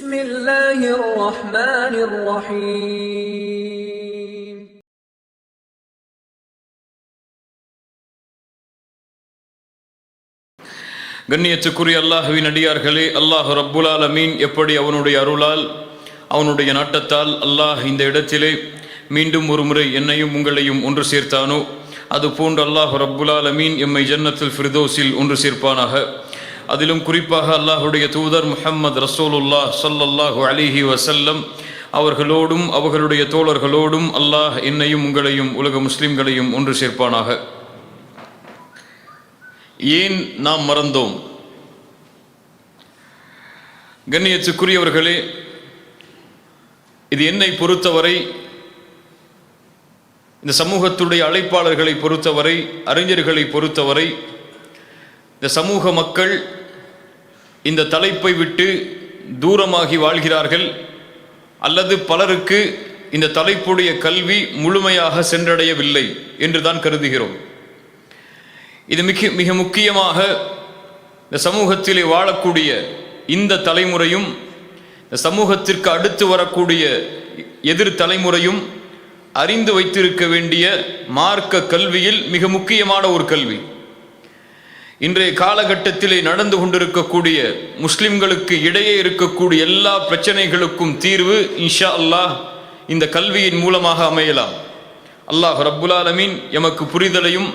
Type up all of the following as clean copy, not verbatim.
بسم الله الرحمن الرحيم கண்ணியத்துக்குரிய அல்லாஹ்வின் அடியார்களே, அல்லாஹ் ரப்புல் ஆலமீன் எப்படி அவனுடைய அருளால் அவனுடைய நாட்டத்தால் அல்லாஹ் இந்த இடத்திலே மீண்டும் ஒரு முறை என்னையும் உங்களையும் ஒன்று சேர்த்தானோ, அதுபோன்று அல்லாஹ் ரப்புல் ஆலமீன் எம்மை ஜன்னத்துல் ஃபிர்தௌஸில் ஒன்று சேர்ப்பானாக. அதிலும் குறிப்பாக அல்லாஹுடைய தூதர் முஹம்மது ரசூலுல்லாஹ் ஸல்லல்லாஹு அலைஹி வஸல்லம் அவர்களோடும் அவர்களுடைய தோழர்களோடும் அல்லாஹ் என்னையும் உங்களையும் உலக முஸ்லிம்களையும் ஒன்று சேர்ப்பானாக. ஏன் நாம் மறந்தோம்? கண்ணியத்துக்குரியவர்களே, இது என்னை பொறுத்தவரை, இந்த சமூகத்துடைய அழைப்பாளர்களை பொறுத்தவரை, அறிஞர்களை பொறுத்தவரை, இந்த சமூக மக்கள் இந்த தலைப்பை விட்டு தூரமாகி வாழ்கிறார்கள், அல்லது பலருக்கு இந்த தலைப்புடைய கல்வி முழுமையாக சென்றடையவில்லை என்றுதான் கருதுகிறோம். இது மிக முக்கியமாக இந்த சமூகத்திலே வாழக்கூடிய இந்த தலைமுறையும் இந்த சமூகத்திற்கு அடுத்து வரக்கூடிய எதிர் தலைமுறையும் அறிந்து வைத்திருக்க வேண்டிய மார்க்க கல்வியில் மிக முக்கியமான ஒரு கல்வி. இன்றைய காலகட்டத்திலே நடந்து கொண்டிருக்கக்கூடிய முஸ்லிம்களுக்கு இடையே இருக்கக்கூடிய எல்லா பிரச்சனைகளுக்கும் தீர்வு இன்ஷா அல்லாஹ் இந்த கல்வியின் மூலமாக அமையலாம். அல்லாஹ் ரப்புல் ஆலமீன் எமக்கு புரிதலையும்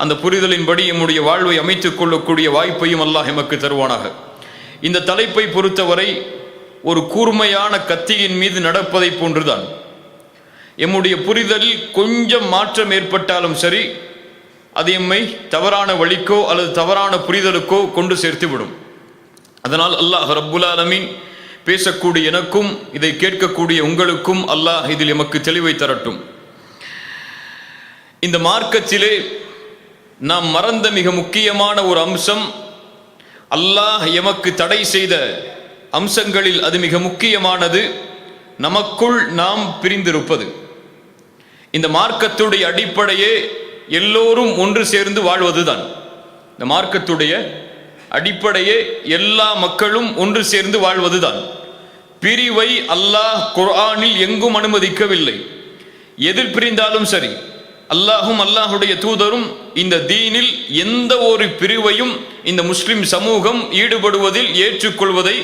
அந்த புரிதலின்படி எம்முடைய வாழ்வை அமைத்துக் கொள்ளக்கூடிய வாய்ப்பையும் அல்லாஹ் எமக்கு தருவானாக. இந்த தலைப்பை பொறுத்தவரை ஒரு கூர்மையான கத்தியின் மீது நடப்பதை போன்றுதான். எம்முடைய புரிதலில் கொஞ்சம் மாற்றம் ஏற்பட்டாலும் சரி, அது எம்மை தவறான வழிக்கோ அல்லது தவறான புரிதலுக்கோ கொண்டு சேர்த்துவிடும். அதனால் அல்லாஹ் ரப்புல் ஆலமீன் பேசக்கூடிய எனக்கும் இதை கேட்கக்கூடிய உங்களுக்கும் அல்லாஹ் இதில் எமக்கு தெளிவை தரட்டும். இந்த மார்க்கத்திலே நாம் மறந்த மிக முக்கியமான ஒரு அம்சம், அல்லாஹ் எமக்கு தடை செய்த அம்சங்களில் அது மிக முக்கியமானது, நமக்குள் நாம் பிரிந்திருப்பது. இந்த மார்க்கத்துடைய அடிப்படையே எல்லோரும் ஒன்று சேர்ந்து வாழ்வதுதான். இந்த மார்க்கத்துடைய அடிப்படையே எல்லா மக்களும் ஒன்று சேர்ந்து வாழ்வதுதான். பிரிவை அல்லாஹ் குர்ஆனில் எங்கும் அனுமதிக்கவில்லை. எதிர் பிரிந்தாலும் சரி, அல்லாஹும் அல்லாஹுடைய தூதரும் இந்த தீனில் எந்த ஒரு பிரிவையும் இந்த முஸ்லிம் சமூகம் ஈடுபடுவதில் ஏற்றுக்கொள்வதை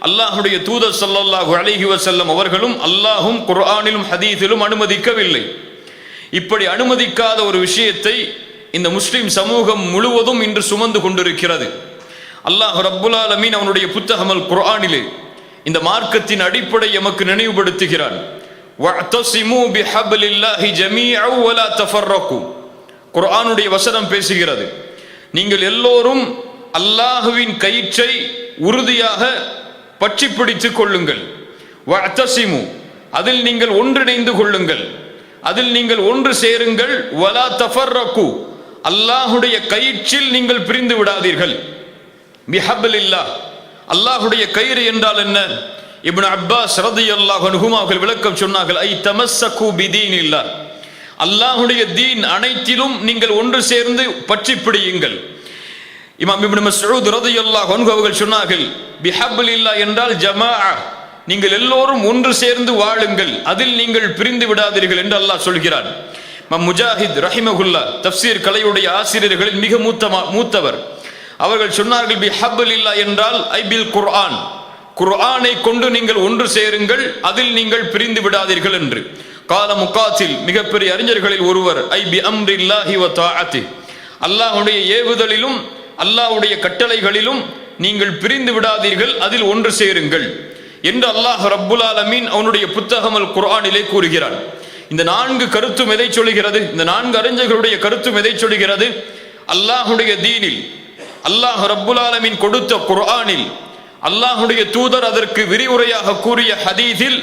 அல்லாஹுடைய தூதர் ஸல்லல்லாஹு அலைஹி வஸல்லம் அவர்களும் அல்லாஹும் குர்ஆனிலும் ஹதீஸிலும் அனுமதிக்கவில்லை. இப்படி அனுமதிக்காத ஒரு விஷயத்தை இந்த முஸ்லிம் சமூகம் முழுவதும் இன்று சுமந்து கொண்டிருக்கிறது. அல்லாஹ் ரப்புல் ஆலமீன் அவனுடைய புத்தகம் அல் குர்ஆனிலே இந்த மார்க்கத்தின் அடிப்படை எமக்கு நினைவுபடுத்துகிறான். வஅதஸிமு பிஹப்லில்லாஹி ஜமீஅன் வலா தஃபர்ரகு. குர்ஆனுடைய வசனம் பேசுகிறது, நீங்கள் எல்லோரும் அல்லாஹ்வின் கயிற்றை உறுதியாக பற்றி பிடித்துக் கொள்ளுங்கள். வஅதஸிமு, அதில் நீங்கள் ஒன்றிணைந்து கொள்ளுங்கள், அதில் நீங்கள் ஒன்று சேருங்கள். வலா தஃபர்ரகு, அல்லாஹுடைய கயிற்றில் நீங்கள் பிரிந்து விடாதீர்கள். பிஹப்லில்லாஹ், அல்லாஹுடைய கயிறு என்றால் என்ன? இப்னு அப்பாஸ் ரலியல்லாஹு அன்ஹுமா அவர்கள் விளக்கம் சொன்னார்கள், ஐ தமஸ்ஸகு பிதீனில்லாஹ், அல்லாஹுடைய தீன் அனைத்திலும் நீங்கள் ஒன்று சேர்ந்து பற்றி பிடியுங்கள். இமாம் இப்னு மஸ்ஊத் ரலியல்லாஹு அன்ஹு அவர்கள் சொன்னார்கள், பிஹப்லில்லாஹ் என்றால் ஜமாஅ, நீங்கள் எல்லோரும் ஒன்று சேர்ந்து வாழுங்கள், அதில் நீங்கள் பிரிந்து விடாதீர்கள் என்று அல்லாஹ் சொல்கிறார். முஜாஹித் ரஹிமஹுல்லா தஃப்சீர் கலையுடைய ஆசிரியர்களில் மிக மூத்தவர், அவர்கள் சொன்னார்கள், பிஹப்லில்லாஹ் என்றால் ஐ பில் குர்ஆன், குர்ஆனை கொண்டு நீங்கள் ஒன்று சேருங்கள், அதில் நீங்கள் பிரிந்து விடாதீர்கள் என்று. கால முகாத்தில், மிகப்பெரிய அறிஞர்களில் ஒருவர், ஐ பி அம்ரில்லாஹி வ தாஅத்தி, அல்லாஹ்வுடைய ஏவுதலிலும் அல்லாஹ்வுடைய கட்டளைகளிலும் நீங்கள் பிரிந்து விடாதீர்கள், அதில் ஒன்று சேருங்கள் என்று அல்லாஹ் ரப்புல் ஆலமீன் அவனுடைய புத்தகம் அல் குர்ஆனிலே கூறுகிறான். இந்த நான்கு கருத்தும் எதை சொல்கிறது? இந்த நான்கு அறிஞர்களுடைய கருத்தும் எதை சொல்கிறது? அல்லாஹுடைய தீனில், அல்லாஹ் ரப்புல் ஆலமீன் கொடுத்த குர்ஆனில், அல்லாஹுடைய தூதர் அதற்கு விரிவுரையாக கூறிய ஹதீஸில்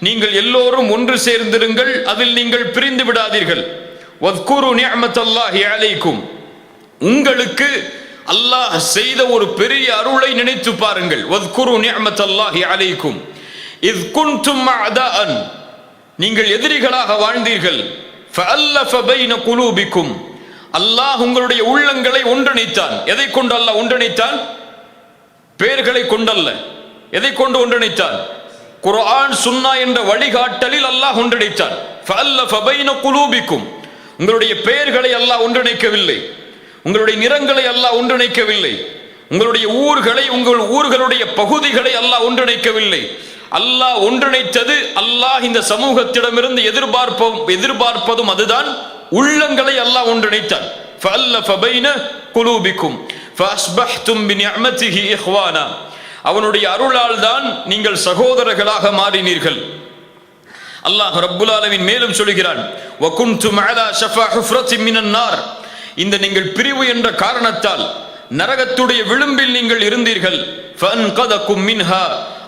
நீங்கள் எல்லோரும் ஒன்று சேர்ந்திருங்கள், அதில் நீங்கள் பிரிந்து விடாதீர்கள். வத்குரு நிஅமத்தல்லாஹி அலைக்கும், உங்களுக்கு அல்லாஹ் செய்த ஒரு பெரிய அருளை நினைத்து பாருங்கள். வத்குரு நிஅமத்தல்லாஹி அலைக்கும் இஸ் குன்தும் அஅதாஅன், நீங்கள் எதிரிகளாக வாழ்ந்தீர்கள். ஃபஅல்லஃப பைன குலூபிக்கும், அல்லாஹ் உங்களுடைய உள்ளங்களை ஒன்றிணைத்தான். எதை கொண்டு அல்லாஹ் ஒன்றிணைத்தான்? பெயர்களை கொண்டல்ல, எதை கொண்டு ஒன்றிணைத்தான்? குர்ஆன் சுன்னா என்ற வழிகாட்டலில் அல்லாஹ் ஒன்றிணைத்தான். ஃபஅல்லஃப பைன குலூபிக்கும், உங்களுடைய பெயர்களை அல்லாஹ் ஒன்றிணைக்கவில்லை, உங்களுடைய நிறங்களை அல்லாஹ் ஒன்றிணைக்கவில்லை, உங்களுடைய ஊர்களை, உங்கள் ஊர்களுடைய பகுதிகளை அல்லாஹ் ஒன்றிணைக்கவில்லை. அல்லாஹ் ஒன்றிணைத்தது, அல்லாஹ் இந்த சமூகத்திடமிருந்து எதிர்பார்ப்பதும் அதுதான், உள்ளங்களை அல்லாஹ் ஒன்றிணைத்தான். ஃபஅல்லஃப பைன குலூபிக்கும் ஃபஅஸ்பஹ்தும் பினிஅமதிஹி இஹ்வானா, அவனுடைய அருளால் தான் நீங்கள் சகோதரர்களாக மாறினீர்கள். அல்லாஹ் ரப்புல் ஆலமீன் மேலும் சொல்கிறான், வகுன்தும் அலா ஷஃபா ஹுஃப்ரத்தின் மினன் நார், இந்த நீங்கள் பிரிவு என்ற காரணத்தால் நரகத்துடைய விளிம்பில் நீங்கள் இருந்தீர்கள். ஃபஅன்கதகும் மின்ஹா,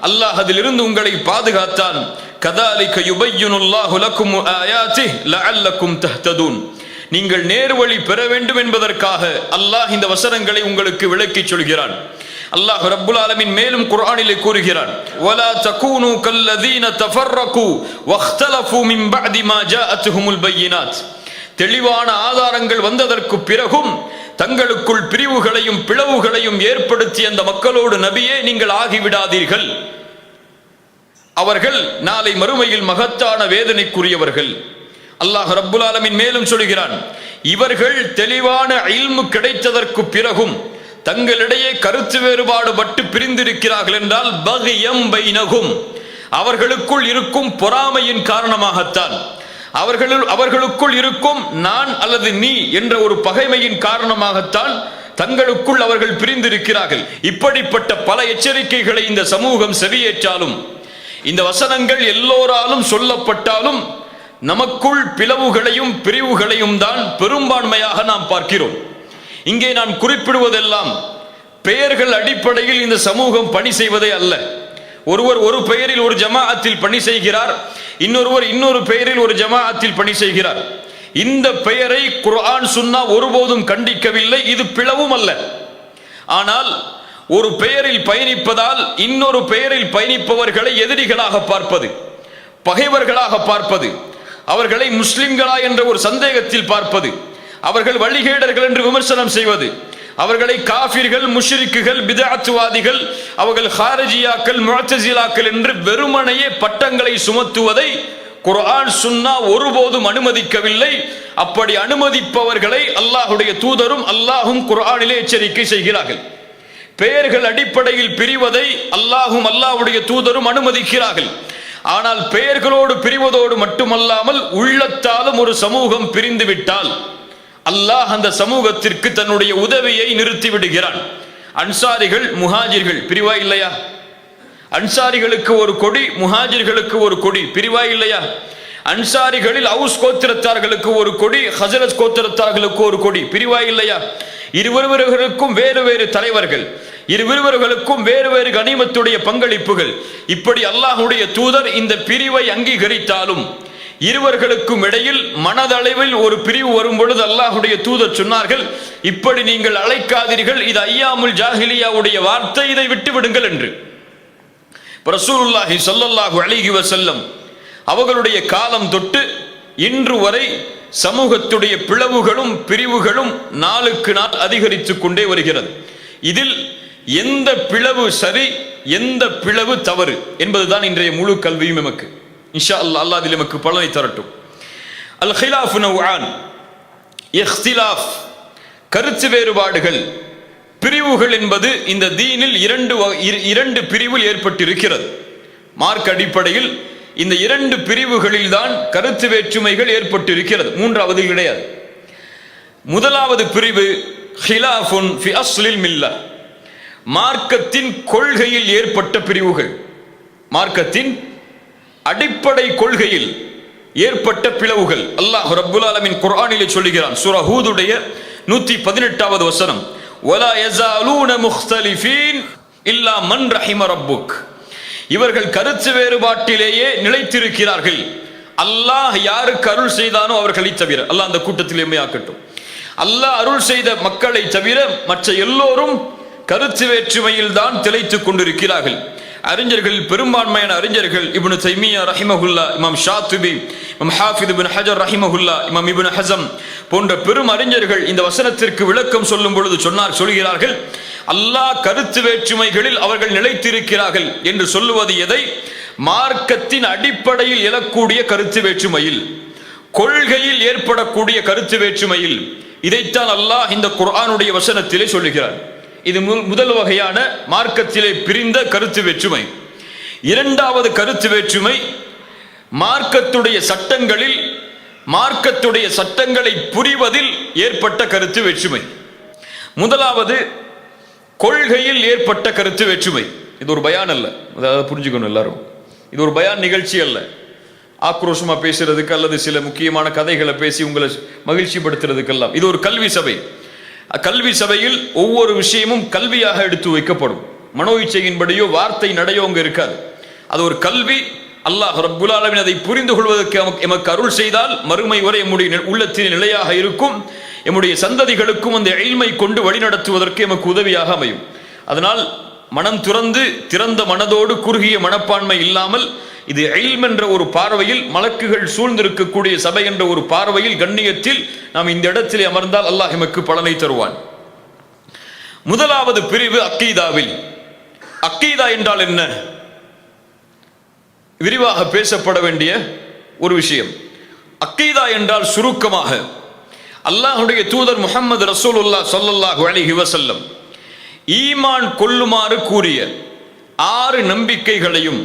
அல்லாஹ் அதிலிருந்து உங்களை பாதுகாத்தான். கதாலிக யுபய்யினுல்லாஹு லக்கும் ஆயாத்திஹி லஅல்லக்கும் தஹ்ததூன், நீங்கள் நேர்வழி பெற வேண்டும் என்பதற்காக அல்லாஹ் இந்த வசனங்களை உங்களுக்கு விளக்கிச் சொல்கிறான். அல்லாஹ் ரப்புல் ஆலமீன் மேலும் குர்ஆனிலே கூறுகிறான், வலா தகூனு கல்லதீன தஃபர்ரகு வக்தலஃபு மின் பஅதி மா ஜாஅத்துஹுமுல் பையினாத், தெளிவான ஆதாரங்கள் வந்ததற்கு பிறகும் தங்களுக்குள் பிரிவுகளையும் பிளவுகளையும் ஏற்படுத்திய அந்த மக்களோடு நபியே நீங்கள் ஆகிவிடாதீர்கள். அவர்கள் நாளை மறுமையில் மகத்தான வேதனைக்குரியவர்கள். அல்லாஹ் ரப்புல் ஆலமீன் மேலும் சொல்கிறான், இவர்கள் தெளிவான இல்மு கிடைத்ததற்கு பிறகும் தங்களிடையே கருத்து வேறுபாடு பட்டு பிரிந்திருக்கிறார்கள் என்றால் பகியம் பைனகும், அவர்களுக்குள் இருக்கும் பொறாமையின் காரணமாகத்தான், அவர்களுக்குள் இருக்கும் நான் அல்லது நீ என்ற ஒரு பகைமையின் காரணமாகத்தான் தங்களுக்குள் அவர்கள் பிரிந்திருக்கிறார்கள். இப்படிப்பட்ட பல எச்சரிக்கைகளை இந்த சமூகம் செவியேற்றாலும், இந்த வசனங்கள் எல்லோராலும் சொல்லப்பட்டாலும் நமக்குள் பிளவுகளையும் பிரிவுகளையும் தான் பெரும்பான்மையாக நாம் பார்க்கிறோம். இங்கே நான் குறிப்பிடுவதெல்லாம் பெயர்கள் அடிப்படையில் இந்த சமூகம் பணி செய்வதே அல்ல. ஒருவர் ஒரு பெயரில் ஒரு ஜமாஅத்தில் பணி செய்கிறார், இன்னொருவர் இன்னொரு பெயரில் ஒரு ஜமாஅத்தில் பணி செய்கிறார். இந்த பெயரை குர்ஆன் சுன்னா ஒருபோதும் கண்டிக்கவில்லை, இது பிளவும் அல்ல. ஆனால் ஒரு பெயரில் பயணிப்பதால் இன்னொரு பெயரில் பயணிப்பவர்களை எதிரிகளாக பார்ப்பது, பகைவர்களாக பார்ப்பது, அவர்களை முஸ்லிம்களா என்ற ஒரு சந்தேகத்தில் பார்ப்பது, அவர்கள் வழிகேடர்கள் என்று விமர்சனம் செய்வது, அவர்களை காஃபிர்கள், முஷ்ரிக்குகள், பிதஅத்வாதிகள், அவர்கள் ஹாரிஜியாக்கள், முஅ்தஸிலாக்கள் என்று வெறுமனையே பட்டங்களை சுமத்துவதை குர்ஆன் சுன்னா ஒருபோதும் அனுமதிக்கவில்லை. அப்படி அனுமதிப்பவர்களை அல்லாஹ்வுடைய தூதரும் அல்லாஹும் குர்ஆனிலே எச்சரிக்கை செய்கிறார்கள். பெயர்கள் அடிப்படையில் பிரிவதை அல்லாஹும் அல்லாஹ்வுடைய தூதரும் அனுமதிக்கிறார்கள். ஆனால் பெயர்களோடு பிரிவதோடு மட்டுமல்லாமல் உள்ளத்தாலும் ஒரு சமூகம் பிரிந்து விட்டால் அல்லாஹ் அந்த சமூகத்திற்கு தன்னுடைய உதவியை நிறுத்தி விடுகிறான். அன்சாரிகள் முஹாஜிர்கள் பிரிவா இல்லையா? அன்சாரிகளுக்கு ஒரு கொடி, முஹாஜிர்களுக்கு ஒரு கொடி, பிரிவா இல்லையா? அன்சாரிகளில் அவுஸ் கோத்திரத்தார்களுக்கு ஒரு கொடி, ஹஸரஜ் கோத்திரத்தார்களுக்கு ஒரு கொடி, பிரிவா இல்லையா? இருவருவர்களுக்கும் வேறு வேறு தலைவர்கள், இருவருவர்களுக்கும் வேறு வேறு கனிமத்துடைய பங்களிப்புகள். இப்படி அல்லாஹ்வுடைய தூதர் இந்த பிரிவை அங்கீகரித்தாலும் இருவர்களுக்கும் இடையில் மனதளவில் ஒரு பிரிவு வரும் பொழுது அல்லாஹ்வுடைய தூதர் சொன்னார்கள், இப்படி நீங்கள் அழைக்காதீர்கள், இது ஐயாமுல் ஜாஹிலியாவுடைய வார்த்தை, இதை விட்டு விடுங்கள் என்று. ரசூலுல்லாஹி ஸல்லல்லாஹு அலைஹி வஸல்லம் அவர்களுடைய காலம் தொட்டு இன்று வரை சமூகத்துடைய பிளவுகளும் பிரிவுகளும் நாளுக்கு நாள் அதிகரித்துக் கொண்டே வருகிறது. இதில் எந்த பிளவு சரி, எந்த பிளவு தவறு என்பதுதான் இன்றைய முழு கல்வியும் எமக்கு. இன்ஷா அல்லாஹ், அல்லாஹ் அதில் எமக்கு பலனை தரட்டும். அல் ஹிலாஃபு நவ்ஆன், இஹ்திலாஃப் கருத்து வேறுபாடுகள், பிரிவுகள் என்பது இந்த தீனில் இரண்டு பிரிவில் ஏற்பட்டிருக்கிறது. மார்க் அடிப்படையில் இந்த இரண்டு பிரிவுகளில் தான் கருத்து வேற்றுமைகள் ஏற்பட்டிருக்கிறது, மூன்றாவது கிடையாது. முதலாவது பிரிவு ஹிலாஃபுன் ஃபி அஸ்லில் மில்லா, மார்க்கத்தின் கொள்கையில் ஏற்பட்ட பிரிவுகள், மார்க்கத்தின் அடிப்படை கொள்கையில் ஏற்பட்ட பிளவுகள். அல்லாஹ் ரப்புல் ஆலமீன் குர்ஆனிலே சொல்லுகிறான், சூரா ஹூதுடைய 118வது வசனம், வலா யஸாலூன முக்தலிஃபீன் இல்லா மன் ரஹிம ரப்புக், இவர்கள் கருத்து வேறுபாட்டிலேயே நிலைத்திருக்கிறார்கள், அல்லாஹ் யாருக்கு அருள் செய்தானோ அவர்களை தவிர. அல்லாஹ் அந்த கூட்டத்தில் எம்மையாக்கட்டும். அல்லாஹ் அருள் செய்த மக்களை தவிர மற்ற எல்லோரும் கருத்து வேற்றுமையில் தான் திளைத்துக் கொண்டிருக்கிறார்கள். அறிஞர்கள், பெரும்பான்மையான அறிஞர்கள், இப்னு தைமியா ரஹிமஹுல்லா, இமாம் ஷாத்திபி, இமாம் ஹாஃபித் இப்னு ஹஜர் ரஹிமஹுல்லா, இமாம் இப்னு ஹஸம் போன்ற பெரும் அறிஞர்கள் இந்த வசனத்திற்கு விளக்கம் சொல்லும் பொழுது சொல்கிறார்கள், அல்லாஹ் கருத்து வேற்றுமைகளில் அவர்கள் நிலைத்திருக்கிறார்கள் என்று சொல்லுவது எதை? மார்க்கத்தின் அடிப்படையில் எழக்கூடிய கருத்து வேற்றுமையில், கொள்கையில் ஏற்படக்கூடிய கருத்து வேற்றுமையில். இதைத்தான் அல்லாஹ் இந்த குர்ஆனுடைய வசனத்திலே சொல்லுகிறார். இது முதல் வகையான மார்க்கத்திலே பிரிந்த கருத்து வேற்றுமை. இரண்டாவது கருத்து வேற்றுமை மார்க்கத்துடைய சட்டங்களில், மார்க்கத்துடைய சட்டங்களை புரிவதில் ஏற்பட்ட கருத்து வேற்றுமை. முதலாவது கொள்கையில் ஏற்பட்ட கருத்து வேற்றுமை. இது ஒரு பயான் அல்ல, அதாவது புரிஞ்சுக்கணும் எல்லாரும். இது ஒரு பயான் நிகழ்ச்சி அல்ல, ஆக்ரோஷமா பேசுறதுக்கு அல்லது சில முக்கியமான கதைகளை பேசி உங்களை மகிழ்ச்சிப்படுத்துறதுக்கெல்லாம். இது ஒரு கல்வி சபை. கல்வி சபையில் ஒவ்வொரு விஷயமும் கல்வியாக எடுத்து வைக்கப்படும். மனோ இச்சையின்படியோ வார்த்தை நடையோ அங்கு இருக்காது. அது ஒரு கல்வி. அல்லாஹ் ரப்புல் ஆலமீன் அதை புரிந்து கொள்வதற்கு எமக்கு அருள் செய்தால் மறுமை வரை எம்முடைய உள்ளத்தில் நிலையாக இருக்கும். எம்முடைய சந்ததிகளுக்கும் அந்த இல்மை கொண்டு வழிநடத்துவதற்கு எமக்கு உதவியாக அமையும். அதனால் மனம் திறந்த மனதோடு குறுகிய மனப்பான்மை இல்லாமல், இது இல்ம் என்ற ஒரு பார்வையில், மலக்குகள் சூழ்ந்திருக்கக்கூடிய சபை என்ற ஒரு பார்வையில், கண்ணியத்தில் நாம் இந்த இடத்திலே அமர்ந்தால் அல்லாஹ் எமக்கு பலனை தருவான். முதலாவது பிரிவு அக்கீதாவில். அக்கீதா என்றால் என்ன? விரிவாக பேசப்பட வேண்டிய ஒரு விஷயம். அக்கீதா என்றால் சுருக்கமாக அல்லாஹ்வுடைய தூதர் முஹம்மது ரசூலுல்லாஹ் ஸல்லல்லாஹு அலைஹி வஸல்லம் ஈமான் கொள்ளுமாறு கூறிய 6 நம்பிக்கைகளையும்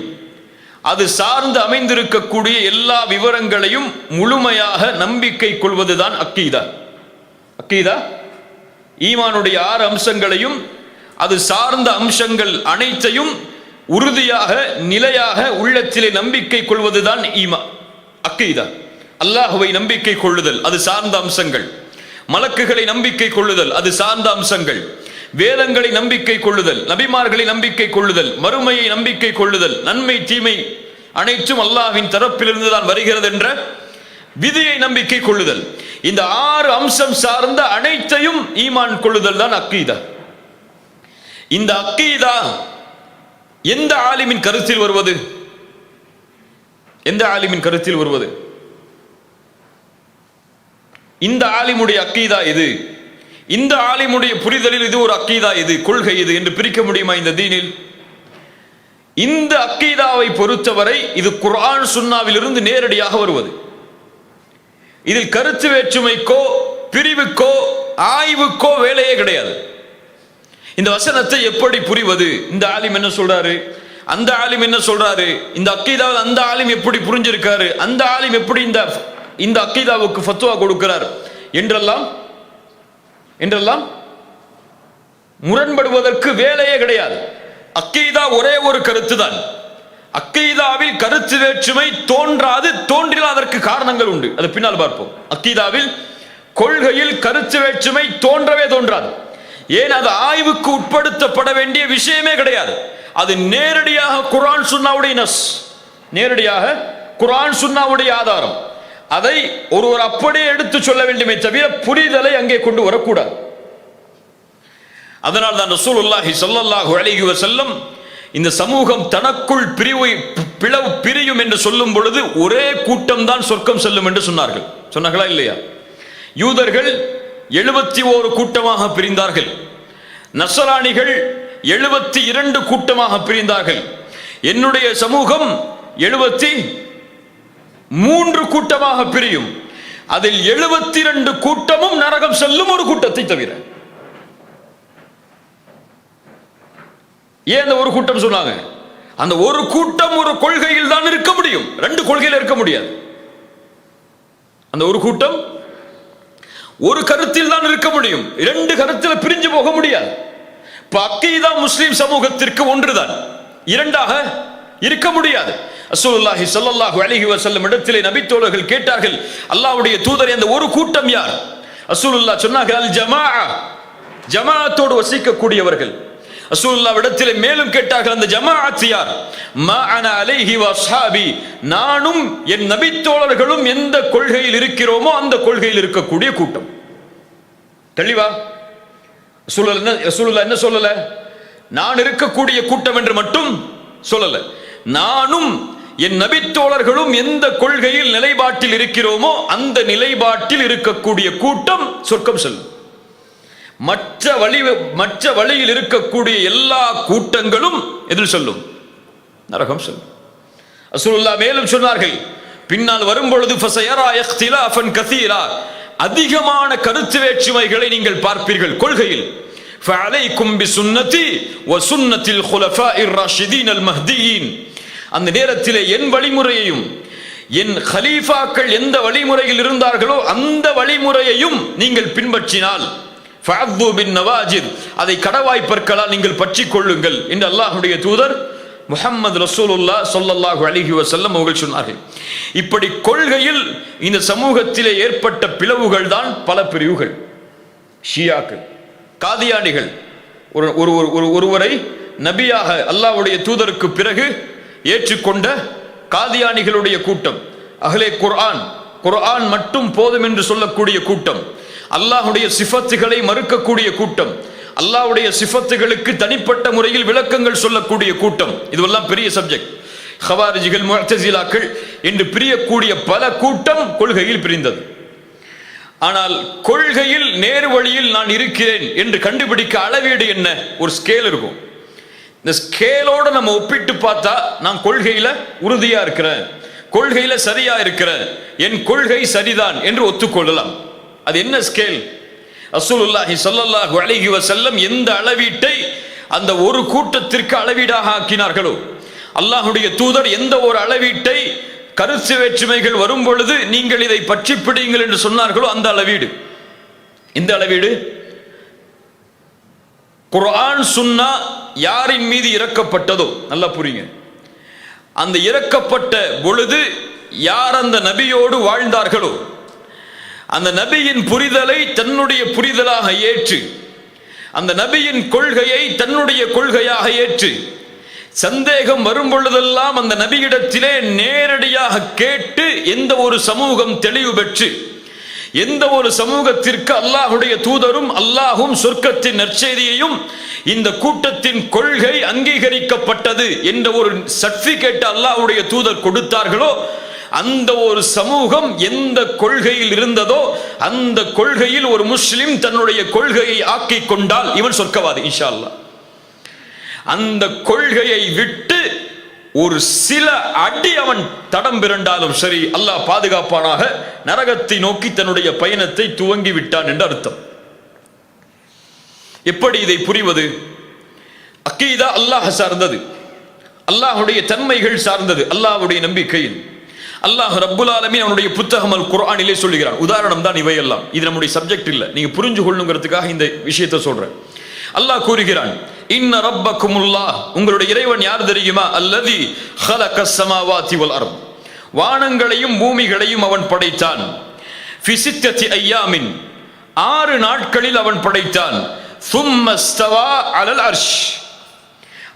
அது சார்ந்து அமைந்திருக்கக்கூடிய எல்லா விவரங்களையும் முழுமையாக நம்பிக்கை கொள்வதுதான் அக்கீதா. அக்கீதா ஈமானுடைய 6 அம்சங்களையும் அது சார்ந்த அம்சங்கள் அனைத்தையும் உறுதியாக நிலையாக உள்ளத்திலே நம்பிக்கை கொள்வதுதான் ஈமான். அக்கீதா அல்லாஹ்வை நம்பிக்கை கொள்ளுதல், அது சார்ந்த அம்சங்கள். மலக்குகளை நம்பிக்கை கொள்ளுதல், அது சார்ந்த அம்சங்கள். வேதங்களை நம்பிக்கை கொள்ளுதல், நபிமார்களை நம்பிக்கை கொள்ளுதல், மறுமையை நம்பிக்கை கொள்ளுதல், நன்மை தீமை அனைத்தும் அல்லாஹ்வின் தரப்பிலிருந்து தான் வருகிறது என்ற விதியை நம்பிக்கை கொள்ளுதல். இந்த 6 அம்சம் சார்ந்த அனைத்தையும் ஈமான் கொள்ளுதல் தான் அக்கீதா. இந்த அக்கீதா எந்த ஆலிமின் கருத்தில் வருவது? எந்த ஆலிமின் கருத்தில் வருவது? இந்த ஆலிமுடைய அக்கீதா இது, இந்த ஆலிமுடைய புரிதலில் இது ஒரு அக்கீதா, இது கொள்கை இது என்று பிரிக்க முடியுமா இந்த தீனில்? இந்த அக்கீதாவை பொறுத்தவரை இது குர்ஆன் சுன்னாவில் இருந்து நேரடியாக வருவது. இதில் கருத்து வேற்றுமைக்கோ பிரிவுக்கோ ஆய்வுக்கோ வேலையே கிடையாது. இந்த வசனத்தை எப்படி புரிவது? இந்த ஆலிம் என்ன சொல்றாரு, அந்த ஆலிம் என்ன சொல்றாரு, இந்த அக்கீதாவில் அந்த ஆலிம் எப்படி புரிஞ்சிருக்காரு, அந்த ஆலிம் எப்படி இந்த அக்கீதாவுக்கு ஃபத்வா கொடுக்கிறார் என்றெல்லாம் முரண்படுவதற்கு வேலையே கிடையாது. அக்கீதா ஒரே ஒரு கருத்து தான். அக்கீதாவில் கருத்து வேற்றுமை தோன்றாது, தோன்றினால் அதற்கு காரணங்கள் உண்டு, அது பின்னால் பார்ப்போம். அக்கீதாவில் கொள்கையில் கருத்து வேற்றுமை தோன்றவே தோன்றாது. ஏன்? அது ஆய்வுக்கு உட்படுத்தப்பட வேண்டிய விஷயமே கிடையாது. அது நேரடியாக குர்ஆன் சுன்னாவுடைய நஸ், நேரடியாக குர்ஆன் சுன்னாவுடைய ஆதாரம். அதை ஒருவர் அப்படியே எடுத்து சொல்ல வேண்டுமே தவிர புரிதலை அங்கே கொண்டு வரக்கூடாது. அதனால் தான் ரசூலுல்லாஹி ஸல்லல்லாஹு அலைஹி வஸல்லம் இந்த சமூகம் தனக்குள் பிரியும் என்று சொல்லும் பொழுது ஒரே கூட்டம் தான் சொர்க்கம் செல்லும் என்று சொன்னார்கள். சொன்னார்களா இல்லையா? யூதர்கள் 71 கூட்டமாக பிரிந்தார்கள். நஸ்ரானிகள் 72 கூட்டமாக பிரிந்தார்கள். என்னுடைய சமூகம் 73 கூட்டமாக பிரியும். அதில் 72 கூட்டமும் நரகம் செல்லும், ஒரு கூட்டத்தை தவிர. ஏன் அந்த ஒரு கூட்டம் சொன்னாங்க? அந்த ஒரு கூட்டம் ஒரு கொள்கையில் தான் இருக்க முடியும், 2 கொள்கையில் இருக்க முடியாது. அந்த ஒரு கூட்டம் ஒரு கருத்தில் தான் இருக்க முடியும், 2 கருத்தில் பிரிஞ்சு போக முடியாது. அக்கீதா முஸ்லிம் சமூகத்திற்கு ஒன்றுதான், 2ஆக இருக்க முடியாது. ரசூலுல்லாஹி ஸல்லல்லாஹு அலைஹி வஸல்லம் இடத்திலே நபித்தோழர்கள் கேட்டார்கள், அல்லாஹ்வுடைய தூதரே அந்த ஒரு கூட்டம் யார்? ரசூலுல்லாஹ் சொன்னார்கள், அல் ஜமாஅ, ஜமாஅத்தோடு வசிக்கக்கூடியவர்கள். ரசூலுல்லாஹ் இடத்திலே மேலும் கேட்டார்கள், அந்த ஜமாஅத் யார்? மா அனா அலைஹி வ அஸ்ஹாபி, நானும் என் நபித்தோழர்களும் எந்த கொள்கையில் இருக்கிறோமோ அந்த கொள்கையில் இருக்கக்கூடிய கூட்டம். தெளிவா? ரசூலுல்லாஹ் என்ன சொல்லல? நான் இருக்கக்கூடிய கூட்டம் என்று மட்டும் சொல்லல, நானும் என் நபித்தோழர்களும் எந்த கொள்கையில் நிலைப்பாட்டில் இருக்கிறோமோ அந்த நிலைப்பாட்டில் இருக்கக்கூடிய கூட்டம் சொர்க்கம் செல்லும். மற்ற வழியில் இருக்கக்கூடிய எல்லா கூட்டங்களும் எதில் சொல்லும்? நரகம் சொல்லும். ரசூலுல்லாஹ் மேலும் சொன்னார்கள், பின்னால் வரும்பொழுது ஃபஸயரா இக்திலாஃபன் கஸீரா, அதிகமான கருத்து வேற்றுமைகளை நீங்கள் பார்ப்பீர்கள் கொள்கையில். ஃபஅலைக்கும் பிசுன்னதி வசுன்னத்தில் குலஃபாஇர் ராஷிதீன் அல் மஹ்தியீன், அந்த நேரத்திலே என் வழிமுறையையும் என் கலீஃபாக்கள் எந்த வழிமுறையில் இருந்தார்களோ அந்த வழிமுறையையும் நீங்கள் பின்பற்றினால் ஃபஅது பின் நவாஜித், அதை கடவாய்ப்பற்களால் நீங்கள் பற்றிக் கொள்ளுங்கள் என்று அல்லாஹ்வுடைய தூதர் முஹம்மது ரசூலுல்லாஹ் ஸல்லல்லாஹு அலைஹி வஸல்லம் அவர்கள் சொன்னார்கள். இப்படி கொள்கையில் இந்த சமூகத்திலே ஏற்பட்ட பிளவுகள் தான் பல பிரிவுகள். ஷியாக்கள், காதியானிகள், ஒருவரை நபியாக அல்லாஹ்வுடைய தூதருக்கு பிறகு ஏற்றுக்கொண்ட காதியானிகளுடைய கூட்டம், அஹ்லே குர்ஆன் மட்டும் போதும் என்று சொல்லக்கூடிய கூட்டம், அல்லாஹ்வுடைய சிஃபத்துகளை மறுக்கக்கூடிய கூட்டம், அல்லாஹ்வுடைய சிஃபத்துகளுக்கு தனிப்பட்ட முறையில் விளக்கங்கள் சொல்லக்கூடிய கூட்டம். இதுவெல்லாம் பெரிய சப்ஜெக்ட். ஹவாரிஜிகள், முஅ்தஸிலாக்கள் என்று பிரியக்கூடிய பல கூட்டம் கொள்கையில் பிரிந்தது. ஆனால் கொள்கையில் நேரு வழியில் நான் இருக்கிறேன் என்று கண்டுபிடிக்க அளவீடு என்ன? ஒரு ஸ்கேல் இருக்கும். இந்த ஸ்கேலோட நம்ம ஒப்பிட்டு பார்த்தா நான் கொள்கையில உறுதியா இருக்கிறேன், கொள்கையில சரியா இருக்கிறேன், என் கொள்கை சரிதான் என்று ஒத்துக்கொள்ளலாம். அது என்ன ஸ்கேல்? ரசூலுல்லாஹி ஸல்லல்லாஹு அலைஹி வஸல்லம் எந்த அளவீட்டை அந்த ஒரு கூட்டத்திற்கு அளவீடாக ஆக்கினார்களோ, அல்லாஹ்வுடைய தூதர் எந்த ஒரு அளவீட்டை கருத்து வேற்றுமைகள் வரும் பொழுது நீங்கள் இதை பற்றி பிடியுங்கள் என்று சொன்னார்களோ அந்த அளவீடு. இந்த அளவீடு குர்ஆன் சுன்னா யாரின் மீது இறக்கப்பட்டதோ, நல்லா புரியுங்க, அந்த இறக்கப்பட்ட பொழுது யார் அந்த நபியோடு வாழ்ந்தார்களோ அந்த நபியின் புரிதலை தன்னுடைய புரிதலாக ஏற்று, அந்த நபியின் கொள்கையை தன்னுடைய கொள்கையாக ஏற்று, சந்தேகம் வரும் பொழுதெல்லாம் அந்த நபியிடத்திலே நேரடியாக கேட்டு எந்த ஒரு சமூகம் தெளிவு பெற்று, எந்த ஒரு சமூகத்திற்கு அல்லாஹ்வுடைய தூதரும் அல்லாஹும் சொர்க்கத்தின் நற்செய்தியையும் இந்த கூட்டத்தின் கொள்கை அங்கீகரிக்கப்பட்டது என்ற ஒரு சர்டிபிகேட் அல்லாஹ்வுடைய தூதர் கொடுத்தார்களோ அந்த ஒரு சமூகம் எந்த கொள்கையில் இருந்ததோ அந்த கொள்கையில் ஒரு முஸ்லிம் தன்னுடைய கொள்கையை ஆக்கிக் கொண்டால் இவன் சொர்க்கவாதி இன்ஷா அல்லாஹ். அந்த கொள்கையை விட்டு ஒரு சில அடி அவன் தடம் பிறண்டாலும் சரி, அல்லாஹ் பாதுகாப்பானாக, நரகத்தை நோக்கி தன்னுடைய பயணத்தை துவங்கி விட்டான் என்று அர்த்தம். எப்படி இதை புரிவது? அக்கீதா அல்லாஹ் சார்ந்தது, அல்லாஹ்வுடைய தன்மைகள் சார்ந்தது, அல்லாஹ்வுடைய நம்பிக்கையில். அல்லாஹ் ரப்புல் ஆலமீன் அவனுடைய புத்தகம் அல் குர்ஆனிலே சொல்லுகிறான். உதாரணம் தான் இவையெல்லாம், இது நம்முடைய சப்ஜெக்ட் இல்லை, நீங்க புரிஞ்சு கொள்ளுங்கிறதுக்காக இந்த விஷயத்தை சொல்றேன். அல்லாஹ் கூறுகிறான், இன்ன ரப்பக்குமுல்லாஹ், உங்களுடைய இறைவன் யார் தெரியுமா? அல்லதி ஹலகஸ் ஸமாவாதி வல் அர்த், வானங்களையும் பூமிகளையும் அவன் படைத்தான். ஃபி சித்தத்தி அய்யாமின், 6 நாட்களில் அவன் படைத்தான். சும்ம ஸ்தவா அலல் அர்ஷ்,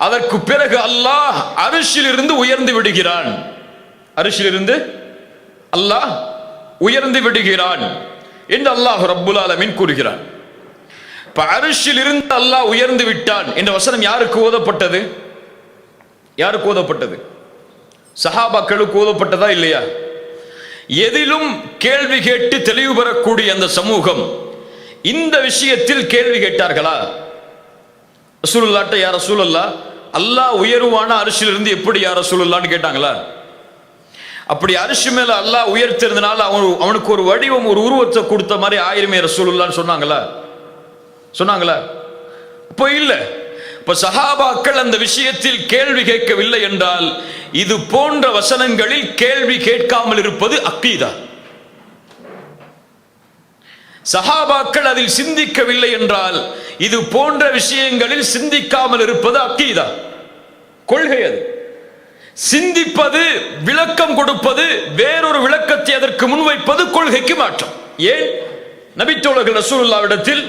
அதற்கு பிறகு அல்லாஹ் அர்ஷிலிருந்து உயர்ந்து விடுகிறான். அர்ஷிலிருந்து அல்லாஹ் உயர்ந்து விடுகிறான் என்று அல்லாஹ் ரப்புல் ஆலமீன் கூறுகிறான். அரிசில் இருந்து அல்லாஹ் உயர்ந்து விட்டான் என்ற வசனம் யாருக்கு ஓதப்பட்டது? யாருக்கு ஓதப்பட்டது? சஹாபாக்களுக்கு ஓதப்பட்டதா இல்லையா? எதிலும் கேள்வி கேட்டு தெளிவு பெறக்கூடிய அந்த சமூகம் இந்த விஷயத்தில் கேள்வி கேட்டார்களா? ரசூலுல்லாஹ்ட்ட யா ரசூலல்லாஹ், அல்லாஹ் உயர்வான அரிசில் இருந்து எப்படி யா ரசூலுல்லாஹ்னு கேட்டாங்களா? அப்படி அரிசி மேல அல்லாஹ் உயர்த்திருந்தனால அவனுக்கு ஒரு வடிவம், ஒரு உருவத்தை கொடுத்த மாதிரி 1000 ரசூலுல்லாஹ்னு சொன்னாங்களா? சொன்னாங்களா? இப்போ இல்ல. இப்ப சஹாபாக்கள் அந்த விஷயத்தில் கேள்வி கேட்கவில்லை என்றால் இது போன்ற வசனங்களில் கேள்வி கேட்காமல் இருப்பது அக்கீதா. சஹாபாக்கள் அதில் சிந்திக்கவில்லை என்றால் இது போன்ற விஷயங்களில் சிந்திக்காமல் இருப்பது அக்கீதா, கொள்கை. அது சிந்திப்பது, விளக்கம் கொடுப்பது, வேறொரு விளக்கத்தை அதற்கு முன்வைப்பது கொள்கைக்கு மாற்றம். ஏன்? நபித்தோழர்கள் ரசூலுல்லாஹ்விடத்தில்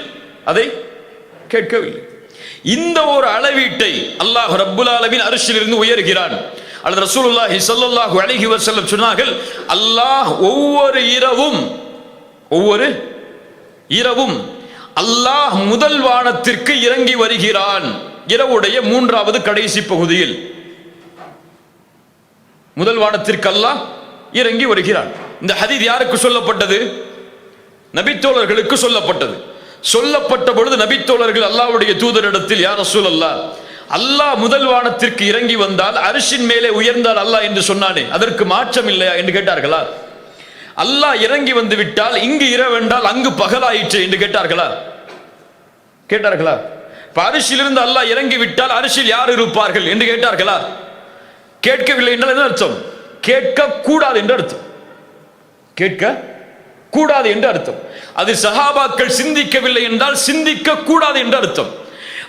அதை கேட்கவில்லை. இந்த ஒரு அளவீட்டை அல்லாஹ் ரப்புல் ஆலமீன் அர்ஷில் இருந்து உயர்கிறான். அல்லது ரசூலுல்லாஹி ஸல்லல்லாஹு அலைஹி வஸல்லம் சொன்னார்கள், அல்லாஹ் ஒவ்வொரு இரவும் அல்லாஹ் முதல் வானத்திற்கு இறங்கி வருகிறான். இரவுடைய 3வது கடைசி பகுதியில் முதல் வானத்திற்கு அல்லாஹ் இறங்கி வருகிறான். இந்த ஹதீஸ் யாருக்கு சொல்லப்பட்டது? நபித்தோழர்களுக்கு சொல்லப்பட்டது. சொல்லப்பட்ட பொழுது நபித்தோழர்கள் அல்லாஹ்வுடைய தூதரிடத்தில், யா ரசூலல்லாஹ், அல்லாஹ் முதல் வானத்திற்கு இறங்கி வந்தால் அரிசின் மேலே உயர்ந்தால் அல்லாஹ் என்று சொன்னானே, அதற்கு மாற்றம் இல்லையா என்று கேட்டார்களா? அல்லாஹ் இறங்கி வந்து விட்டால் இங்கு இரவென்றால் அங்கு பகலாயிற்று என்று கேட்டார்களா? அரிசியிலிருந்து அல்லாஹ் இறங்கி விட்டால் அரிசியில் யார் இருப்பார்கள் என்று கேட்டார்களா? கேட்கவில்லை என்றால் என்ன அர்த்தம்? கேட்க கூடாது என்று அர்த்தம். கேட்க கூடாது என்று அர்த்தம். அது சஹாபாக்கள் சிந்திக்கவில்லை என்றால் சிந்திக்க கூடாது என்று அர்த்தம்.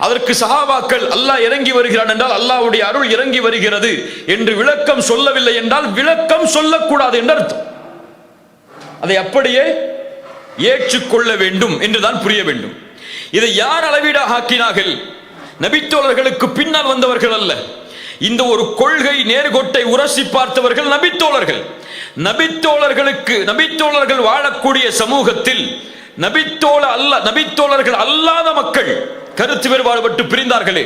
அதற்கு சஹாபாக்கள் அல்லாஹ் இறங்கி வருகிறான் என்றால் அல்லாஹ்வுடைய அருள் இறங்கி வருகிறது என்று விளக்கம் சொல்லவில்லை என்றால் விளக்கம் சொல்லக்கூடாது என்று அர்த்தம். அதை அப்படியே ஏற்றுக்கொள்ள வேண்டும் என்றுதான் புரிய வேண்டும். இதை யார் அளவீடாக ஆக்கினார்கள்? நபித்தோழர்களுக்கு பின்னால் வந்தவர்கள் அல்ல. இந்த ஒரு கொள்கை நேர்கோட்டை உரசி பார்த்தவர்கள் நபித்தோழர்கள். நபித்தோழர்கள் வாழக்கூடிய சமூகத்தில் நபித்தோழர்கள் அல்லாத மக்கள் கருத்து வேறுபாடு பிரிந்தார்களே,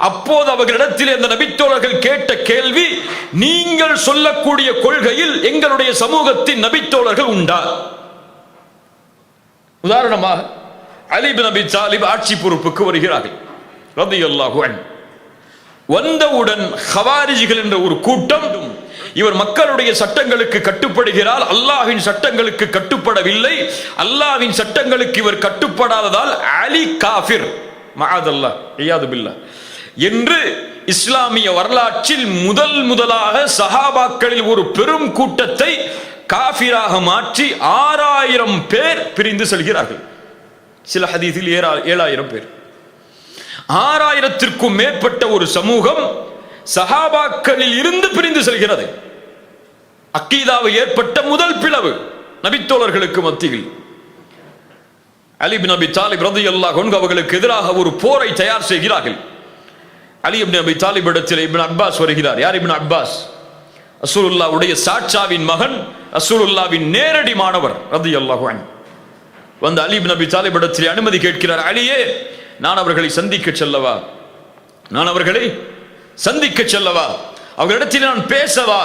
அப்போது அவர்களிடத்தில் அந்த நபித்தோழர்கள் கேட்ட கேள்வி, நீங்கள் சொல்லக்கூடிய கொள்கையில் எங்களுடைய சமூகத்தின் நபித்தோழர்கள் உண்டா? உதாரணமாக அலி இப்னு அபி தாலிப் ஆட்சி பொறுப்புக்கு வருகிறார்கள் ரலியல்லாஹு அன்ஹு. வந்தவுடன் ஹவாரிஜிகள் என்ற ஒரு கூட்டம், இவர் மக்களுடைய சட்டங்களுக்கு கட்டுப்படுகிறார், அல்லாஹ்வின் சட்டங்களுக்கு கட்டுப்படவில்லை, அல்லாஹ்வின் சட்டங்களுக்கு இவர் கட்டுப்படாததால் அலி காஃபிர் மஅதல்லாஹ் இயாது பில்லாஹ் என்று இஸ்லாமிய வரலாற்றில் முதலாக சஹாபாக்களில் ஒரு பெரும் கூட்டத்தை காஃபிராக மாற்றி 6000 பேர் பிரிந்து செல்கிறார்கள். சில ஹதீஸில் 7000 பேர். 6000த்திற்கும் மேற்பட்ட ஒரு சமூகம் சஹாபாக்களில் இருந்து பிரிந்து செல்கிறது. அக்கீதாவில் ஏற்பட்ட முதல் பிளவு நபித்தோழர்களுக்கு மத்தியில். அலி இப்னு அபி தாலிப் ரலியல்லாஹு அன்ஹு அவர்களுக்கு எதிராக ஒரு போரை தயார் செய்கிறார்கள். அலி இப்னு அபி தாலிப் இடத்தில் இப்னு அப்பாஸ் வருகிறார். யார் இப்னு அப்பாஸ்? ரசூலுல்லாஹ்வுடைய சாட்சாவின் மகன், ரசூலுல்லாஹ்வின் நேரடி மாணவர் ரலியல்லாஹு அன்ஹு. வந்து அலி இப்னு அபி தாலிப் இடத்தில் அனுமதி கேட்கிறார். அலியே, நான் அவர்களை சந்திக்க செல்லவா? அவர்களிடத்தில் நான் பேசவா?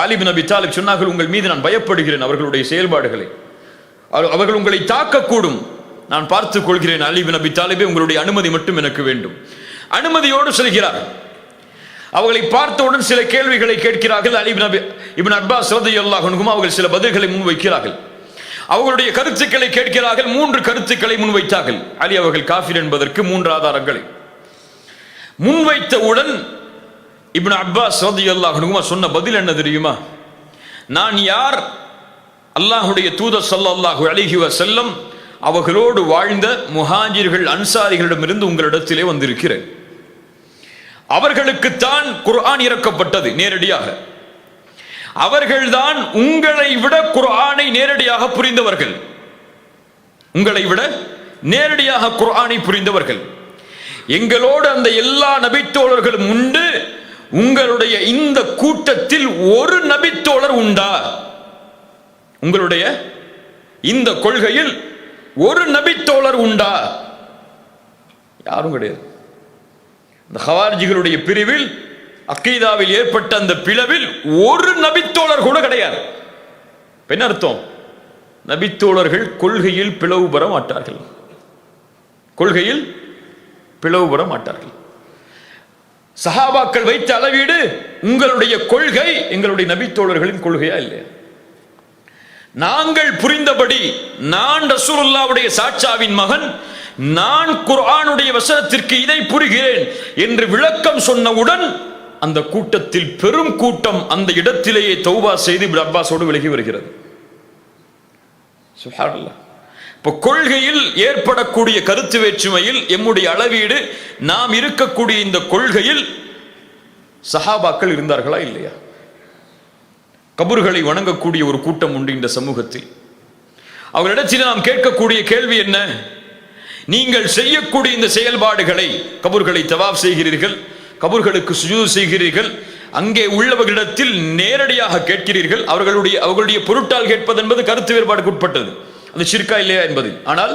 அலி இப்னு அபி தாலிப் சொன்னார்கள், உங்கள் மீது நான் பயப்படுகிறேன், அவர்களுடைய செயல்பாடுகளை, அவர்கள் உங்களை தாக்கக்கூடும், நான் பார்த்துக் கொள்கிறேன். அலி இப்னு அபி தாலிபே, உங்களுடைய அனுமதி மட்டும் எனக்கு வேண்டும். அனுமதியோடு செல்கிறார். அவர்களை பார்த்தவுடன் சில கேள்விகளை கேட்கிறார்கள். அலி இப்னு அப்பாஸ் ரலியல்லாஹு அன்ஹு அவர்கள் சில பதில்களை முன்வைக்கிறார்கள். அவர்களுடைய கருத்துக்களை கேட்கிறார்கள். 3 கருத்துக்களை முன்வைத்தார்கள். அலி அவர்கள் காஃபிர் என்பதற்கு 3 ஆதாரங்களை முன்வைத்தவுடன் இப்னு அப்பாஸ் ரலியல்லாஹு அன்ஹு சொன்ன பதில் என்ன தெரியுமா? நான் யார்? அல்லாஹ்வுடைய தூதர் ஸல்லல்லாஹு அலைஹி வஸல்லம் அவர்களோடு வாழ்ந்த முஹாஜிர்கள் அன்சாரிகளிடமிருந்து உங்களிடத்திலே வந்திருக்கிறேன். அவர்களுக்குத்தான் குர்ஆன் இறக்கப்பட்டது நேரடியாக. அவர்கள்தான் உங்களை விட குர்ஆனை நேரடியாக புரிந்தவர்கள். உங்களை விட நேரடியாக குர்ஆனை புரிந்தவர்கள். எங்களோடு அந்த எல்லா நபித்தோழர்களும் உண்டு. உங்களுடைய இந்த கூட்டத்தில் ஒரு நபித்தோழர் உண்டா? உங்களுடைய இந்த கொள்கையில் ஒரு நபித்தோழர் உண்டா? யாரும் கிடையாது. இந்த ஹவாரிஜிகளுடைய பிரிவில், அக்கீதாவில் ஏற்பட்ட அந்த பிளவில் ஒரு நபித்தோழர் கூட கிடையாது. என்ன அர்த்தம்? நபித்தோழர்கள் கொள்கையில் பிளவு பெற மாட்டார்கள். கொள்கையில் பிளவு பெற மாட்டார்கள். சஹாபாக்கள் வைத்த அளவீடு, உங்களுடைய கொள்கை எங்களுடைய நபித்தோழர்களின் கொள்கையா இல்லையா? நாங்கள் புரிந்தபடி, நான் ரசூலுல்லாஹ்வுடைய சாட்சாவின் மகன், நான் குர்ஆனுடைய வசனத்திற்கு இதை புரிகிறேன் என்று விளக்கம் சொன்னவுடன் அந்த கூட்டத்தில் பெரும் கூட்டம் அந்த இடத்திலேயே தௌபா செய்து இப்னு அப்பாஸோடு விலகி வருகிறது. சுப்ஹானல்லாஹ். இப்போ கொள்கையில் ஏற்படக்கூடிய கருத்து வேற்றுமையில் எம்முடைய அளவீடு, நாம் இருக்கக்கூடிய இந்த கொள்கையில் சஹாபாக்கள் இருந்தார்களா இல்லையா? கபர்களை வணங்கக்கூடிய ஒரு கூட்டம் உண்டு இந்த சமூகத்தில். அவர்களிடத்தில் நாம் கேட்கக்கூடிய கேள்வி என்ன? நீங்கள் செய்யக்கூடிய இந்த செயல்பாடுகளை, கபர்களை தவாப் செய்கிறீர்கள், கபர்களுக்கு சுஜூது செய்கிறீர்கள், அங்கே உள்ளவர்களிடத்தில் நேரடியாக கேட்கிறீர்கள். அவர்களுடைய பொருட்டால் கேட்பது என்பது கருத்து வேறுபாடுக்கு உட்பட்டது, அது ஷிர்கா இல்லையா என்பது. ஆனால்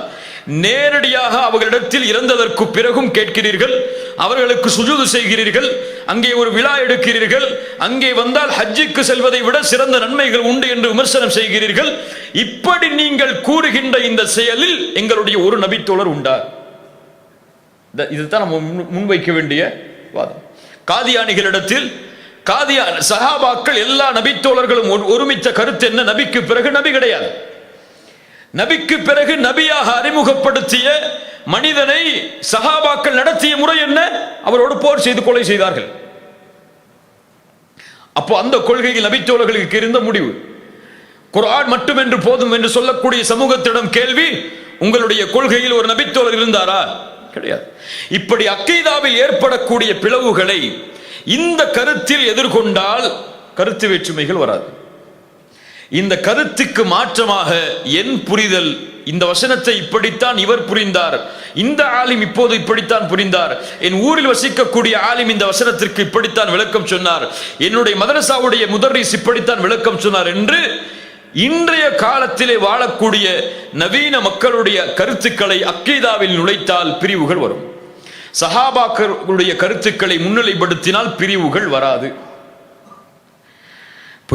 நேரடியாக அவர்களிடத்தில் இறந்ததற்கு பிறகும் கேட்கிறீர்கள், அவர்களுக்கு சுஜூது செய்கிறீர்கள், அங்கே ஒரு விழா எடுக்கிறீர்கள், அங்கே வந்தால் ஹஜ்ஜுக்கு செல்வதை விட சிறந்த நன்மைகள் உண்டு என்று விமர்சனம் செய்கிறீர்கள். இப்படி நீங்கள் கூறுகின்ற இந்த செயலில் எங்களுடைய ஒரு நபித்தோழர் உண்டா? இதுதான் நம்ம முன்வைக்க வேண்டிய வாதம். காதியானிகளிடத்தில் சஹாபாக்கள் எல்லா நபித்தோழர்களும் ஒருமித்த கருத்து என்ன? நபிக்கு பிறகு நபி கிடையாது. நபிக்கு பிறகு நபியாக அறிமுகப்படுத்திய மனிதனை சஹாபாக்கள் நடத்திய முறை என்ன? அவரோடு போர் செய்து கொலை செய்தார்கள். அப்போ அந்த கொள்கையில் நபித்தோழர்களுக்கு இருந்த முடிவு. குர்ஆன் மட்டும் என்று போதும் என்று சொல்லக்கூடிய சமூகத்திடம் கேள்வி, உங்களுடைய கொள்கையில் ஒரு நபித்தோழர் இருந்தாரா? கிடையாது. இப்படி அக்கீதாவில் ஏற்படக்கூடிய பிளவுகளை இந்த கருத்தில் எதிர்கொண்டால் கருத்து வேற்றுமைகள் வராது. இந்த கருத்துக்கு மாற்றமாக என் புரிதல், இந்த வசனத்தை இப்படித்தான் இவர் புரிந்தார், இந்த ஆலிம் இப்போது இப்படித்தான் புரிந்தார், என் ஊரில் வசிக்கக்கூடிய ஆலிம் இந்த வசனத்திற்கு இப்படித்தான் விளக்கம் சொன்னார், என்னுடைய மதரசாவுடைய முதர்ரிஸ் இப்படித்தான் விளக்கம் சொன்னார் என்று இன்றைய காலத்திலே வாழக்கூடிய நவீன மக்களுடைய கருத்துக்களை அக்கீதாவில் நுழைத்தால் பிரிவுகள் வரும். சஹாபாக்களுடைய கருத்துக்களை முன்னிலைப்படுத்தினால் பிரிவுகள் வராது.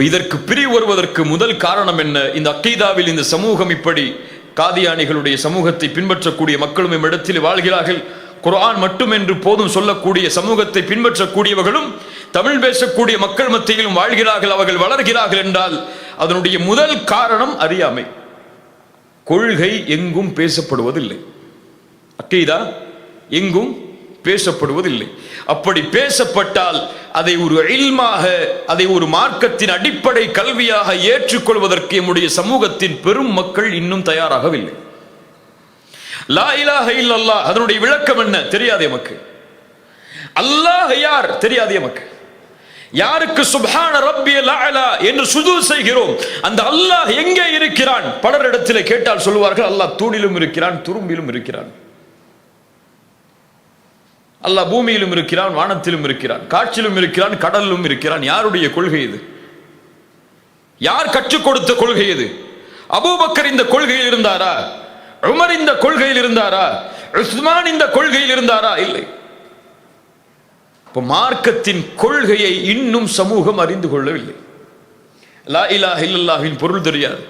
இதற்கு பிரிவு வருவதற்கு முதல் காரணம் என்ன? இந்த அக்கீதாவில் இந்த சமூகம் இப்படி காதியானிகளுடைய சமூகத்தை பின்பற்றக்கூடிய மக்களும் இடத்தில் வாழ்கிறார்கள். குர்ஆன் மட்டும் என்று போதும் சொல்லக்கூடிய சமூகத்தை பின்பற்றக்கூடியவர்களும் தமிழ் பேசக்கூடிய மக்கள் மத்தியிலும் வாழ்கிறார்கள், அவர்கள் வளர்கிறார்கள் என்றால் அதனுடைய முதல் காரணம் அறியாமை. கொள்கை எங்கும் பேசப்படுவதில்லை, அக்கீதா எங்கும் பேசப்படுவதில்லை. அப்படி பேசப்பட்டால் அதை ஒரு இல்மாக, அதை ஒரு மார்க்கத்தின் அடிப்படை கல்வியாக ஏற்றுக்கொள்வதற்கு நம்முடைய சமூகத்தின் பெரும் மக்கள் இன்னும் தயாராகவில்லை. லா இலாஹ இல்லல்லாஹ் அதனுடைய விளக்கம் என்ன தெரியாது எமக்கு. அல்லாஹ் யார் தெரியாது எமக்கு. யாருக்கு சுப்ஹான ரப்பியல் அலா என்று சுஜூத் செய்கிறோம், அந்த அல்லாஹ் எங்கே இருக்கிறான்? பலரிடத்தில் கேட்டால் சொல்வார்கள், அல்லாஹ் தூணிலும் இருக்கிறான், துரும்பிலும் இருக்கிறான். அல்லாஹ் பூமியிலும் இருக்கிறான், வானத்திலும் இருக்கிறான், காற்றிலும் இருக்கிறான், கடலிலும் இருக்கிறான். யாருடைய கொள்கை இது? யார் கற்றுக் கொடுத்த கொள்கை இது? அபூபக்கர் இந்த கொள்கையில் இருந்தாரா? உமர் இந்த கொள்கையில் இருந்தாரா? உஸ்மான் இந்த கொள்கையில் இருந்தாரா? இல்லை. மார்க்கத்தின் கொள்கையை இன்னும் சமூகம் அறிந்து கொள்ளவில்லை. லா இலாஹ இல்லல்லாஹ்வின் பொருள் தெரியாது,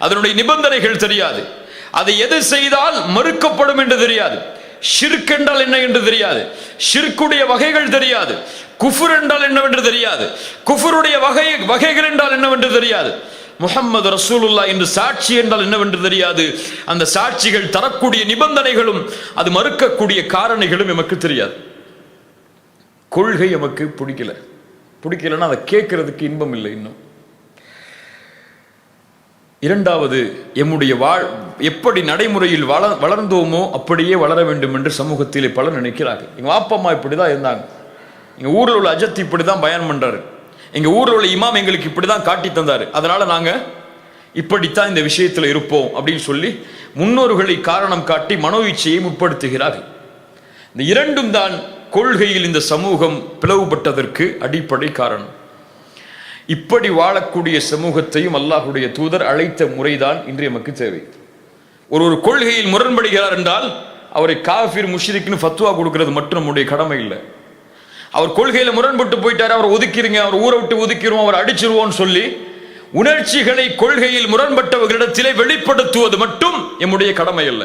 அதனுடைய நிபந்தனைகள் தெரியாது, அதை எது செய்தால் மறுக்கப்படும் என்று தெரியாது, ஷிர்க் என்றால் என்ன என்று தெரியாது, ஷிர்க்குடைய வகைகள் தெரியாது, குஃபுர் என்றால் என்னவென்று தெரியாது, குஃபுருடைய வகைகள் என்றால் என்னவென்று தெரியாது, முஹம்மது ரசூலுல்லாஹ் என்று சாட்சி என்றால் என்னவென்று தெரியாது, அந்த சாட்சிகள் தரக்கூடிய நிபந்தனைகளும் அது மறுக்கக்கூடிய காரணிகளும் நமக்கு தெரியாது. கொள்கை நமக்கு பிடிக்கலன்னா அதை கேட்கறதுக்கு இன்பம் இல்லை. இன்னும் இரண்டாவது, எம்முடைய எப்படி நடைமுறையில் வளர்ந்தோமோ அப்படியே வளர வேண்டும் என்று சமூகத்திலே பலர் நினைக்கிறார்கள். எங்க அப்பா அம்மா இப்படிதான் இருந்தாங்க, எங்க ஊரில் உள்ள அஜத் இப்படிதான் பயன் பண்றாரு, எங்க ஊரில் உள்ள இமாம் எங்களுக்கு இப்படிதான் காட்டி தந்தாரு, அதனால நாங்க இப்படித்தான் இந்த விஷயத்தில் இருப்போம் அப்படின்னு சொல்லி முன்னோர்களை காரணம் காட்டி மனோ இச்சையை முற்படுத்துகிறார்கள். இந்த இரண்டும் தான் கொள்கையில் இந்த சமூகம் பிளவுபட்டதற்கு அடிப்படை காரணம். இப்படி வாழக்கூடிய சமூகத்தையும் அல்லாஹ்வுடைய தூதர் அழைத்த முறைதான் இன்று நமக்கு தேவை. ஒரு கொள்கையில் முரண்படுகிறார் என்றால் அவரை காஃபிர் முஷ்ரிக்னு ஃபத்வா கொடுக்கிறது மட்டும் நம்முடைய கடமை இல்லை. அவர் கொள்கையில முரண்பட்டு போயிட்டார், அவர் ஒதுக்கிருங்க, அவர் ஊரை விட்டு ஒதுக்கிடுவோம், அவர் அடிச்சிருவோம்னு சொல்லி உணர்ச்சிகளை கொள்கையில் முரண்பட்டவர்களிடத்திலே வெளிப்படுத்துவது மட்டும் நம்முடைய கடமை அல்ல.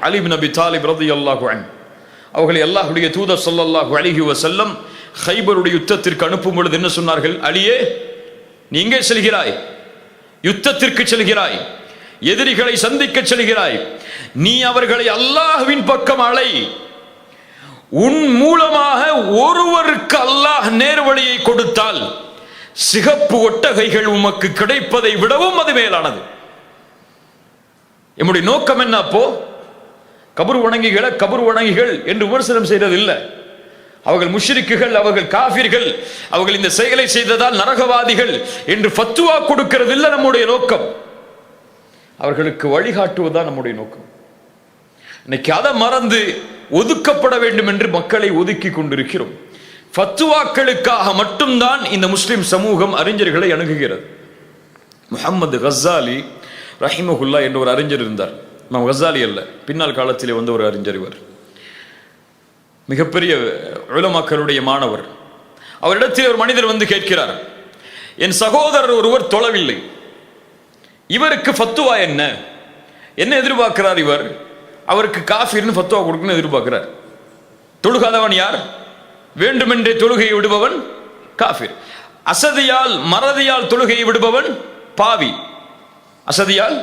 அலி இப்னு அபி தாலிப் ரலியல்லாஹு அன்ஹு அவர்களை அல்லாஹ்வுடைய தூதர் ஸல்லல்லாஹு அலைஹி வஸல்லம் கைபருடைய யுத்தத்திற்கு அனுப்பும் பொழுது என்ன சொன்னார்கள்? அலியே, நீ எங்கே செல்கிறாய்? யுத்தத்திற்கு செல்கிறாய், எதிரிகளை சந்திக்க செல்கிறாய், நீ அவர்களை அல்லாஹ்வின் பக்கம் அழை. உன் மூலமாக ஒருவருக்கு அல்லாஹ் நேர்வழியை கொடுத்தால் சிகப்பு ஒட்டகைகள் உமக்கு கிடைப்பதை விடவும் அது மேலானது. நம்முடைய நோக்கம் என்ன? அப்போ கபர் வணங்கிகள் என்று விமர்சனம் செய்தது இல்லை. அவர்கள் முஷ்ரிக்குகள், அவர்கள் காஃபிர்கள், அவர்கள் இந்த செயலை செய்ததால் நரகவாதிகள் என்று ஃபத்வா கொடுக்கிறது இல்லை நம்முடைய நோக்கம். அவர்களுக்கு வழிகாட்டுவதுதான் நம்முடைய நோக்கம். இன்னைக்கு அதை மறந்து ஒதுக்கப்பட வேண்டும் என்று மக்களை ஒதுக்கி கொண்டிருக்கிறோம். ஃபத்வாக்களுக்காக மட்டும்தான் இந்த முஸ்லிம் சமூகம் அறிஞர்களை அணுகுகிறது. முஹம்மது கஸ்ஸாலி ரஹிமஹுல்லா என்ற ஒரு அறிஞர் இருந்தார். நாம் கஸ்ஸாலி அல்ல, பின்னால் காலத்திலே வந்த ஒரு அறிஞர். இவர் மிகப்பெரிய உலமாக்களுடைய மாணவர். அவரிடத்தில் ஒரு மனிதர் வந்து கேட்கிறார், என் சகோதரர் ஒருவர் தொழவில்லை, இவருக்கு ஃபத்துவா என்ன? என்ன எதிர்பார்க்கிறார் இவர்? அவருக்கு காஃபிர்னு ஃபத்துவா கொடுக்கணும்னு எதிர்பார்க்கிறார். தொழுகாதவன் யார்? வேண்டுமென்றே தொழுகையை விடுபவன் காஃபிர். அசதியால் மறதியால் தொழுகையை விடுபவன் பாவி. அசதியால்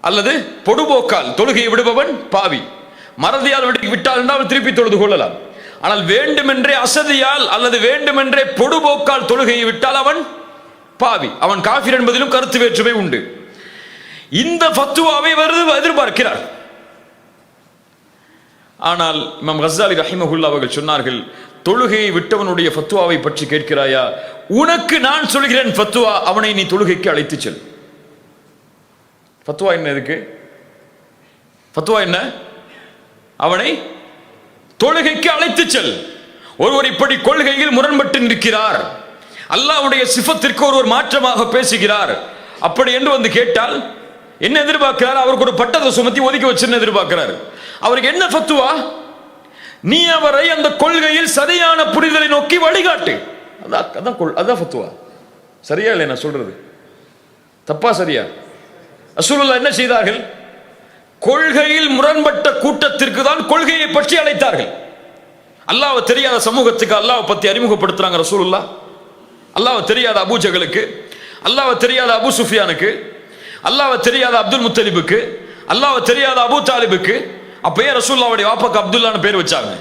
அல்லது பொடுபோக்கால் தொழுகையை விடுபவன் பாவி. மறதியால் விட்டால் என்றால் திருப்பி தொழுது கொள்ளலாம். ஆனால் வேண்டுமென்றே அசதியால் அல்லது வேண்டுமென்றே பொடுபோக்கால் தொழுகையை விட்டால் அவன் பாவி, அவன் காஃபிர் என்பதிலும் கருத்து வேற்றுமை உண்டு. இந்த ஃபத்துவாவை எதிர்பார்க்கிறார். ஆனால் இமாம் கஸ்ஸாலி ரஹிமஹுல்லாஹ் அவர்கள் சொன்னார்கள், தொழுகையை விட்டவனுடைய ஃபத்துவாவை பற்றி கேட்கிறாயா? உனக்கு நான் சொல்கிறேன் ஃபத்துவா, அவனை நீ தொழுகைக்கு அழைத்து செல். ஃபத்துவா என்ன? இருக்கு ஃபத்துவா என்ன? அவனை தொழுகைக்கு அழைத்து செல். ஒருவர் இப்படி கொள்கையில் முரண்பட்டு நிற்கிறார், அல்லாஹ்வுடைய சிஃபத்திற்கு ஒருவர் மாற்றமாக பேசுகிறார், அப்படி என்று வந்து கேட்டால் என்ன எதிர்பார்க்கிறார்? அவருக்கு ஒரு பட்டத்தை சுமத்தி ஒதுக்கி வச்சுன்னு எதிர்பார்க்கிறார். அவருக்கு என்ன ஃபத்துவா? நீ அவரை அந்த கொள்கையில் சரியான புரிதலை நோக்கி வழிகாட்டு. அதான் ஃபத்துவா. சரியா இல்லை நான் சொல்றது? தப்பா சரியா? ரசூலுல்லாஹ் என்ன செய்தார்கள்? கொள்கையில் முரண்பட்ட கூட்டத்திற்கு தான் கொள்கையை பற்றி அழைத்தார்கள். அல்லாஹ்வை தெரியாத சமூகத்துக்கு அல்லாஹ்வை பத்தி அறிமுகப்படுத்துறாங்க ரசூலுல்லாஹ். அல்லாஹ்வை தெரியாத அபூ ஜஹலுக்கு, அல்லாஹ்வை தெரியாத அபூ சுஃபியானுக்கு, அல்லாஹ்வை தெரியாத அப்துல் முத்தலிபுக்கு, அல்லாஹ்வை தெரியாத அபூ தாலிபுக்கு அப்பயே ரசூலுல்லாஹ்வுடைய வாப்பாக்கு அப்துல்லான்னு பேர் வச்சாங்க.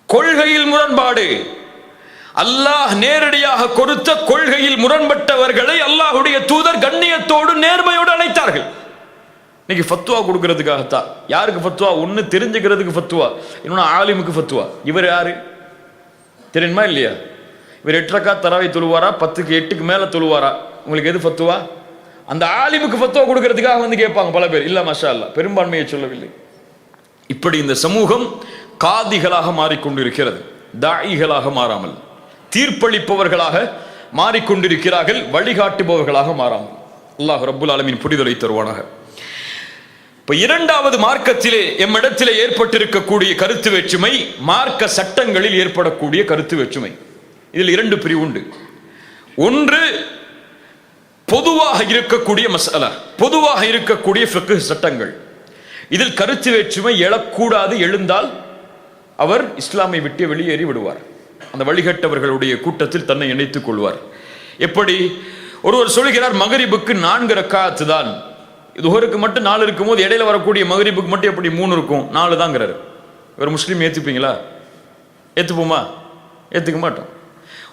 கொள்கையில் முரண்பாடு, அல்லாஹ் நேரடியாக கொடுத்த கொள்கையில் முரண்பட்டவர்களை அல்லாஹ்வுடைய தூதர் கண்ணியத்தோடு நேர்மையோடு அழைத்தார்கள். இன்னைக்கு ஃபத்துவா கொடுக்கிறதுக்காகத்தான். யாருக்கு ஃபத்துவா? ஒன்னு தெரிஞ்சுக்கிறதுக்கு ஃபத்துவா, இன்னொன்னு ஆலிமுக்கு ஃபத்துவா. இவர் யாரு தெரியுமா இல்லையா? இவர் 8 ரக்காத் தராவி தொழுவாரா, 10க்கு 8க்கு மேல தொழுவாரா? உங்களுக்கு எது ஃபத்துவா? அந்த ஆலிமுக்கு ஃபத்துவா கொடுக்கிறதுக்காக வந்து கேட்பாங்க பல பேர். இல்ல மாஷா அல்லாஹ், பெரும்பான்மையை சொல்லவில்லை. இப்படி இந்த சமூகம் காதிகளாக மாறிக்கொண்டிருக்கிறது, தாயிகளாக மாறாமல் தீர்ப்பளிப்பவர்களாக மாறிக்கொண்டிருக்கிறார்கள், வழிகாட்டுபவர்களாக மாறாமல். அல்லாஹ் ரப்புல் ஆலமீன் புரிதலை தருவானாக. இப்ப இரண்டாவது மார்க்கத்திலே எம்மிடத்திலே ஏற்பட்டிருக்கக்கூடிய கருத்து வேற்றுமை, மார்க்க சட்டங்களில் ஏற்படக்கூடிய கருத்து வேற்றுமை. இதில் 2 பிரிவு உண்டு. ஒன்று பொதுவாக இருக்கக்கூடிய மஸ்அலா, பொதுவாக இருக்கக்கூடிய ஃபிக்ஹ் சட்டங்கள். இதில் கருத்து வேற்றுமை எழக்கூடாது, எழுந்தால் அவர் இஸ்லாமை விட்டு வெளியேறி விடுவார், அந்த வழிகட்டவர்களுடைய கூட்டத்தில் தன்னை இணைத்துக் கொள்வார். எப்படி? ஒருவர் சொல்கிறார் மகரிபுக்கு 4 ரக்காத்து தான், துஹருக்கு மட்டும் 4 இருக்கும் போது இடையில வரக்கூடிய மகரிபுக்கு மட்டும் எப்படி 3 இருக்கும்? 4 தாங்கிறாரு. ஒரு முஸ்லீம் ஏத்துப்பீங்களா? ஏத்துப்போமா? ஏத்துக்க மாட்டோம்.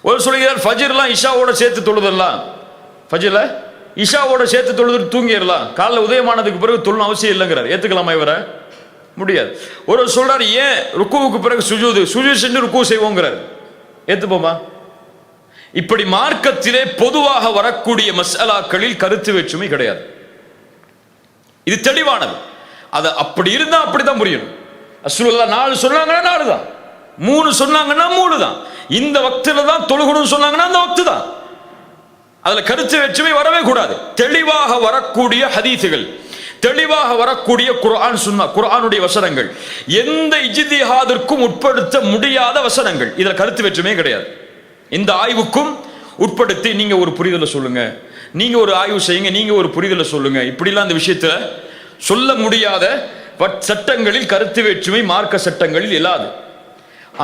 ஒரு சொல்கிறார் ஃபஜ்ர்லாம் இஷாவோட சேர்த்து தொழுதெல்லாம், ஃபஜ்ர்ல இஷாவோட சேர்த்து தொழுது தூங்கிடலாம், காலைல உதயமானதுக்கு பிறகு தொழணும் அவசியம் இல்லைங்கிறார். ஏத்துக்கலாமா இவரை? முடியாது. ஒரு சொல்றாரு ஏன் ருக்குவுக்கு பிறகு சுஜூது செஞ்சு ருக்கு செய்வோங்கிறார். ஏத்துப்போமா? இப்படி மார்க்கத்திலே பொதுவாக வரக்கூடிய மஸ்அலாக்களில் கருத்து வேற்றுமை கிடையாது. இது தெளிவானது. அது அப்படி இருந்தா அப்படிதான் புரியணும். ரசூலுல்லாஹ் 4 சொன்னாங்கன்னா 4 தான், 3 சொன்னாங்கன்னா 3 தான், இந்த வக்தில தான் தொழுகணும்னு சொன்னாங்கன்னா அந்த வக்து தான். அதுல கருத்து வேற்றுமை வரவே கூடாது. தெளிவாக வரக்கூடிய ஹதீஸுகள், தெளிவாக வரக்கூடிய குர்ஆன் சுன்னா, குர்ஆனுடைய வசனங்கள், எந்த இஜ்திஹாதிற்கும் உட்படுத்த முடியாத வசனங்கள், இதுல கருத்து வேற்றுமையே கிடையாது. இந்த ஆய்வுக்கும் உட்படுத்தி நீங்க ஒரு புரிதலை சொல்லுங்க, நீங்க ஒரு ஆய்வு செய்யுங்க, நீங்க ஒரு புரிதலை சொல்லுங்க, இப்படிலாம் அந்த விஷயத்துல சொல்ல முடியாத சட்டங்களில் கருத்து வேற்றுமை மார்க்க சட்டங்களில் எழாது.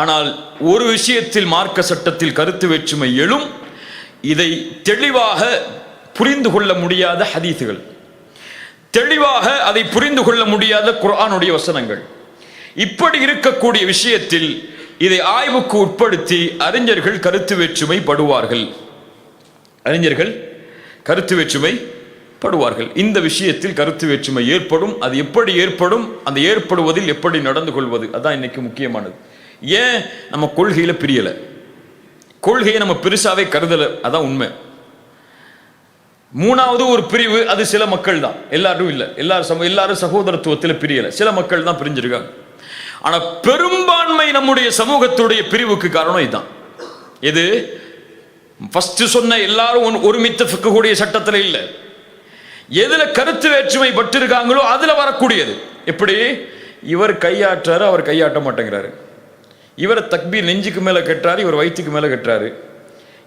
ஆனால் ஒரு விஷயத்தில் மார்க்க சட்டத்தில் கருத்து வேற்றுமை எழும், இதை தெளிவாக புரிந்து கொள்ள முடியாத ஹதீஸுகள், தெளிவாக அதை புரிந்து கொள்ள முடியாத குர்ஆனுடைய வசனங்கள். இப்படி இருக்கக்கூடிய விஷயத்தில் இதை ஆய்வுக்கு உட்படுத்தி அறிஞர்கள் கருத்து வேற்றுமை படுவார்கள், அறிஞர்கள் கருத்து வேற்றுமை படுவார்கள். இந்த விஷயத்தில் கருத்து வேற்றுமை ஏற்படும். அது எப்படி ஏற்படும், அந்த ஏற்படுவதில் எப்படி நடந்து கொள்வது, அதான் இன்னைக்கு முக்கியமானது. ஏன் நம்ம கொள்கையில பிரியல, கொள்கையை நம்ம பெருசாவே கருதல, அதான் உண்மை. மூணாவது ஒரு பிரிவு, அது சில மக்கள் தான், எல்லாரும் இல்ல, எல்லாரும் சகோதரத்துவத்தில் பிரியல, சில மக்கள் தான் பிரிஞ்சிருக்காங்க. ஆனா பெரும்பான்மை நம்முடைய சமூகத்துடைய பிரிவுக்கு காரணம் இதுதான். இது ஃபர்ஸ்ட் சொன்ன எல்லாரும் ஒருமித்த ஃபிக்ஹுடைய சட்டத்தில் இல்ல, எதுல கருத்து வேற்றுமை பட்டிருக்காங்களோ அதுல வரக்கூடியது. எப்படி? இவர் கையாற்றாரு, அவர் கையாட்ட மாட்டேங்கிறாரு, இவர் தக்பீர் நெஞ்சுக்கு மேலே கட்டுறாரு, இவர் வயிற்றுக்கு மேலே கட்டுறாரு.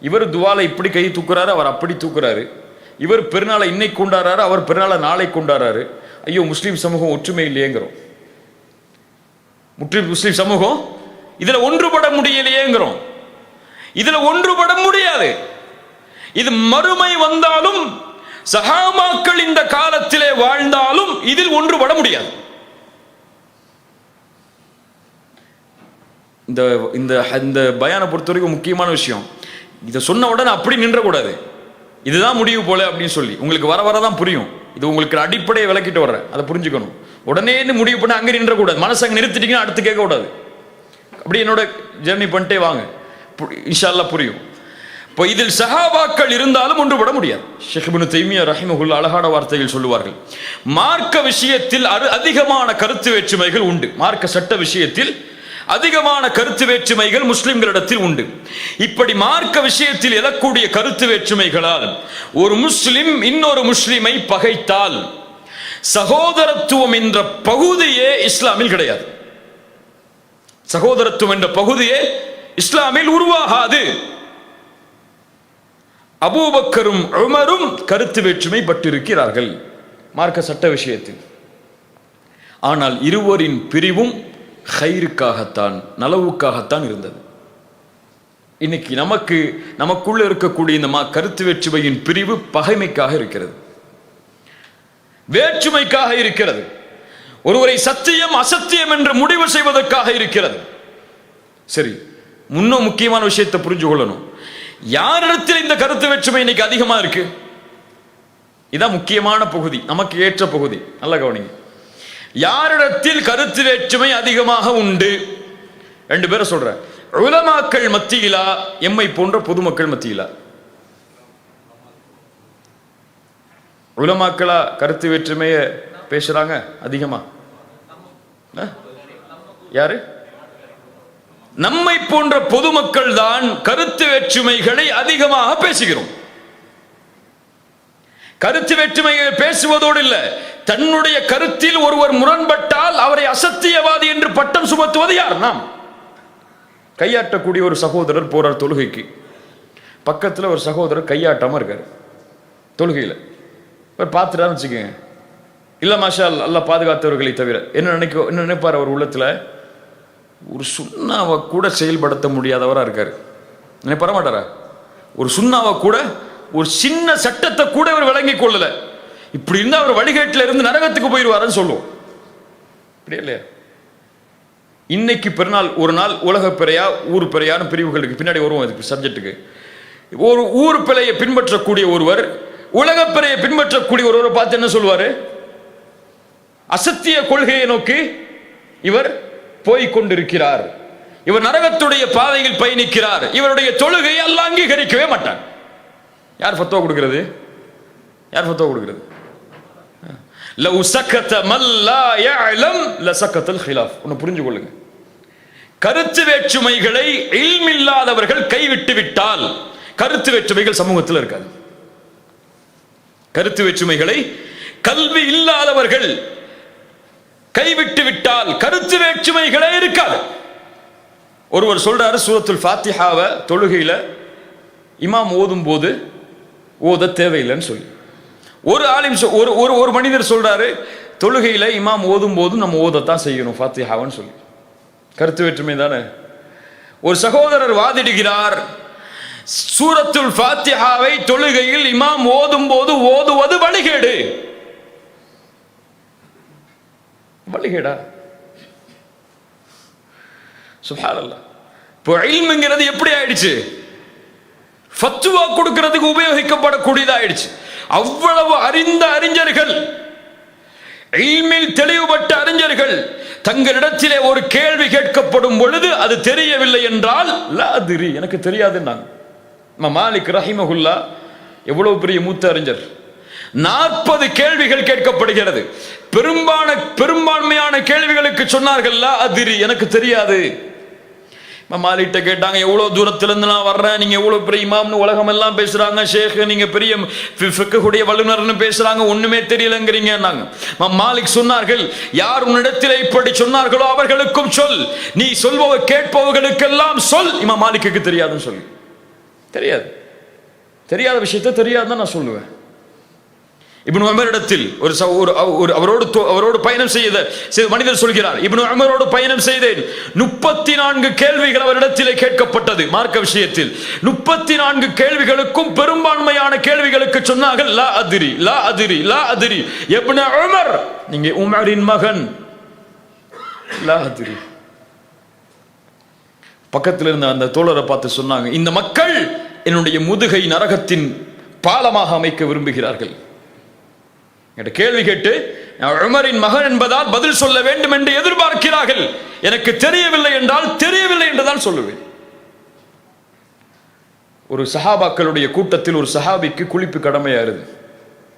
இவர் துவாலை இப்படி கை தூக்குறாரு, அவர் அப்படி தூக்குறாரு. இவர் பெருநாளை இன்னைக்கு கொண்டாடுறாரு, அவர் பெருநாளை நாளை கொண்டாடுறாரு. ஐயோ, முஸ்லீம் சமூகம் ஒற்றுமை இல்லையேங்கிறோம். முஸ்லீம் சமூகம் இதுல ஒன்றுபட முடியலையேங்கிறோம். இதுல ஒன்றுபட முடியாது. இது மறுமை வந்தாலும் சஹாபாக்கள் இந்த காலத்திலே வாழ்ந்தாலும் இதில் ஒன்றுபட முடியாது. இந்த பயானை பொறுத்த வரைக்கும் முக்கியமான விஷயம், இதை சொன்ன உடனே அப்படி நின்றக்கூடாது. இதுதான் முடிவு போல அப்படின்னு சொல்லி உங்களுக்கு வர வரதான் புரியும். இது உங்களுக்கு அடிப்படையை விளக்கிட்டு வர்றேன், அதை புரிஞ்சுக்கணும். உடனே முடிவு பண்ண அங்கே நின்றக்கூடாது. மனசு அங்கே நிறுத்திட்டீங்கன்னா அடுத்து கேட்கக்கூடாது. அப்படி என்னோட ஜெர்னி பண்ணிட்டே வாங்க, இன்ஷா அல்லாஹ் புரியும். இப்போ இதில் சஹாபாக்கள் இருந்தாலும் ஒன்றுபட முடியாது. ஷேக் இப்னு தைமியா ரஹிமஹுல்லாஹ் அழகான வார்த்தைகள் சொல்லுவார்கள். மார்க்க விஷயத்தில் அதிகமான கருத்து வேற்றுமைகள் உண்டு. மார்க்க சட்ட விஷயத்தில் அதிகமான கருத்து வேற்றுமைகள் முஸ்லிம்களிடத்தில் உண்டு. இப்படி மார்க்க விஷயத்தில் எழக்கூடிய கருத்து வேற்றுமைகளால் ஒரு முஸ்லிம் இன்னொரு முஸ்லிமை பகைத்தால் சகோதரத்துவம் என்ற பகுதியே இஸ்லாமில் கிடையாது. சகோதரத்துவம் என்ற பகுதியே இஸ்லாமில் உருவாகாது. அபூபக்கரும் உமரும் கருத்து வேற்றுமை பட்டிருக்கிறார்கள் மார்க்க சட்ட விஷயத்தில். ஆனால் இருவரின் பிரிவும் ஹைருக்காகத்தான், நலவுக்காகத்தான் இருந்தது. இன்னைக்கு நமக்குள்ள இருக்கக்கூடிய இந்த கருத்து வேற்றுமையின் பிரிவு பகைமைக்காக இருக்கிறது, வேற்றுமைக்காக இருக்கிறது. ஒருவரை சத்தியம் அசத்தியம் என்று முடிவு செய்வதற்காக இருக்கிறது. சரி, முன்னும் முக்கியமான விஷயத்தை புரிஞ்சு கொள்ளணும். யாரிடத்தில் இந்த கருத்து வேற்றுமை இன்னைக்கு அதிகமா இருக்கு? இதான் முக்கியமான பகுதி, நமக்கு ஏற்ற பகுதி. நல்ல கவனிங்க. யாரிடத்தில் கருத்து வேற்றுமை அதிகமாக உண்டு? ரெண்டு பேரை சொல்றேன். உலமாக்கள் மத்தியிலா, எம்மை போன்ற பொதுமக்கள் மத்தியிலா? உலமாக்களா கருத்து வேற்றுமைய பேசுறாங்க அதிகமா? யாரு? நம்மை போன்ற பொதுமக்கள் தான் கருத்து வேற்றுமைகளை அதிகமாக பேசுகிறோம். கருத்து வேற்றுமையை பேசுவதோடு இல்ல, தன்னுடைய கருத்தில் ஒருவர் முரண்பட்டால் அவரை அசத்தியவாதி என்று பட்டம் சுமத்துவது யார்? நாம். கையாட்டக்கூடிய ஒரு சகோதரர் போறார் தொழுகைக்கு, பக்கத்தில் ஒரு சகோதரர் கையாட்டாம இருக்காரு தொழுகையில். பார்த்துட்டான்னு வச்சுக்கோங்க, இல்ல மாஷா அல்லாஹ் பாதுகாத்தவர்களை தவிர என்ன நினைப்பார் அவர் உள்ளத்துல? ஒரு சுண்ணாவை கூட செயல்படுத்த முடியாதவராக இருக்காரு. நினைப்பார மாட்டாரா? ஒரு சுண்ணாவை கூட, ஒரு சின்ன சட்டத்தை கூட அவர் விளங்கி கொள்ளல. இப்படி இருந்தா அவர் வழிகேட்டில் இருந்து நரகத்துக்கு போயிடுவாருன்னு சொல்லுவோம். இப்படி இல்லையா? இன்னைக்கு பெருநாள் ஒரு நாள் உலக பிறையா ஊர் பிறையான பிரிவுகளுக்கு பின்னாடி வருவோம். இதுக்கு சப்ஜெக்டுக்கு ஒரு ஊர் பிழையை பின்பற்றக்கூடிய ஒருவர் உலக பிறையை பின்பற்றக்கூடிய ஒருவரை பார்த்து என்ன சொல்வாரு? அசத்திய கொள்கையை நோக்கி இவர் போய்கொண்டிருக்கிறார், இவர் நரகத்துடைய பாதையில் பயணிக்கிறார், இவருடைய தொழுகையை அல்லாஹ் அங்கீகரிக்கவே மாட்டான். யார் ஃபத்வா கொடுக்கிறது? யார் ஃபத்வா கொடுக்கிறது? லவ் சக்கத மல் லா யஅலம் லசக்கத்தல் ஹிலாஃப். ஒன்னு புரிஞ்சு கொள்ளுங்க. கருத்து வேற்றுமைகளை இல்ம் இல்லாதவர்கள் கைவிட்டு விட்டால் கருத்து வேற்றுமைகள் சமூகத்தில் இருக்காது. கருத்து வேற்றுமைகளை கல்வி இல்லாதவர்கள் கைவிட்டு விட்டால் கருத்து வேற்றுமைகளே இருக்காது. ஒருவர் சொல்றாரு, சூரத்துல் ஃபாத்திஹாவை தொழுகையில இமாம் ஓதும் போது ஓத தேவையில்லைன்னு சொல்லி. ஒரு ஆலிம் ஒரு மனிதர் சொல்றாரு, தொழுகையில இமாம் ஓதும் போது நம்ம ஓதத்தான் செய்யணும் ஃபாத்திஹான்னு சொல்லி. கருத்து வேற்றுமை தானே. ஒரு சகோதரர் வாதிடுகிறார், சூரத்துல் ஃபாத்திஹாவை தொழுகையில் இமாம் ஓதும் போது ஓதுவது வழிகேடு. வழிகேடா? சுப்ஹானல்லாஹ். இப்போ இல்ம்ங்கிறது எப்படி ஆயிடுச்சு? ஃபத்வா கொடுக்கிறதுக்கு உபயோகிக்கப்படக்கூடியதாயிடுச்சு. அவ்வளவு அறிந்த அறிஞர்கள், இல்மில் தெளிவுபட்ட அறிஞர்கள் தங்களிடத்திலே ஒரு கேள்வி கேட்கப்படும் பொழுது அது தெரியவில்லை என்றால் லா அதிரி, எனக்கு தெரியாதுன்னாங்க. மாலிக் ரஹிமஹுல்லா எவ்வளவு பெரிய மூத்த அறிஞர். 40 கேள்விகள் கேட்கப்படுகிறது. பெரும்பான்மையான கேள்விகளுக்கு சொன்னார்கள் லா அதிரி, எனக்கு தெரியாது. மாலிகிட்ட கேட்டாங்க, எவ்வளோ தூரத்திலிருந்து நான் வர்றேன், நீங்கள் எவ்வளோ பெரிய இமாம்னு உலகம் எல்லாம் பேசுகிறாங்க, ஷேக் நீங்கள் பெரிய ஃபிக்ஹுடைய வல்லுநர்னு பேசுகிறாங்க, ஒன்றுமே தெரியலங்கிறீங்கன்னாங்க. மாலிக் சொன்னார்கள், யார் உன்னிடத்தில் இப்படி சொன்னார்களோ அவர்களுக்கும் சொல், நீ சொல்பவ கேட்பவர்களுக்கெல்லாம் சொல். இமாம் மாலிக்குக்கு தெரியாதுன்னு சொல்லி, தெரியாத விஷயத்தை தெரியாதுன்னு நான் சொல்லுவேன். இப்னு உமரிடத்தில் அவரோடு பயணம் செய்த மனிதர் சொல்கிறார், இப்னு உமரோடு பயணம் செய்தேன், 34 கேள்விகள் அவரிடத்திலே கேட்கப்பட்டது மார்க்க விஷயத்தில். 34 கேள்விகளுக்கும் பெரும்பான்மையான கேள்விகளுக்கு சொன்னார்கள் லா அதிரி லா அதிரி லா அதிரி. இப்னு உமர், நீங்க உமரின் மகன், லா அதிரி. பக்கத்தில் இருந்த அந்த தோழரை பார்த்து சொன்னாங்க, இந்த மக்கள் என்னுடைய முதுகை நரகத்தின் பாலமாக அமைக்க விரும்புகிறார்கள். கேள்வி கேட்டு உமரின் மகன் என்பதால் பதில் சொல்ல வேண்டும் என்று எதிர்பார்க்கிறார்கள். எனக்கு தெரியவில்லை என்றால் தெரியவில்லை என்றுதான் சொல்லுவேன். ஒரு சஹாபாக்களுடைய கூட்டத்தில் ஒரு சஹாபிக்கு குளிப்பு கடமையாயிருது,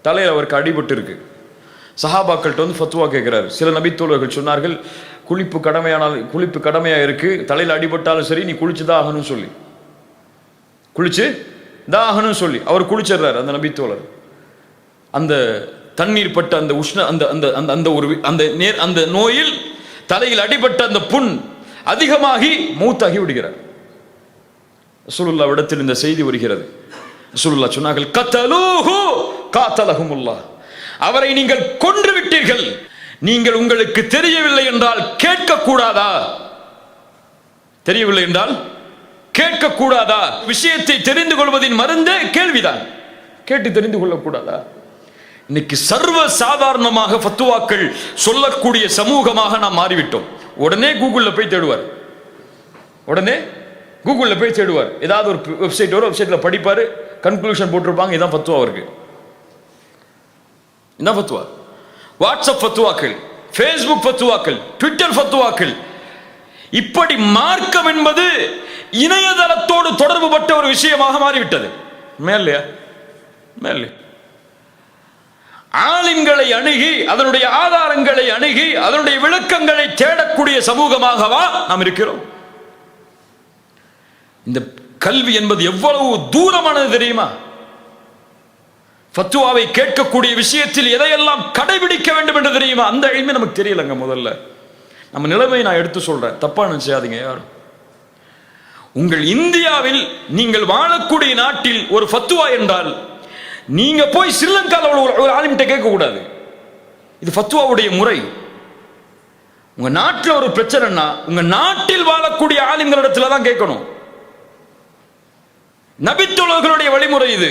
தலையில் அவருக்கு அடிபட்டு இருக்கு. சஹாபாக்கள்கிட்ட வந்து ஃபத்வா கேட்கிறாரு. சில நபித்தோழர்கள் சொன்னார்கள், குளிப்பு கடமையா இருக்கு, தலையில் அடிபட்டாலும் சரி நீ குளிச்சுதான் ஆகணும்னு சொல்லி, குளிச்சு தான் ஆகணும்னு சொல்லி அவர் குளிச்சிடுறாரு. அந்த நபித்தோழர் அந்த தண்ணீர் பட்ட அந்த உஷ்ண அந்த நோயில் தலையில் அடிபட்ட அந்த புண் அதிகமாகி மூத்தாகி விடுகிறார். ரசூலுல்லாஹ் இடத்தில் இந்த செய்தி வருகிறது. ரசூலுல்லாஹ் சொன்னார்கள், கத்தலூஹு காத்தலஹுமுல்லாஹ், அவரை நீங்கள் கொன்று விட்டீர்கள். நீங்கள் உங்களுக்கு தெரியவில்லை என்றால் கேட்க கூடாதா? தெரியவில்லை என்றால் கேட்க கூடாதா? விஷயத்தை தெரிந்து கொள்வதின் மருந்தே கேள்விதான், கேட்டு தெரிந்து கொள்ளக்கூடாதா? இன்னைக்கு சர்வ சாதாரணமாக ஃபத்வாக்கள் சொல்லக்கூடிய சமூகமாக நாம் மாறிவிட்டோம். உடனே கூகுளில் போய் தேடுவார், ஏதாவது ஒரு வெப்சைட்ல படிப்பாரு, கன்க்ளூஷன் போட்டிருப்பாங்க, இதான் ஃபத்வா அவருக்கு. இதான் ஃபத்வா. வாட்ஸ்அப் ஃபத்வாக்கள், ஃபேஸ்புக் ஃபத்வாக்கள், ட்விட்டர் ஃபத்வாக்கள், இப்படி மார்க்கம் என்பது இணையதளத்தோடு தொடர்பு பட்ட ஒரு விஷயமாக மாறிவிட்டது. மேலே ஆலிம்களை அணுகி அதனுடைய ஆதாரங்களை அணுகி அதனுடைய விளக்கங்களை தேடக்கூடிய சமூகமாகவா நாம் இருக்கிறோம்? இந்த கல்வி என்பது எவ்வளவு தூரமானது தெரியுமா? ஃபத்வாவை கேட்கக்கூடிய விஷயத்தில் எதையெல்லாம் கடைபிடிக்க வேண்டும் என்று தெரியுமா? அந்த இல்மு நமக்கு தெரியலங்க. முதல்ல நம்ம நிலைமை நான் எடுத்து சொல்றேன், தப்பா நினைச்சாதீங்க யாரும். உங்கள் இந்தியாவில் நீங்கள் வாழக்கூடிய நாட்டில் ஒரு ஃபத்வா என்றால் நீங்க போய் ஸ்ரீலங்காவில் ஒரு ஆலிம்கிட்ட கேட்க கூடாது. இது ஃபத்வாவுடைய முறை. உங்க நாட்டில் ஒரு பிரச்சனைனா உங்க நாட்டில் வாழக்கூடிய ஆலிம்களிடத்துல தான் கேட்கணும். நபித்தோழர்களுடைய வழிமுறை இது.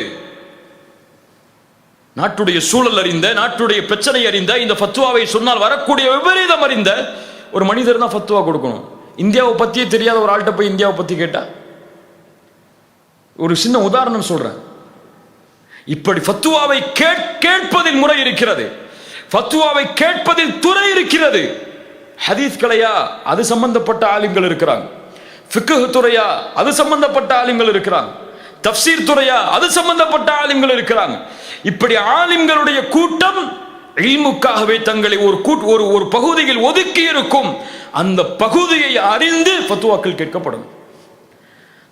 நாட்டுடைய சூழல் அறிந்த, நாட்டுடைய பிரச்சனை அறிந்த, இந்த ஃபத்வாவை சொன்னால் வரக்கூடிய விபரீதம் அறிந்த ஒரு மனிதர் தான் ஃபத்வா கொடுக்கணும். இந்தியாவை பத்தியே தெரியாத ஒரு ஆள்கிட்ட போய் இந்தியாவை பத்தி கேட்டா, ஒரு சின்ன உதாரணம் சொல்றேன். இப்படி ஃபத்வாவை கேட்பதில் முறை இருக்கிறது, ஃபத்வாவை கேட்பதில் துறை இருக்கிறது. ஹதீஸ் கலையா, அது சம்பந்தப்பட்ட ஆலிம்கள் இருக்கிறாங்க. ஃபிக்ஹ் துறையா, அது சம்பந்தப்பட்ட ஆலிம்கள் இருக்கிறாங்க. தஃப்சீர் துறையா, அது சம்பந்தப்பட்ட ஆலிம்கள் இருக்கிறாங்க. இப்படி ஆலிம்களுடைய கூட்டம் இல்முக்காகவே தங்களை ஒரு பகுதியில் ஒதுக்கி இருக்கும். அந்த பகுதியை அறிந்து ஃபத்வாக்கள் கேட்கப்படும்.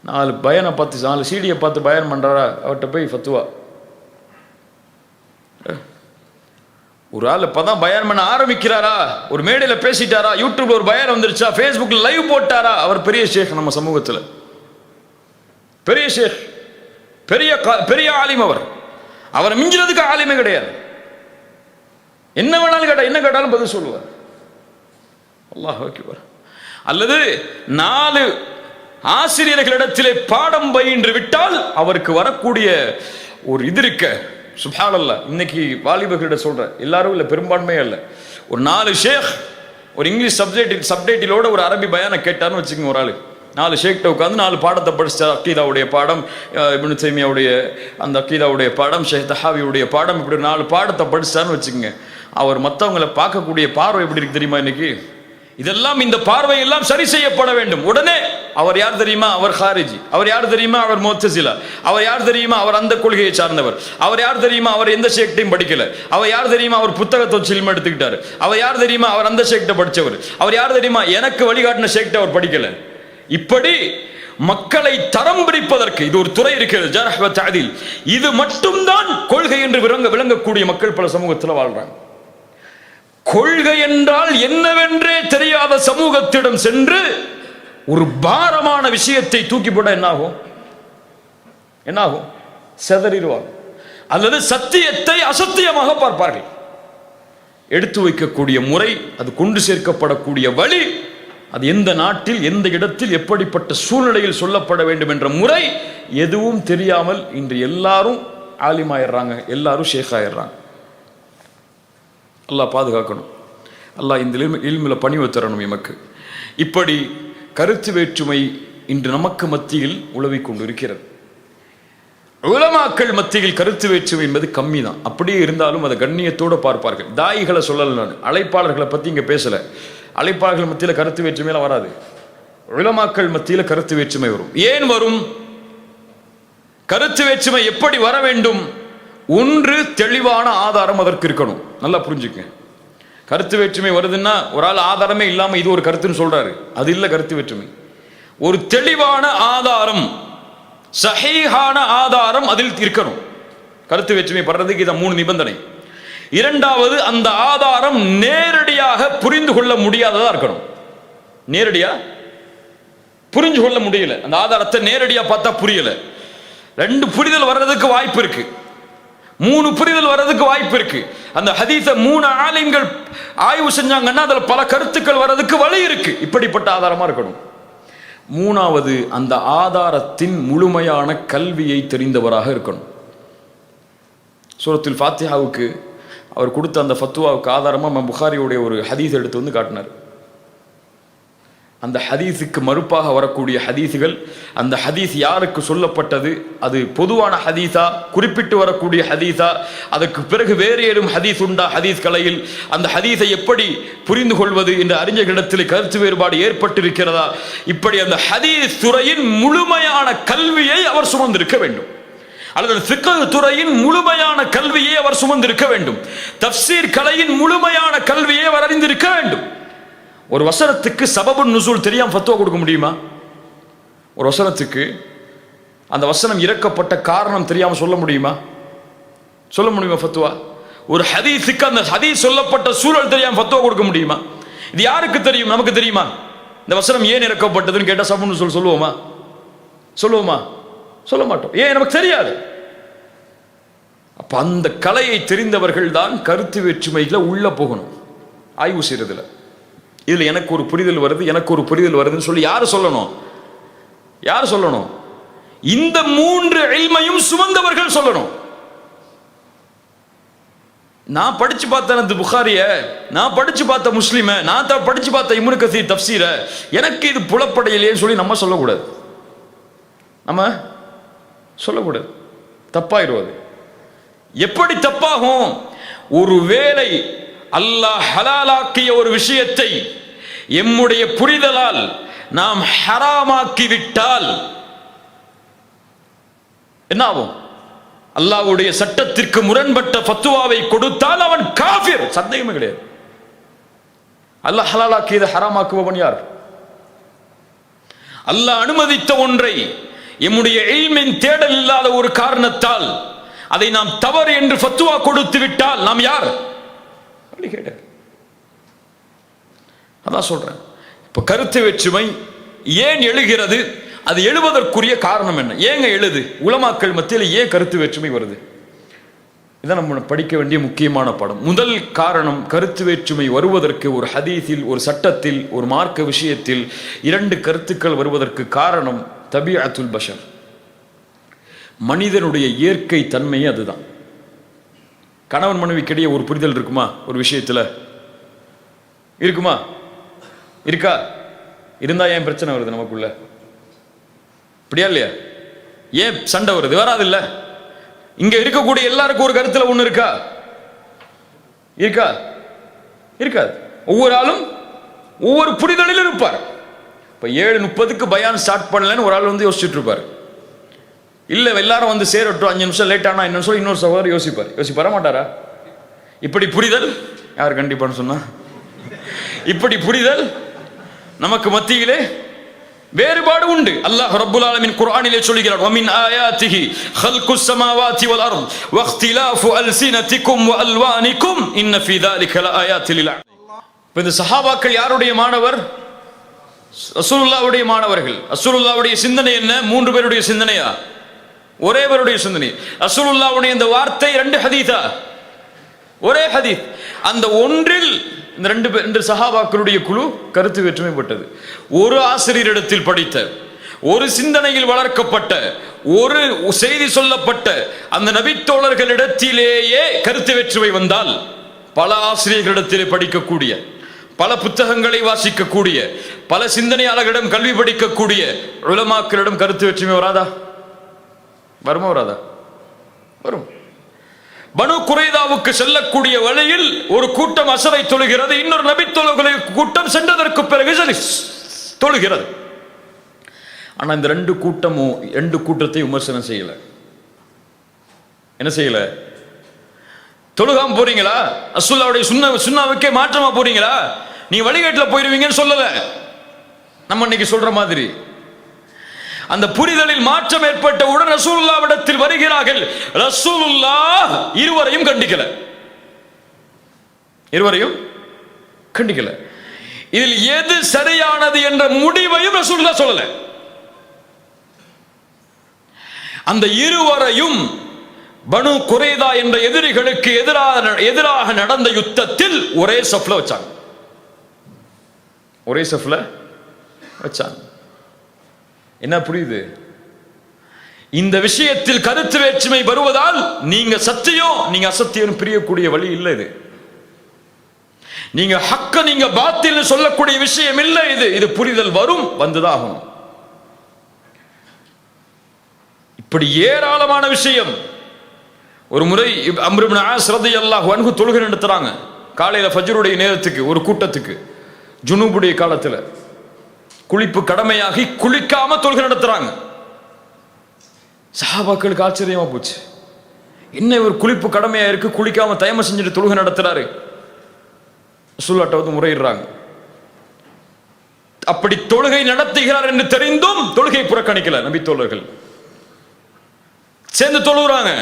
4 பயனை பார்த்து, 4 சீடியை பார்த்து பயன் பண்றாரா, அவர்கிட்ட போய் ஃபத்வா. ஒரு ஆள் இப்பதான் பயன் பண்ண ஆரம்பிக்கிறாரா, ஒரு மேடையில பேசிட்டாரா, யூடியூப்ல ஒரு பயன் வந்துருச்சா, ஃபேஸ்புக்ல லைவ் போட்டாரா, அவர் பெரிய ஷேக். நம்ம சமூகத்தில் பெரிய ஷேக், பெரிய ஆலிம். அவரை மிஞ்சினதுக்கு ஆலிமே கிடையாது. என்ன வேணாலும் என்ன கேட்டாலும் பதில் சொல்லுவார். அல்லாஹ் அக்பர். அல்லது 4 ஆசிரியர்களிடத்திலே பாடம் பயின்று விட்டால் அவருக்கு வரக்கூடிய ஒரு இது இருக்க, சுப்ஹானல்லாஹ். இன்னைக்கு வாலிபர்களிட சொல்ற, எல்லாரும் இல்லை, பெரும்பான்மையே இல்லை. ஒரு 4 ஷேக் ஒரு இங்கிலீஷ் சப்டைட்டிலோட ஒரு அரபி பயானை கேட்டான்னு வச்சுக்கோங்க. ஒரு ஆளு 4 ஷேக்கிட்ட உட்காந்து 4 பாடத்தை படிச்சா, அக்கீதாவுடைய பாடம், இப்னு தைமியாவுடைய அந்த அக்கீதாவுடைய பாடம், ஷேக் தஹாவியுடைய பாடம், இப்படி 4 பாடத்தை படிச்சான்னு வச்சுக்கோங்க. அவர் மற்றவங்களை பார்க்கக்கூடிய பார்வை எப்படி இருக்கு தெரியுமா? இன்னைக்கு இதெல்லாம், இந்த பார்வையெல்லாம் சரி செய்யப்பட வேண்டும். உடனே அவர் யார் தெரியுமா? அவர் ஹாரிஜி. அவர் யார் தெரியுமா? அவர் முஅத்தஸிலா. அவர் யார் தெரியுமா? அவர் அந்த கொள்கையை சார்ந்தவர். அவர் யார் தெரியுமா? அவர் எந்த ஷேக்டையும் படிக்கல. அவர் யார் தெரியுமா? அவர் புத்தகத்தை சில்ம எடுத்துக்கிட்டாரு. அவர் யார் தெரியுமா? அவர் அந்த ஷேக்ட படிச்சவர். அவர் யார் தெரியுமா? எனக்கு வழிகாட்டின ஷேக்ட அவர் படிக்கல. இப்படி மக்களை தரம் பிரிப்பதற்கு இது ஒரு துறை இருக்கிறது, ஜர்ஹ் வ தஅதீல். இது மட்டும்தான் கொள்கை என்று விளங்கக்கூடிய மக்கள் பல சமூகத்தில் வாழ்றாங்க. கொள்கை என்றால் என்னவென்றே தெரியாத சமூகத்திடம் சென்று ஒரு பாரமான விஷயத்தை தூக்கி போட என்னாகும்? செதறிடுவாங்க, அல்லது சத்தியத்தை அசத்தியமாக பார்ப்பார்கள். எடுத்து வைக்கக்கூடிய முறை, அது கொண்டு சேர்க்கப்படக்கூடிய வழி, அது எந்த நாட்டில் எந்த இடத்தில் எப்படிப்பட்ட சூழ்நிலையில் சொல்லப்பட வேண்டும் என்ற முறை எதுவும் தெரியாமல் இன்று எல்லாரும் ஆலிமாயிடுறாங்க, எல்லாரும் ஷேக் ஆயிடுறாங்க. அல்லாஹ் பாதுகாக்கணும். அல்லாஹ் இந்த இல்மில் பணிவு தரணும் எமக்கு. இப்படி கருத்து வேற்றுமை இன்று நமக்கு மத்தியில் உலவிக் கொண்டிருக்கிறது. உலமாக்கள் மத்தியில் கருத்து வேற்றுமை என்பது கம்மி தான். அப்படியே இருந்தாலும் அதை கண்ணியத்தோடு பார்ப்பார்கள். தாயிகளை சொல்லல, நான் அழைப்பாளர்களை பற்றி இங்கே பேசலை. அழைப்பாளர்கள் மத்தியில் கருத்து வேற்றுமையெல்லாம் வராது. உலமாக்கள் மத்தியில் கருத்து வேற்றுமை வரும். ஏன் வரும்? கருத்து வேற்றுமை எப்படி வர வேண்டும்? ஒன்று, தெளிவான ஆதாரம் அதற்கு இருக்கணும். நல்லா புரிஞ்சுக்க. கருத்து வேற்றுமை வருதுன்னா ஒரு ஆள் ஆதாரமே இல்லாமல் இது ஒரு கருத்துன்னு சொல்றாரு, அது இல்லை கருத்து வேற்றுமை. ஒரு தெளிவான ஆதாரம், சஹீஹான ஆதாரம் அதில் இருக்கணும். கருத்து வேற்றுமை படுறதுக்கு இதை 3 நிபந்தனை. இரண்டாவது, அந்த ஆதாரம் நேரடியாக புரிந்து கொள்ள முடியாததா இருக்கணும். நேரடியா புரிஞ்சு கொள்ள முடியல, அந்த ஆதாரத்தை நேரடியா பார்த்தா புரியல. 2 புரிதல் வர்றதுக்கு வாய்ப்பு இருக்கு, 3 புரிதல் வர்றதுக்கு வாய்ப்பு இருக்கு. அந்த ஹதீஸை 3 ஆலிம்கள் ஆய்வு செஞ்சாங்கன்னா அதுல பல கருத்துக்கள் வர்றதுக்கு வழி இருக்கு. இப்படிப்பட்ட ஆதாரமா இருக்கணும். 3வது, அந்த ஆதாரத்தின் முழுமையான கல்வியை தெரிந்தவராக இருக்கணும். சூரத்துல் ஃபாத்திஹாவுக்கு அவர் கொடுத்த அந்த ஃபத்வாவுக்கு ஆதாரமாக புகாரியுடைய ஒரு ஹதீஸ் எடுத்து வந்து காட்டினார். அந்த ஹதீஸுக்கு மறுப்பாக வரக்கூடிய ஹதீஸுகள், அந்த ஹதீஸ் யாருக்கு சொல்லப்பட்டது, அது பொதுவான ஹதீஸா, குறிப்பிட்டு வரக்கூடிய ஹதீஸா, அதற்கு பிறகு வேறு ஏறும் ஹதீஸ் உண்டா ஹதீஸ் கலையில், அந்த ஹதீஸை எப்படி புரிந்து கொள்வது என்ற அறிஞர்களிடத்தில் கருத்து வேறுபாடு ஏற்பட்டிருக்கிறதா, இப்படி அந்த ஹதீஸ் துறையின் முழுமையான கல்வியை அவர் சுமந்திருக்க வேண்டும். அல்லது ஃபிக்ஹ் துறையின் முழுமையான கல்வியை அவர் சுமந்திருக்க வேண்டும். தஃப்சீர் கலையின் முழுமையான கல்வியை அவர் அறிந்திருக்க வேண்டும். ஒரு வசனத்துக்கு சபபுன் நுசூல் தெரியாம ஃபத்வா கொடுக்க முடியுமா? ஒரு வசனத்துக்கு அந்த வசனம் இறக்கப்பட்ட காரணம் தெரியாம சொல்ல முடியுமா? ஃபத்வா? ஒரு ஹதீஸுக்கு அந்த ஹதீஸ் சொல்லப்பட்ட சூழல் தெரியாம ஃபத்வா கொடுக்க முடியுமா? இது யாருக்கு தெரியும்? நமக்கு தெரியுமா? இந்த வசனம் ஏன் இறக்கப்பட்டதுன்னு கேட்டா சபபுன் நுசூல் சொல்லுவோமா? சொல்ல மாட்டோம். ஏன்? நமக்கு தெரியாது. அப்ப அந்த கலையை தெரிந்தவர்கள் தான் கருத்து வேற்றுமைகளை உள்ள போகணும், ஆய்வு செய்யறதுல. இதுல எனக்கு ஒரு புரிதல் வருதுன்னு சொல்லி யாரு சொல்லணும்? இந்த 3 இல்மையும் சுமந்தவர்கள் சொல்லணும். நான் படிச்சு பார்த்தேன் அந்த புகாரிய, நான் படிச்சு பார்த்த முஸ்லிம, நான் படிச்சு பார்த்த இப்னு கஸீர் தஃப்சீர, எனக்கு இது புலப்படையிலேன்னு சொல்லி நம்ம சொல்லக்கூடாது. தப்பாயிருவது. எப்படி தப்பாகும்? ஒருவேளை அல்லாஹ் ஹலாலாக்கிய ஒரு விஷயத்தை எம்முடைய புரிதலால் நாம் ஹராமாக்கி விட்டால் என்ன ஆகும்? அல்லாஹ்வுடைய சட்டத்திற்கு முரண்பட்ட ஃபத்வாவை கொடுத்தால் அவன் காஃபிர், சந்தேகமே கிடையாது. அல்லாஹ் ஹலாலாக்கியதை ஹராமாக்குபவன் யார்? அல்லாஹ் அனுமதித்த ஒன்றை எம்முடைய இல்மின் தேடல் இல்லாத ஒரு காரணத்தால் அதை நாம் தவறு என்று ஃபத்வா கொடுத்து விட்டால் நாம் யார்? அதான் சொல்றேன். இப்ப கருத்து வேற்றுமை ஏன் எழுகிறது? அது எழுவதற்குரிய காரணம் என்ன? ஏங்க எழுது? உலமாக்கள் மத்தியில் ஏன் கருத்து வேற்றுமை வருது? இதான் நம்ம படிக்க வேண்டிய முக்கியமான பாடம். முதல் காரணம், கருத்து வேற்றுமை வருவதற்கு ஒரு ஹதீஸில், ஒரு சட்டத்தில், ஒரு மார்க்க விஷயத்தில் 2 கருத்துக்கள் வருவதற்கு காரணம் தபீஅத்துல் பஷர், மனிதனுடைய இயற்கை தன்மையே அதுதான். கணவன் மனைவிக்கிடையே ஒரு புரிதல் இருக்குமா? ஒரு விஷயத்துல இருக்குமா? இருக்கா? இருந்தா ஏன் பிரச்சனை வருது நமக்குள்ள? அப்படியா இல்லையா? ஏன் சண்டை வருது? வராது இல்ல? இங்க இருக்கக்கூடிய எல்லாருக்கும் ஒரு கருத்துல ஒண்ணு இருக்கா? இருக்காது. ஒவ்வொரு ஆளும் ஒவ்வொரு புரிதலில் இருப்பார். இப்ப 7:30க்கு பயான் ஸ்டார்ட் பண்ணலன்னு ஒரு ஆள் வந்து யோசிச்சுட்டு இருப்பார். இல்ல எல்லாரும் வந்து சேரட்டும், 5 நிமிஷம் லேட் ஆனா என்ன சொல்லி இன்னொரு சகோதரர் யோசிப்பார மாட்டாரா? இப்படி புரிதல் யார் கண்டிப்பான்னு சொன்னா, இப்படி புரிதல் நமக்கு மத்தியிலே வேறுபாடு உண்டு. அல்லாஹ் ரப்புல் ஆலமீன் குர்ஆனிலே சொல்கிறார், வமின் ஆயாத்திஹி ஹல்குஸ் ஸமாவாதி வல் அர்த் வக்திலாஃபு அல்சினதிகும் வ அல்வானிகும் இன்ன ஃபீ ذلك லஆயாத்தில் லில். இந்த சஹாபாக்கள் யாருடைய மாணவர்? ரசூலுல்லாஹ்வுடைய மாணவர்கள். ரசூலுல்லாஹ்வுடைய சிந்தனை என்ன? 3 பேருடைய சிந்தனையா? ஒரே பேருடைய சிந்தனை. ரசூலுல்லாஹ்வுடைய இந்த வார்த்தை 2 ஹதீஸா? ஒரே ஹதீஸ். அந்த ஒன்றில் இந்த 2 சஹாபாக்களுடைய குழு கருத்து வேற்றுமைப்பட்டது. ஒரு ஆசிரியரிடத்தில் படித்த, ஒரு சிந்தனையில் வளர்க்கப்பட்ட, ஒரு செய்தி சொல்லப்பட்ட அந்த நபித்தோழர்களிடத்திலேயே கருத்து வேற்றுமை வந்தால், பல ஆசிரியர்களிடத்திலே படிக்கக்கூடிய, பல புத்தகங்களை வாசிக்கக்கூடிய, பல சிந்தனையாளர்களிடம் கல்வி படிக்கக்கூடிய உலமாக்களிடம் கருத்து வேற்றுமை வராதா? வருமா வராதா? வரும். பனு குறைதாவுக்கு செல்லக்கூடிய வழியில் ஒரு கூட்டம் அசரை தொழுகிறது, இன்னொரு நபித்தோழர்களுடைய கூட்டம் சென்றதற்கு பிறகு தொழுகிறது. ஆனா இந்த 2 கூட்டமும் 2 கூட்டத்தை விமர்சனம் செய்யல. என்ன செய்யல? தொழுகாம போறீங்களா, ரசூலுல்லாஹ்வுடைய சுன்னாவுக்கே மாற்றமா போறீங்களா, நீ வழிகேட்டுல போயிருவீங்கன்னு சொல்லல. நம்ம இன்னைக்கு சொல்ற மாதிரி அந்த புரிதலில் மாற்றம் ஏற்பட்டவுடன் ரசூலுல்லாஹ்விடத்தில் வருகிறார்கள். ரசூலுல்லாஹ் இருவரையும் கண்டிக்கல. இதில் எது சரியானது என்ற முடிவையும் ரசூலுல்லாஹ் சொல்லல. அந்த இருவரையும் பனு குறைதா என்ற எதிரிகளுக்கு எதிராக நடந்த யுத்தத்தில் ஒரே சஃப்ல வச்சாங்க. என்ன புரியுது? இந்த விஷயத்தில் கருத்து வேற்றுமை வருவதால் நீங்க சத்தியம், நீங்க அசத்தியம் பிரியக்கூடிய வழி இல்லை. இது நீங்க ஹக்க, நீங்க பாத்தில் சொல்லக்கூடிய விஷயம் இல்லை. இது புரிதல் வரும், வந்துதான். இப்படி ஏராளமான விஷயம். ஒரு முறை அம்ர் இப்னு ஆஸ் ரலியல்லாஹு அன்ஹு தொழுகை நடத்துறாங்க. காலையில ஃபஜ்ருடைய நேரத்துக்கு ஒரு கூட்டத்துக்கு, ஜுனூபுடைய காலத்துல குளிப்பு கடமையாகி குளிக்காம தொழுகை நடத்துறாங்க. சஹாபாக்களுக்கு ஆச்சரியமா போச்சு. என்ன இவர் குளிப்பு கடமையா இருக்கு, குளிக்காம தயம செஞ்சுட்டு தொழுகை நடத்துறாரு? ரசூலுல்லாஹ்ட்ட வந்து முறையிடுறாங்க. அப்படி தொழுகை நடத்துகிறார் என்று தெரிந்தும் தொழுகை புறக்கணிக்கல நபி தோழர்கள். சேர்ந்து தொழுகிறாங்க.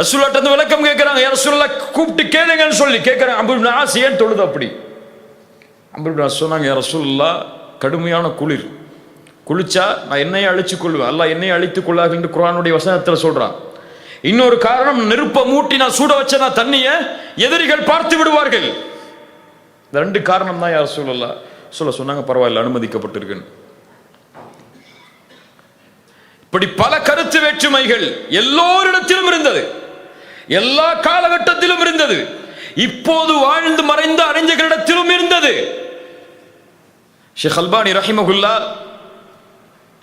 ரசூலுல்லாஹ்ட்ட வந்து விளக்கம் கேட்கிறாங்க. யா ரசூலுல்லாஹ், கூப்பிட்டு கேளுங்கன்னு சொல்லி கேட்கிறாங்க. அம்ர் இப்னு ஆஸ் ஏன் தொழுது அப்படி? அம்ர் இப்னு ஆஸ் சொன்னாங்க, யா ரசூலுல்லாஹ், கடுமையான குளிர், குளிச்சா நான் என்னையே அழிச்சு கொள்வேன், அல்லாஹ் என்னையே அழித்துக் கொள்ளாது என்று குர்ஆனுடைய வசனத்தில் சொல்றான். இன்னொரு காரணம், நெருப்ப மூட்டி நான் சூட வச்ச தண்ணிய எதிரிகள் பார்த்து விடுவார்கள். 2 காரணம் தான் யா ரசூலுல்லாஹ் சொன்னாங்க. பரவாயில்ல, அனுமதிக்கப்பட்டிருக்குன்னு. இப்படி பல கருத்து வேற்றுமைகள் எல்லோரிடத்திலும் இருந்தது, எல்லா காலகட்டத்திலும் இருந்தது, இப்போது வாழ்ந்து மறைந்த அறிஞர்களிடத்திலும் இருந்தது. ஷேக் அல்பானி ரஹிமஹுல்லாஹ்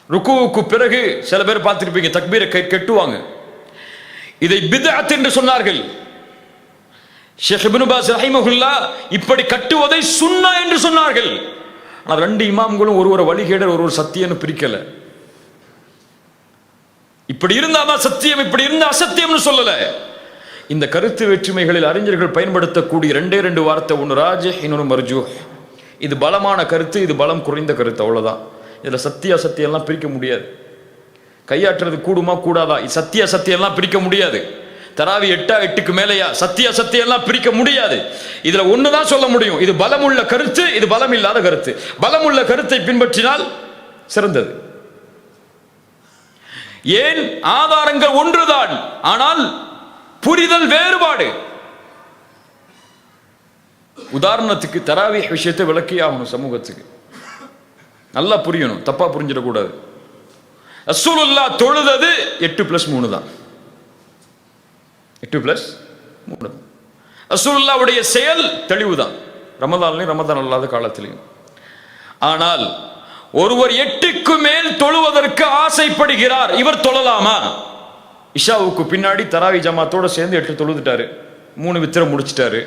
ருக்குவுக்கு பிறகு சில பேர் பார்த்திருப்பீங்க, தக்பீரை கெட்டுவாங்க. இதை பித்அத் என்று சொன்னார்கள். ஷேக் இப்னு பாஸ் ரஹிமஹுல்லாஹ் இப்படி கட்டுவதை சுன்னா என்று சொன்னார்கள். ஆனால் 2 இமாம்களும் ஒரு வழிகேடர், ஒரு சத்தியம்னு பிரிக்கல. இப்படி இருந்தாதான் சத்தியம், இப்படி இருந்த அசத்தியம்னு சொல்லல. இந்த கருத்து வேற்றுமைகளில் அறிஞர்கள் பயன்படுத்தக்கூடிய 2 வார்த்தை, ஒன்று ராஜிஹ், இன்னொரு மர்ஜூஹ். இது பலமான கருத்து, இது பலம் குறைந்த கருத்து, அவ்வளவுதான். இதுல சத்திய அசத்தியம் எல்லாம் பிரிக்க முடியாது. கையாற்றுறது கூடுமா கூடாதா, சத்திய அசத்தியம் எல்லாம் பிரிக்க முடியாது. தராவி 8க்கு மேலையா, சத்திய அசத்தியம் எல்லாம் பிரிக்க முடியாது. இதுல ஒண்ணுதான் சொல்ல முடியும், இது பலமுள்ள கருத்து, இது பலம் இல்லாத கருத்து. பலமுள்ள கருத்தை பின்பற்றினால் சிறந்தது. ஏன்? ஆதாரங்கள் ஒன்றுதான், ஆனால் புரிதல் வேறுபாடு. உதாரணத்துக்கு தராவீஹ் விஷயத்தை விளக்கி ஆகணும், சமூகத்துக்கு நல்லா புரியணும், தப்பா புரிஞ்சிடக்கூடாது. ரசூலுல்லாஹ் தொழுதது 8+3 தான். 8+3. ரசூலுல்லாஹ்வுடைய செயல் தெளிவுதான், ரமதான்லையும் ரமதான் அல்லாத காலத்திலையும். ஆனால் ஒருவர் 8க்கு மேல் தொழுவதற்கு ஆசைப்படுகிறார், இவர் தொழலாமா? இஷாவுக்கு பின்னாடி தராவி ஜமாத்தோட சேர்ந்து 8 தொழுதுட்டாரு, 3 வித்திரம் முடிச்சிட்டாரு,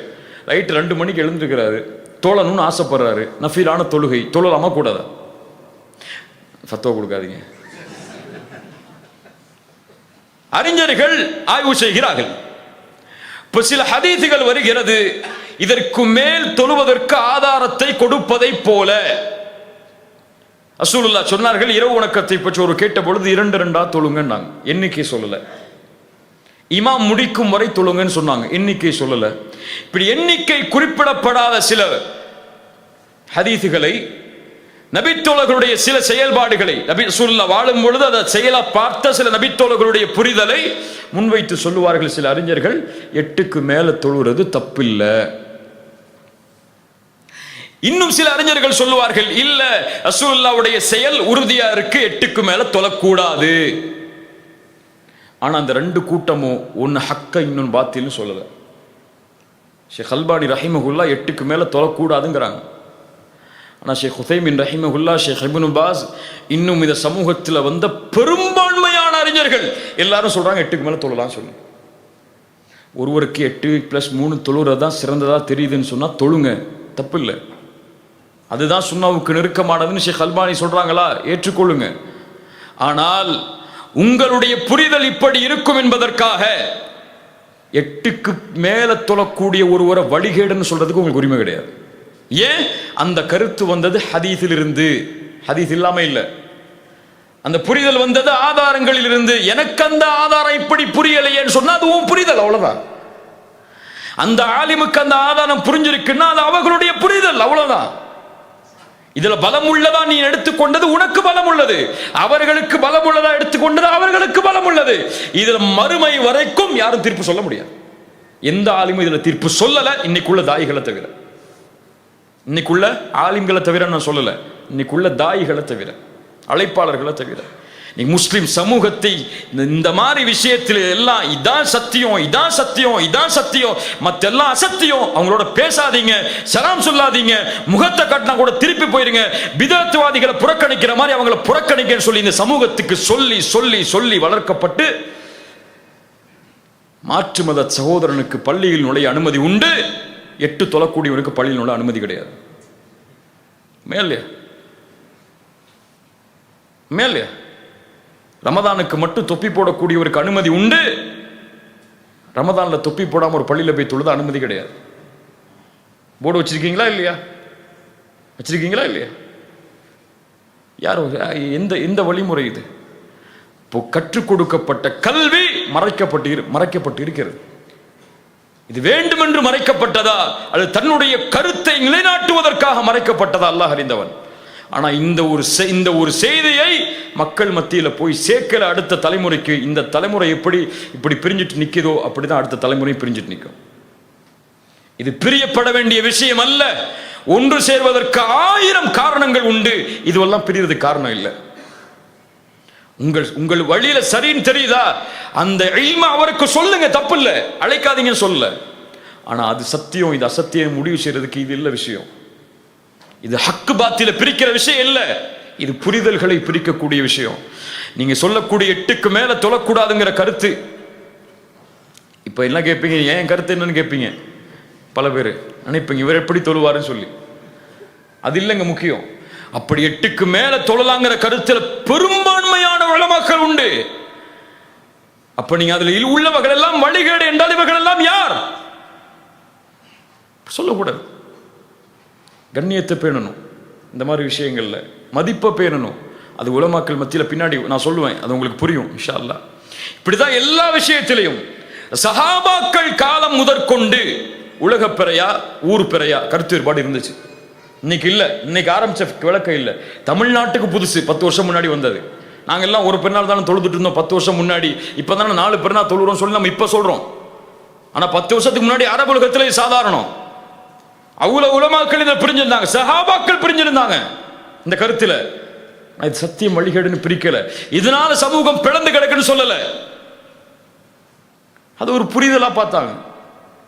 ரைட் 2 மணிக்கு எழுந்துக்கிறாரு, தொழணும்னு ஆசைப்படுறாரு, நஃபீலான தொழுகை, தொழலாமா கூடாதா? ஃபத்வா கொடுக்காதீங்க. அறிஞர்கள் ஆய்வு செய்கிறார்கள். இப்ப சில ஹதீசுகள் வருகிறது, இதற்கு மேல் தொழுவதற்கு ஆதாரத்தை கொடுப்பதை போல ரசூலுல்லாஹ் சொன்னார்கள், இரவு வணக்கத்தை பற்றி ஒரு கேட்ட பொழுது 2 தொழுங்கன்னாங்க, எண்ணிக்கை சொல்லல. இமாம் முடிக்கும் வரை தொழுங்கன்னு சொன்னாங்க, எண்ணிக்கை சொல்லல. இப்படி எண்ணிக்கை குறிப்பிடப்படாத சில ஹதீசுகளை, நபித்தோழர்களுடைய சில செயல்பாடுகளை, நபி ரசூலுல்லாஹ் வாழும் பொழுது அதை செயலா பார்த்த சில நபித்தோழர்களுடைய புரிதலை முன்வைத்து சொல்லுவார்கள் சில அறிஞர்கள். 8க்கு மேல தொழுகிறது தப்பில்லை. இன்னும் சில அறிஞர்கள் சொல்லுவார்கள், இல்ல ரசூலுல்லாஹ்வுடைய செயல் உறுதியா இருக்கு, 8க்கு மேல தொழக்கூடாது. ஆனா அந்த 2 கூட்டமும் ஒன்னு ஹக்க இன்னொன்னு பாத்தில்னு சொல்லல. ஷேக் அல்பானி ரஹிமஹுல்லா 8க்கு மேல தொழக்கூடாதுங்கிறாங்க. ஆனா ஷேக் உதைமின் ரஹிமஹுல்லா, ஷேக் இப்னு பாஸ், இன்னும் இந்த சமூகத்தில் வந்த பெரும்பான்மையான அறிஞர்கள் எல்லாரும் சொல்றாங்க 8க்கு மேல தொழலாம் சொல்லு. ஒருவருக்கு 8+3 தொழுறதுதான் சிறந்ததா தெரியுதுன்னு சொன்னா தொழுங்க, தப்பு இல்லை. அதுதான் சுன்னாவுக்கு நெருக்கமானதுன்னு ஷேக் அல்பானி சொல்றாங்களா, ஏற்றுக்கொள்ளுங்க. ஆனால் உங்களுடைய புரிதல் இப்படி இருக்கும் என்பதற்காக 8க்கு மேல தொழக்கூடிய ஒருவரை வழிகேடுன்னு சொல்றதுக்கு உங்களுக்கு உரிமை கிடையாது. ஏன்? அந்த கருத்து வந்தது ஹதீஸில் இருந்து, ஹதீஸ் இல்லாம இல்ல. அந்த புரிதல் வந்தது ஆதாரங்களில் இருந்து. எனக்கு அந்த ஆதாரம் இப்படி புரியலையேன்னு சொன்னா அது உன் புரிதல், அவ்வளவுதான். அந்த ஆலிமுக்கு அந்த ஆதாரம் புரிஞ்சிருக்குன்னா அது அவர்களுடைய புரிதல், அவ்வளவுதான். இதுல பலம் உள்ளதா நீ எடுத்துக்கொண்டது உனக்கு பலம் உள்ளது, அவர்களுக்கு பலம் உள்ளதா எடுத்துக்கொண்டது அவர்களுக்கு பலம் உள்ளது. இதுல மறுமை வரைக்கும் யாரும் தீர்ப்பு சொல்ல முடியாது. எந்த ஆலிமும் இதுல தீர்ப்பு சொல்லல, இன்னைக்குள்ள தாயிகளை தவிர. இன்னைக்குள்ள ஆலிம்களை தவிர நான் சொல்லல, இன்னைக்குள்ள தாயிகளை தவிர, அழைப்பாளர்களை தவிர. நீ முஸ்லிம் சமூகத்தை இந்த மாதிரி விஷயத்தில் எல்லாம் இதான் சத்தியம், இதான் சத்தியம், இதான் சத்தியம், மத்தெல்லாம் அசத்தியம், அவங்களோட பேசாதீங்க, சலாம் சொல்லாதீங்க, முகத்தை கட்டினா கூட திருப்பி போயிருங்க, பிதஅத்வாதிகளை புறக்கணிக்கிற மாதிரி அவங்களை புறக்கணிக்க சொல்லி இந்த சமூகத்துக்கு சொல்லி சொல்லி சொல்லி வளர்க்கப்பட்டு மாற்று மத சகோதரனுக்கு பள்ளியில் நுழைய அனுமதி உண்டு, 8 தொழக்கூடியவனுக்கு பள்ளியில் நுழைய அனுமதி கிடையாது. மேலே மேலே ரமதானுக்கு மட்டும் தொப்பி போடக்கூடியவருக்கு அனுமதி உண்டு, ரமதான்ல தொப்பி போடாம ஒரு பள்ளியில போய் தொழுத அனுமதி கிடையாது. போர்டு வச்சிருக்கீங்களா இல்லையா? வச்சிருக்கீங்களா இல்லையா? யாரோ எந்த வழிமுறை இது? இப்போ கற்றுக் கொடுக்கப்பட்ட கல்வி மறைக்கப்பட்டு இருக்கிறது. இது வேண்டுமென்று மறைக்கப்பட்டதா அல்லது தன்னுடைய கருத்தை நிலைநாட்டுவதற்காக மறைக்கப்பட்டதா அல்லாஹ் அறிந்தவன். ஆனா இந்த ஒரு செய்தியை மக்கள் மத்தியில போய் சேர்க்கல. அடுத்த தலைமுறைக்கு இந்த தலைமுறை இப்படி பிரிஞ்சிட்டு நிக்குதோ அப்படிதான் அடுத்த தலைமுறை பிரிஞ்சிட்டு நிற்கும். இது பிரியப்பட வேண்டிய விஷயம் அல்ல. ஒன்று சேர்வதற்கு 1000 காரணங்கள் உண்டு, இதுவெல்லாம் பிரியறதுக்கு காரணம் இல்லை. உங்கள் வழியில சரின்னு தெரியுதா, அந்த இல்ம அவருக்கு சொல்லுங்க, தப்பு இல்லை, அழைக்காதீங்க சொல்ல. ஆனா அது சத்தியம், இது அசத்தியம் முடிவு செய்யறதுக்கு இது இல்ல விஷயம். இது ஹக்கு பாத்தில பிரிக்கிற விஷயம் இல்ல, இது புரிதல்களை பிரிக்கக்கூடிய விஷயம். நீங்க சொல்லக்கூடிய 8க்கு மேல தொழக்கூடாதுங்கிற கருத்து, இப்ப என்ன கேட்பீங்க, ஏன் கருத்து என்னன்னு கேட்பீங்க. பல பேர் நினைப்பீங்க இவர் எப்படி தொழுவாருன்னு சொல்லி. அது இல்லைங்க முக்கியம். அப்படி 8க்கு மேல தொழலாங்கிற கருத்துல பெரும்பான்மையான உலமாக்கள் உண்டு. அப்ப நீங்க அதுல உள்ளவர்கள் எல்லாம் வழிகேடு என்றால் இவர்கள் எல்லாம் யார் சொல்லக்கூடாது. கண்ணியத்தை பேணணும், இந்த மாதிரி விஷயங்கள்ல மதிப்பை பேணணும். அது உலமாக்கள் மத்தியில் பின்னாடி நான் சொல்லுவேன், அது உங்களுக்கு புரியும் இன்ஷா அல்லாஹ். இப்படிதான் எல்லா விஷயத்திலையும் சஹாபாக்கள் காலம் முதற்கொண்டு உலக பிறையா ஊர் பிறையா கருத்து வேறுபாடு இருந்துச்சு. இன்னைக்கு இல்ல, இன்னைக்கு ஆரம்பிச்ச விளக்கம் இல்ல. தமிழ்நாட்டுக்கு புதுசு, 10 வருஷம் முன்னாடி வந்தது. நாங்க எல்லாம் ஒரு பெருநாள் தானே தொழுதுட்டு இருந்தோம் 10 வருஷம் முன்னாடி. இப்பதானே 4 பெருநாள் தொழுறோம் சொல்லி நம்ம இப்ப சொல்றோம். ஆனா 10 வருஷத்துக்கு முன்னாடி அரபு உலகத்துல சாதாரணம். அவ்வளவு உலமாக்கள் இதை பிரிஞ்சிருந்தாங்க, சஹாபாக்கள் பிரிஞ்சிருந்தாங்க இந்த கருத்துல. இது சத்தியம் வழிகேடுன்னு பிரிக்கல, இதனால சமூகம் பிளந்து கிடக்குன்னு சொல்லல. அது ஒரு புரிதலா பார்த்தாங்க.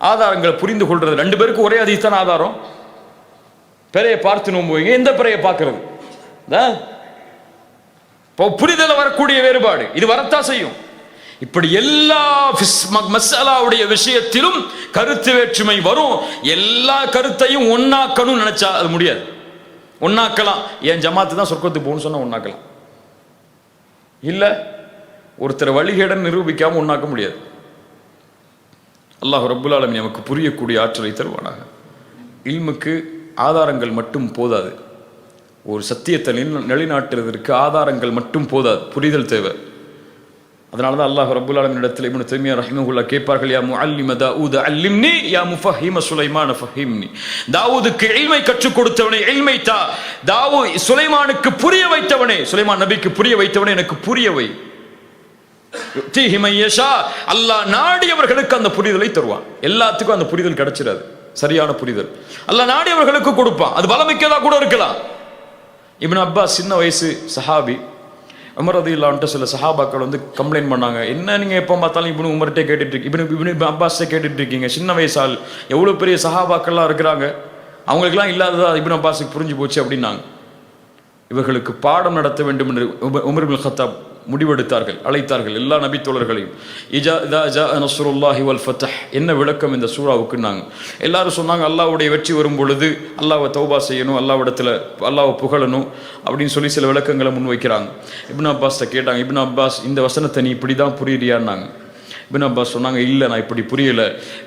ஆதாரங்களை புரிந்து கொள்றது, 2 பேருக்கு ஒரே ஹதீஸ் தான் ஆதாரம். பிறையை பார்த்து நோம்புவீங்க, எந்த பிறையை பார்க்கறது? புரிதல வரக்கூடிய வேறுபாடு இது வரத்தா செய்யும். இப்படி எல்லா மஸ்அலாவுடைய விஷயத்திலும் கருத்து வேற்றுமை வரும். எல்லா கருத்தையும் ஒன்னாக்கணும் நினைச்சா அது முடியாது. ஒன்னாக்கலாம், என் ஜமாத்து தான் சொர்க்கத்துக்கு போகணும்னு சொன்னா ஒன்னாக்கலாம். இல்ல ஒருத்தர் வழிகேடன் நிரூபிக்காம ஒன்னாக்க முடியாது. அல்லாஹ் ரப்புல் ஆலமீன் நமக்கு புரியக்கூடிய ஆற்றலை தருவானாக. இல்முக்கு ஆதாரங்கள் மட்டும் போதாது, ஒரு சத்தியத்தை நிலைநாட்டுவதற்கு ஆதாரங்கள் மட்டும் போதாது, புரிதல் தேவை. அதனால தான் அல்லாஹ் ரப்புல் ஆலமீன் இடத்தில் இப்னு தய்மியா ரஹிமஹுல்லாஹ் கேட்பார்கள், யா முஅல்லிம தாவூத் அல்லிம்னி யா முஃபஹிம சுலைமான ஃபஹிம்னி. தாவூதுக்கு இல்மை கற்றுக் கொடுத்தவனே இல்மை தா. சுலைமானுக்கு புரிய வைத்தவனே, சுலைமான் நபிக்கு புரிய வைத்தவனே எனக்கு புரிய வை. யுத்தீஹி மன் யஷா. அல்லாஹ் நாடியவர்களுக்கு அந்த புரிதலை தருவான். எல்லாத்துக்கும் அந்த புரிதல் கிடைச்சிடாது, சரியான புரிதல் அல்லாஹ் நாடியவர்களுக்கு கொடுப்பான். அது பலமிக்கதா கூட இருக்கலாம். இப்னு அப்பாஸ் சின்ன வயசு சஹாபி. உமர் ரலியல்லாஹு அன்ஹு சில சஹாபாக்கள் வந்து கம்ப்ளைண்ட் பண்ணாங்க, என்ன நீங்கள் எப்போ பார்த்தாலும் இப்னு உமர்கிட்ட கேட்டுட்டு இப்னு அப்பாஸ்ட்டே கேட்டுட்டு இருக்கீங்க, சின்ன வயசால் எவ்வளோ பெரிய சஹாபாக்கள்லாம் இருக்கிறாங்க, அவங்களுக்கெல்லாம் இல்லாததா இப்னு அப்பாஸுக்கு புரிஞ்சு போச்சு அப்படின்னாங்க. இவர்களுக்கு பாடம் நடத்த வேண்டும் என்று உமர் இப்னு கத்தாப் முடிவெடுத்தார்கள், அழைத்தார்கள் எல்லா நபி தோழர்களையும். இதா ஜா நஸ்ருல்லாஹி வல் ஃபத்ஹ். என்ன விளக்கம் இந்த சூறாவுக்கு? நாங்கள் எல்லாரும் சொன்னாங்க, அல்லாஹ்வுடைய வெற்றி வரும் பொழுது அல்லாஹ்வை தௌபா செய்யணும், அல்லாஹ்விடத்தில் அல்லாஹ்வை புகழணும் அப்படின்னு சொல்லி சில விளக்கங்களை முன்வைக்கிறாங்க. இப்னு அப்பாஸ்ட்ட கேட்டாங்க, இப்னு அப்பாஸ் இந்த வசனத்தை நீ இப்படி தான் புரியுறியான்னாங்க. இப்னு அப்பாஸ் சொன்னாங்க, இல்லை நான் இப்படி புரியல.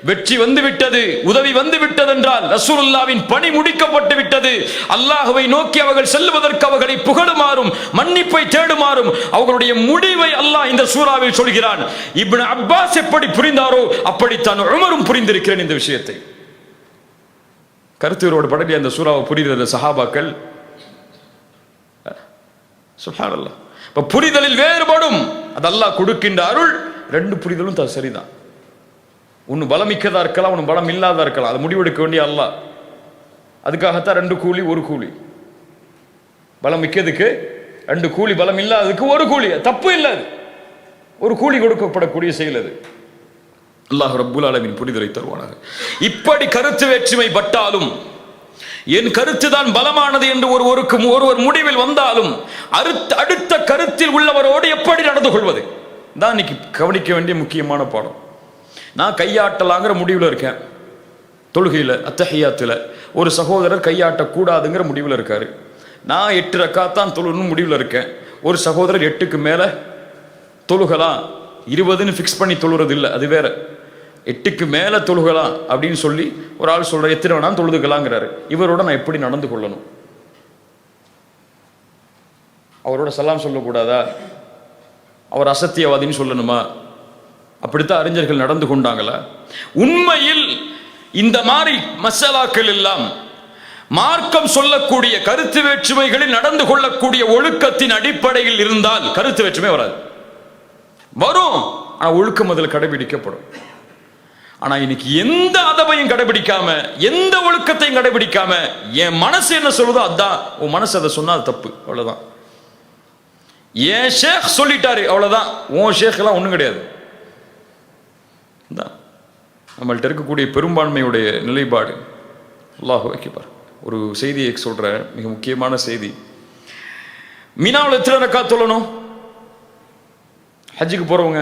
வெற்றி வந்து விட்டது, உதவி வந்து விட்டது என்றால் ரசூலுல்லாஹ்வின் பணி முடிக்கப்பட்டு விட்டது. அல்லாஹ்வை நோக்கி அவர்கள் செல்வதற்கு அவர்களை புகழுமாறும் மன்னிப்பை தேடுமாறும் அவர்களுடைய முடிவை அல்லாஹ் இந்த சூறாவில் சொல்கிறான். இப்னு அப்பாஸ் எப்படி புரிந்தாரோ அப்படித்தான் உமரும் புரிந்திருக்கிறேன் இந்த விஷயத்தை. கருத்துரோடு படலிய அந்த சூறாவை புரிந்த சஹாபாக்கள் சுப்ஹானல்லாஹ். இப்ப புரிதலில் வேறுபடும், அது அல்லாஹ் கொடுக்கின்ற அருள். ரெண்டு புரிதலும் சரிதான். ஒன்று பலமிக்கதா இருக்கலாம், ஒன்று பலம் இல்லாதா இருக்கலாம். அதை முடிவெடுக்க வேண்டிய அல்லாஹ். அதுக்காகத்தான் 2 கூலி 1 கூலி. பலம் மிக்கதுக்கு 2 கூலி, பலம் இல்லாததுக்கு 1 கூலி. தப்பு இல்லை, ஒரு கூலி கொடுக்கப்படக்கூடிய செயல் அது. அல்லாஹ் ரப்புல் ஆலமீன் புரிதலை தருவானாக. இப்படி கருத்து வேற்றுமை பட்டாலும், என் கருத்து தான் பலமானது என்று ஒருவர் முடிவில் வந்தாலும் அடுத்த கருத்தில் உள்ளவரோடு எப்படி நடந்து கொள்வது தான் இன்னைக்கு கவனிக்க வேண்டிய முக்கியமான பாடம். நான் கையாட்டலாங்கிற முடிவில் இருக்கேன். தொழுகையில் அத்தஹியாத்தில் ஒரு சகோதரர் கையாட்டக்கூடாதுங்கிற முடிவில் இருக்காரு. நான் 8 ரக்காத்தான் தொழுன்னு முடிவில் இருக்கேன். ஒரு சகோதரர் 8க்கு மேலே தொழுகலாம், 20ன்னு ஃபிக்ஸ் பண்ணி தொழுறது இல்லை, அது வேற. 8க்கு மேலே தொழுகலாம் அப்படின்னு சொல்லி ஒரு ஆள் சொல்கிற, எத்தனை வேணாலும் தொழுதுக்கலாங்கிறாரு. இவரோட நான் எப்படி நடந்து கொள்ளணும்? அவரோட சலாம் சொல்லக்கூடாதா? அவர் அசத்தியவாதின்னு சொல்லணுமா? அப்படித்தான் அறிஞர்கள் நடந்து கொண்டாங்களா? உண்மையில் இந்த மாதிரி மசாலாக்கள் எல்லாம் மார்க்கம் சொல்லக்கூடிய கருத்து வேற்றுமைகளில் நடந்து கொள்ளக்கூடிய ஒழுக்கத்தின் அடிப்படையில் இருந்தால் கருத்து வேற்றுமை வராது. வரும், ஆனால் ஒழுக்கம் அதில் கடைபிடிக்கப்படும். ஆனா இன்னைக்கு எந்த அதபையும் கடைபிடிக்காம, எந்த ஒழுக்கத்தையும் கடைபிடிக்காம, என் மனசு என்ன சொல்லுதோ அதான், உன் மனசு அதை சொன்னா அது தப்பு, அவ்வளவுதான். ஏன் ஷேக் சொல்லிட்டாரு அவ்வளவுதான், உன் ஷேக் எல்லாம் ஒண்ணும் கிடையாது. நம்மள்ட்ட இருக்கக்கூடிய பெரும்பான்மையுடைய நிலைப்பாடு. அல்லாஹ் அக்பர். ஒரு செய்தியை சொல்ற, மிக முக்கியமான செய்தி. மினாவில் எத்தனை ரக்காத் தொழணும்? ஹஜ்ஜுக்கு போறவங்க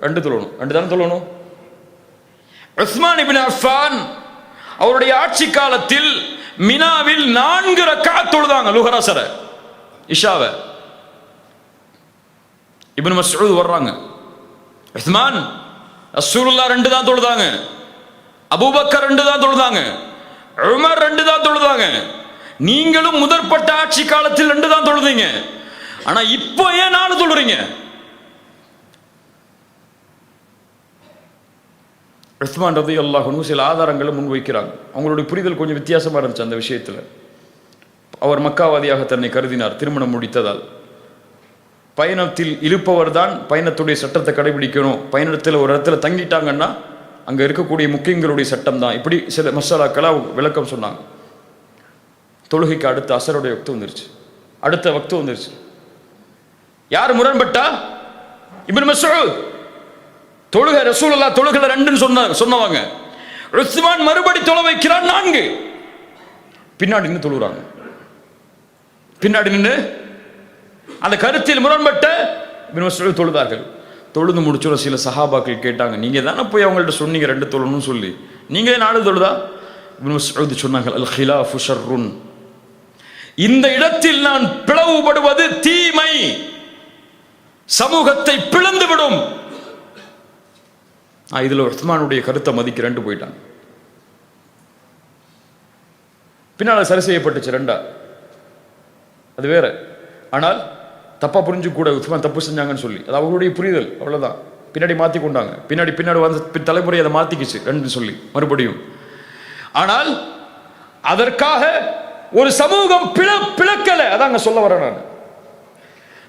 2 தொழணும், 2 தானே தொழணும். உஸ்மான் இப்னு அஃபான் அவருடைய ஆட்சி காலத்தில் மினாவில் 4 ரக்காத் தொழுதாங்க. லுஹர் இஷாவை. இப்னு மஸ்ஊத் வர்றாங்க, உஸ்மான் ரசூலுல்லாஹ் 2 தான் தொழுதாங்க, அபூபக்கர் 2 தான் தொழுதாங்க, உமர் 2 தான் தொழுதாங்க, நீங்களும் முதற்பட்ட ஆட்சி காலத்தில் 2 தான் தொழுதீங்க, ஆனா இப்போ ஏன் 4 தொழுறீங்க? உஸ்மான் ரலியல்லாஹு அன்ஹு சில ஆதாரங்களை முன்வைக்கிறாங்க. அவங்களுடைய புரிதல் கொஞ்சம் வித்தியாசமா இருந்துச்சு அந்த விஷயத்துல. அவர் மக்காவாதியாக தன்னை கருதினார் திருமணம் முடித்ததால். பயணத்தில் இருப்பவர் தான் பயணத்துடைய சட்டத்தை கடைபிடிக்கணும். பயணத்தில் ஒரு இடத்துல தங்கிட்டாங்கன்னா அங்க இருக்கக்கூடிய முக்கியங்களுடைய சட்டம் தான். இப்படி சில மசாலாக்களா விளக்கம் சொன்னாங்க. தொழுகைக்கு அடுத்த அசருடைய வக்து வந்துருச்சு, அடுத்த வக்து வந்துருச்சு. யார் முரண்பட்டா? இப்னு மஸ்ஊத். தொழுகை ரசூலுல்லாஹ் தொழுகைல 2ன்னு சொன்னவங்க. உஸ்மான் மறுபடி தொழ வைக்கிறான் 4. பின்னாடி நின்று தொழுறாங்க. பின்னாடி நின்று அந்த கருத்தில் முரண்பட்ட இப்னு மஸ்ஊத் தொழுதார்கள். தொழுது முடிச்சோட சில சஹாபாக்கள் கேட்டாங்க, நீங்க தானே போய் அவங்கள்ட்ட சொன்னீங்க 2 தொழணும்னு சொல்லி, நீங்க 4 தொழுதா? இப்னு மஸ்ஊத் சொன்னாங்க, அல் ஹிலாஃபு ஷர்ருன். இந்த இடத்தில் நான் பிளவுபடுவது தீமை, சமூகத்தை பிளந்து விடும். இதுல உஸ்மானுடைய கருத்தை மதிக்கிறேன்ட்டு போயிட்டாங்க. பின்னால் சரி செய்யப்பட்டுச்சு ரெண்டா, அது வேற. ஆனால் தப்பா புரிஞ்சு கூட உஸ்மான் தப்பு செஞ்சாங்கன்னு சொல்லி, அது அவங்களுடைய புரிதல், அவ்வளவுதான். பின்னாடி மாத்தி கொண்டாங்க, பின்னாடி வந்த தலைமுறை அதை மாத்திக்கிச்சு ரெண்டு சொல்லி மறுபடியும். ஆனால் அதற்காக ஒரு சமூகம் பிளக்கல. அதாங்க சொல்ல வரேன்.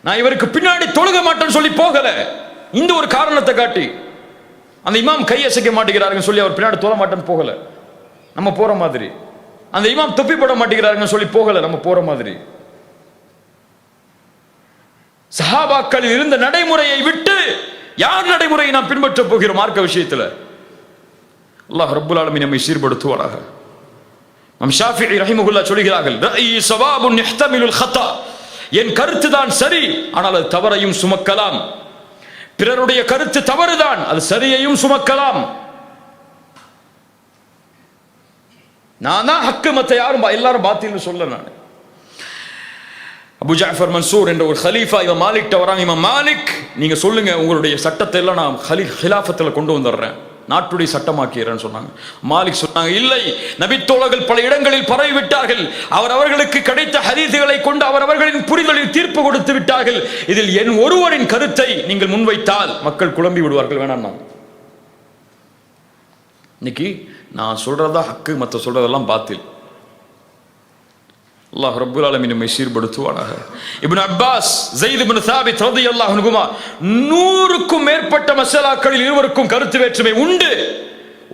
நான் இவருக்கு பின்னாடி தொழுக மாட்டேன்னு சொல்லி போகல, இந்த ஒரு காரணத்தை காட்டி. அந்த இமாம் கை அசைக்க மாட்டேங்கிறாருன்னு சொல்லி அவர் பின்னாடி தொழ மாட்டேன்னு போகல, நம்ம போற மாதிரி. அந்த இமாம் தொப்பி போட மாட்டேங்கிறாருன்னு சொல்லி போகல, நம்ம போற மாதிரி. சஹாபாக்களில் இருந்த நடைமுறையை விட்டு யார் நடைமுறையை நாம் பின்பற்ற போகிறோம் மார்க்க விஷயத்துல? அல்லாஹ் ரப்புல் ஆலமீன் நம்மை சீர்படுத்துவாராக. இமாம் ஷாஃபிஈ ரஹிமஹுல்லாஹ் சொல்கிறார்கள், ரஅயி ஸவாபுன் யஹ்தமிலுல் ஹதா, என் கருத்து தான் சரி, ஆனால் அது தவறையும் சுமக்கலாம். பிறருடைய கருத்து தவறுதான், அது சரியையும் சுமக்கலாம். நான் தான் ஹக்கு, மத்த யாரும் எல்லாரும் பாத்தில்னு சொல்ல. நான் அபு ஜாஃபர் மன்சூர் என்ற ஒரு ஹலீஃபா இமாம் மாலிக் வராங்க. இமாம் மாலிக், நீங்க சொல்லுங்க, உங்களுடைய சட்டத்தை எல்லாம் நான் ஹிலாஃபத்துல கொண்டு வந்துடுறேன், நாட்டுடைய சட்டமாக்கிறேன்னு சொன்னாங்க. மாலிக் சொன்னாங்க, இல்லை, நபித்தோழர்கள் பல இடங்களில் பரவி விட்டார்கள், அவர்களுக்கு கிடைத்த ஹதீஸுகளை கொண்டு அவர்களின் புரிதலில் தீர்ப்பு கொடுத்து விட்டார்கள். இதில் என் ஒருவரின் கருத்தை நீங்கள் முன்வைத்தால் மக்கள் குழம்பி விடுவார்கள், வேணாம். இன்னைக்கு நான் சொல்றதா ஹக்கு, மற்ற சொல்றதெல்லாம் பாத்தில். அல்லாஹ் ரப்புல் ஆலமீன் நம்மை சீர்படுத்துவானாக. இப்னு அப்பாஸ், ஸைத் இப்னு சாபித் ரலியல்லாஹு அன்ஹுமா 100க்கும் மேற்பட்ட மஸலாக்களில் இருவருக்கும் கருத்து வேற்றுமை உண்டு.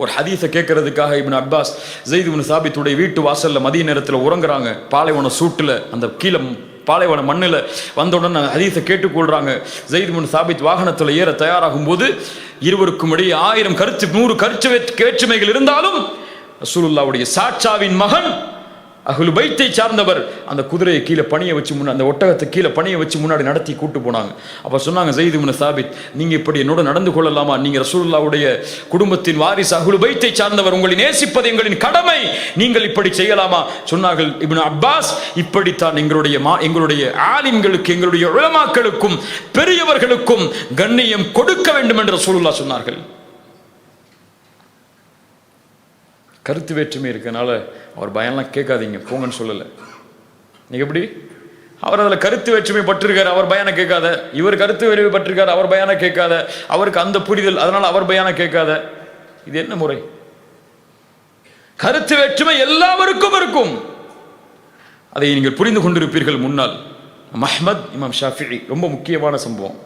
ஒரு ஹதீஸை கேட்கறதுக்காக இப்னு அப்பாஸ் ஸைத் இப்னு சாபித்துடைய வீட்டு வாசல்ல மதிய நேரத்தில் உறங்குறாங்க. பாலைவன சூட்டுல, அந்த கீழே பாலைவன மண்ணில் வந்த உடனே ஹதீஸை கேட்டுக்கொள்றாங்க. ஸைத் இப்னு சாபித் வாகனத்தில் ஏற தயாராகும் போது இருவருக்கும் இடையே 1000 கருத்து 100 கருத்து வேற்றுமைகள் இருந்தாலும் ரசூலுல்லாஹ்வுடைய சாட்சாவின் மகன் அஹ்லு பைத்தை சார்ந்தவர் அந்த குதிரையை கீழே பணிய வச்சு அந்த ஒட்டகத்தை கீழே பணிய வச்சு முன்னாடி நடத்தி கூட்டு போனாங்க. அப்ப சொன்னாங்க, ஸைத் இப்னு சாபித், நீங்க இப்படி என்னோட நடந்து கொள்ளலாமா? நீங்க ரசூலுல்லாஹ்வுடைய குடும்பத்தின் வாரிசு, அஹ்லு பைத்தை சார்ந்தவர், உங்களை நேசிப்பது எங்களின் கடமை, நீங்கள் இப்படி செய்யலாமா? சொன்னார்கள் இப்னு அப்பாஸ், இப்படித்தான் எங்களுடைய ஆலிம்களுக்கு, எங்களுடைய உலமாக்களுக்கும் பெரியவர்களுக்கும் கண்ணியம் கொடுக்க வேண்டும் என்று ரசூலுல்லாஹ் சொன்னார்கள். கருத்து வேற்றுமை இருக்கனால அவர் பயம்லாம் கேட்காதீங்க, போங்கன்னு சொல்லலை. நீங்க எப்படி அவர் அதில் கருத்து வேற்றுமை பட்டிருக்காரு, அவர் பயான கேட்காத. இவர் கருத்து வேற்றுமை பட்டிருக்காரு, அவர் பயான கேட்காத. அவருக்கு அந்த புரிதல், அதனால அவர் பயான கேட்காத. இது என்ன முறை? கருத்து வேற்றுமை எல்லாருக்கும் இருக்கும், அதை நீங்கள் புரிந்து கொண்டிருப்பீர்கள். முன்னால் அஹ்மத், இமாம் ஷாஃபிஈ, ரொம்ப முக்கியமான சம்பவம்.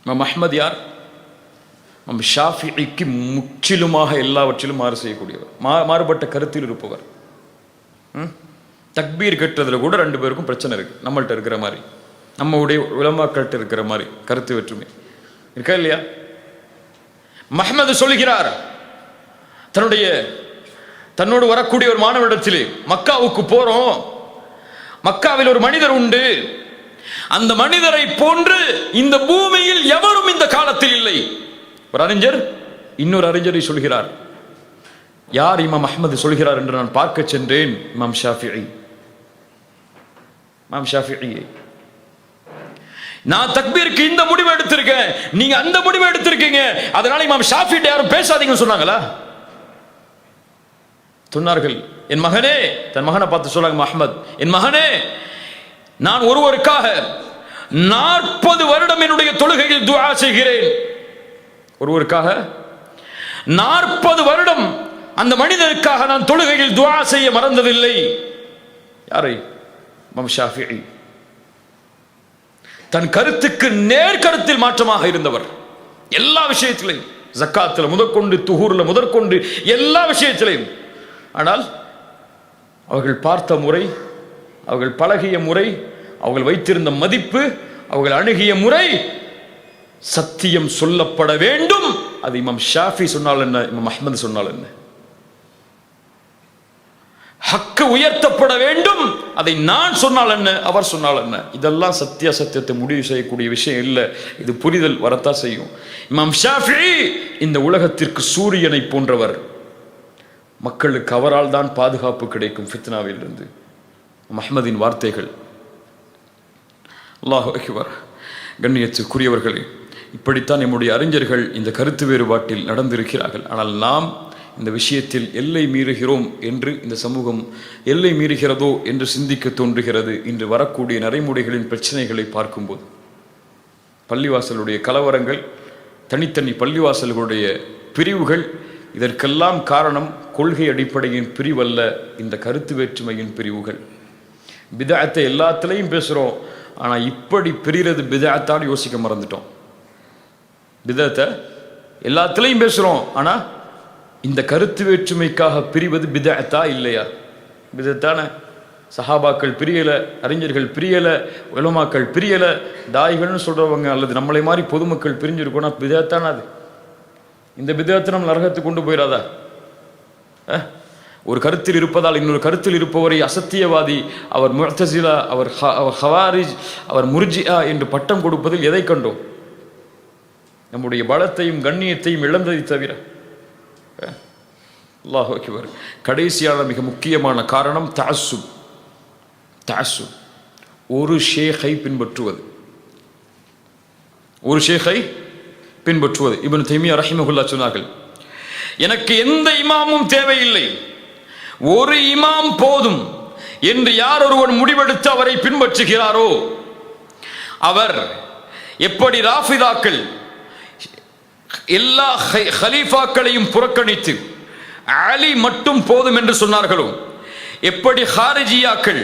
இமாம் அஹ்மத் யார்? இமாம் ஷாஃபிஈக்கு முற்றிலுமாக எல்லாவற்றிலும் மாறு செய்யக்கூடியவர், மாறுபட்ட கருத்தில் இருப்பவர். தக்பீர் கட்டுறதுல கூட 2 பேருக்கும் பிரச்சனை இருக்கு, நம்மள்ட்ட இருக்கிற மாதிரி, நம்முடைய உலமாக்கள்கிட்ட இருக்கிற மாதிரி கருத்து வேற்றுமை இருக்கா இல்லையா? அஹ்மத் சொல்லுகிறார், தன்னோடு வரக்கூடிய ஒரு மாணவரிடத்திலே, மக்காவுக்கு போறோம், மக்காவில் ஒரு மனிதர் உண்டு, அந்த மனிதரை போன்று இந்த பூமியில் எவரும் இந்த காலத்தில் இல்லை. ஒரு அறிஞர் இன்னொரு அறிஞரை சொல்கிறார். யார் இமாம் அஹ்மத் சொல்கிறார் என்று நான் பார்க்க சென்றேன். இமாம் ஷாஃபிஈ. நான் தக்பீருக்கு இந்த முடிவு எடுத்திருக்கேன், நீங்க அந்த முடிவு எடுத்திருக்கீங்க, அதனால இமாம் ஷாஃபிஈ யாரும் பேசாதீங்கன்னு சொன்னாங்களா? சொன்னார்கள். என் மகனே, தன் மகனை பார்த்து சொல்றாங்க அஹ்மத், என் மகனே, நான் ஒருவருக்காக 40 வருடம் என்னுடைய தொழுகையில் துஆ செய்கிறேன். ஒருவருக்காக 40 வருடம் அந்த மனிதருக்காக நான் தொழுகையில் துஆ செய்ய மறந்ததில்லை. யாரை? இமாம் ஷாஃபிஈ. தன் கருத்துக்கு நேர்கருத்தில் மாற்றமாக இருந்தவர். எல்லா விஷயத்திலையும், ஜக்காத்துல முதற்கொண்டு, துஹூர்ல முதற்கொண்டு, எல்லா விஷயத்திலையும். ஆனால் அவர்கள் பார்த்த முறை, அவர்கள் பழகிய முறை, அவர்கள் வைத்திருந்த மதிப்பு, அவர்கள் அணுகிய முறை, சத்தியம் சொல்லப்பட வேண்டும். அது இமாம் ஷாஃபி சொன்னால் என்ன, இமாம் அஹ்மத் சொன்னால் என்ன? ஹக்கு உயர்த்தப்பட வேண்டும், அதை நான் சொன்னால் என்ன, அவர் சொன்னால் என்ன? இதெல்லாம் சத்தியத்தை முடிவு செய்யக்கூடிய விஷயம் இல்லை. இது புரிதல் வரத்தான் செய்யும். இமாம் ஷாஃபி இந்த உலகத்திற்கு சூரியனை போன்றவர். மக்களுக்கு அவரால் தான் பாதுகாப்பு கிடைக்கும் ஃபித்னாவில் இருந்து. அஹ்மதின் வார்த்தைகள். அல்லாஹு அக்பர். கண்ணியத்துக்குரியவர்களே, இப்படித்தான் நம்முடைய அறிஞர்கள் இந்த கருத்து வேறுபாட்டில் நடந்திருக்கிறார்கள். ஆனால் நாம் இந்த விஷயத்தில் எல்லை மீறுகிறோம் என்று இந்த சமூகம் எல்லை மீறுகிறதோ என்று சிந்திக்க தோன்றுகிறது. இன்று வரக்கூடிய நடைமுறைகளின் பிரச்சனைகளை பார்க்கும்போது, பள்ளிவாசலுடைய கலவரங்கள், தனித்தனி பள்ளிவாசல்களுடைய பிரிவுகள், இதற்கெல்லாம் காரணம் கொள்கை அடிப்படையின் பிரிவல்ல, இந்த கருத்து வேற்றுமையின் பிரிவுகள். பிதஅத்தை எல்லாத்துலேயும் பேசுகிறோம், ஆனால் இப்படி பிரிகிறது பிதஅத்தான்னு யோசிக்க மறந்துட்டோம். பிதஅத்தை எல்லாத்துலேயும் பேசுகிறோம், ஆனால் இந்த கருத்து வேற்றுமைக்காக பிரிவது பிதஅத்தா இல்லையா? பிதஅத்தான. சஹாபாக்கள் பிரியலை, அறிஞர்கள் பிரியலை, உலமாக்கள் பிரியலை, தாய்கள்னு சொல்கிறவங்க அல்லது நம்மளை மாதிரி பொதுமக்கள் பிரிஞ்சிருக்கோன்னா பிதஅத்தான அது. இந்த பிதஅத்தை நம்ம நரகத்துக்கு கொண்டு போயிடாதா? ஒரு கருத்தில் இருப்பதால் இன்னொரு கருத்தில் இருப்பவரை அசத்தியவாதி, அவர் முஅ்தஸிலா, அவர் ஹவாரிஜ், அவர் முர்ஜிஆ என்று பட்டம் கொடுப்பதில் எதை கண்டோம்? நம்முடைய பலத்தையும் கண்ணியத்தையும் இழந்ததை தவிர. அல்லாஹு அக்பர். கடைசியான மிக முக்கியமான காரணம் தஅஸ்ஸுப். தஅஸ்ஸுப், ஒரு ஷேഖை பின்பற்றுவது, ஒரு ஷேഖை பின்பற்றுவது. இப்னு தைமியா ரஹிமஹுல்லாஹ் சொன்னார்கள், எனக்கு எந்த இமாமும் தேவையில்லை, ஒரு இமாம் போதும் என்று யார் ஒருவன் முடிவெடுத்து அவரை பின்பற்றுகிறாரோ, அவர் எப்படி ராஃபிதாக்கள் எல்லா ஹலீஃபாக்களையும் புறக்கணித்து அலி மட்டும் போதும் என்று சொன்னார்களோ, எப்படி ஹாரிஜியாக்கள்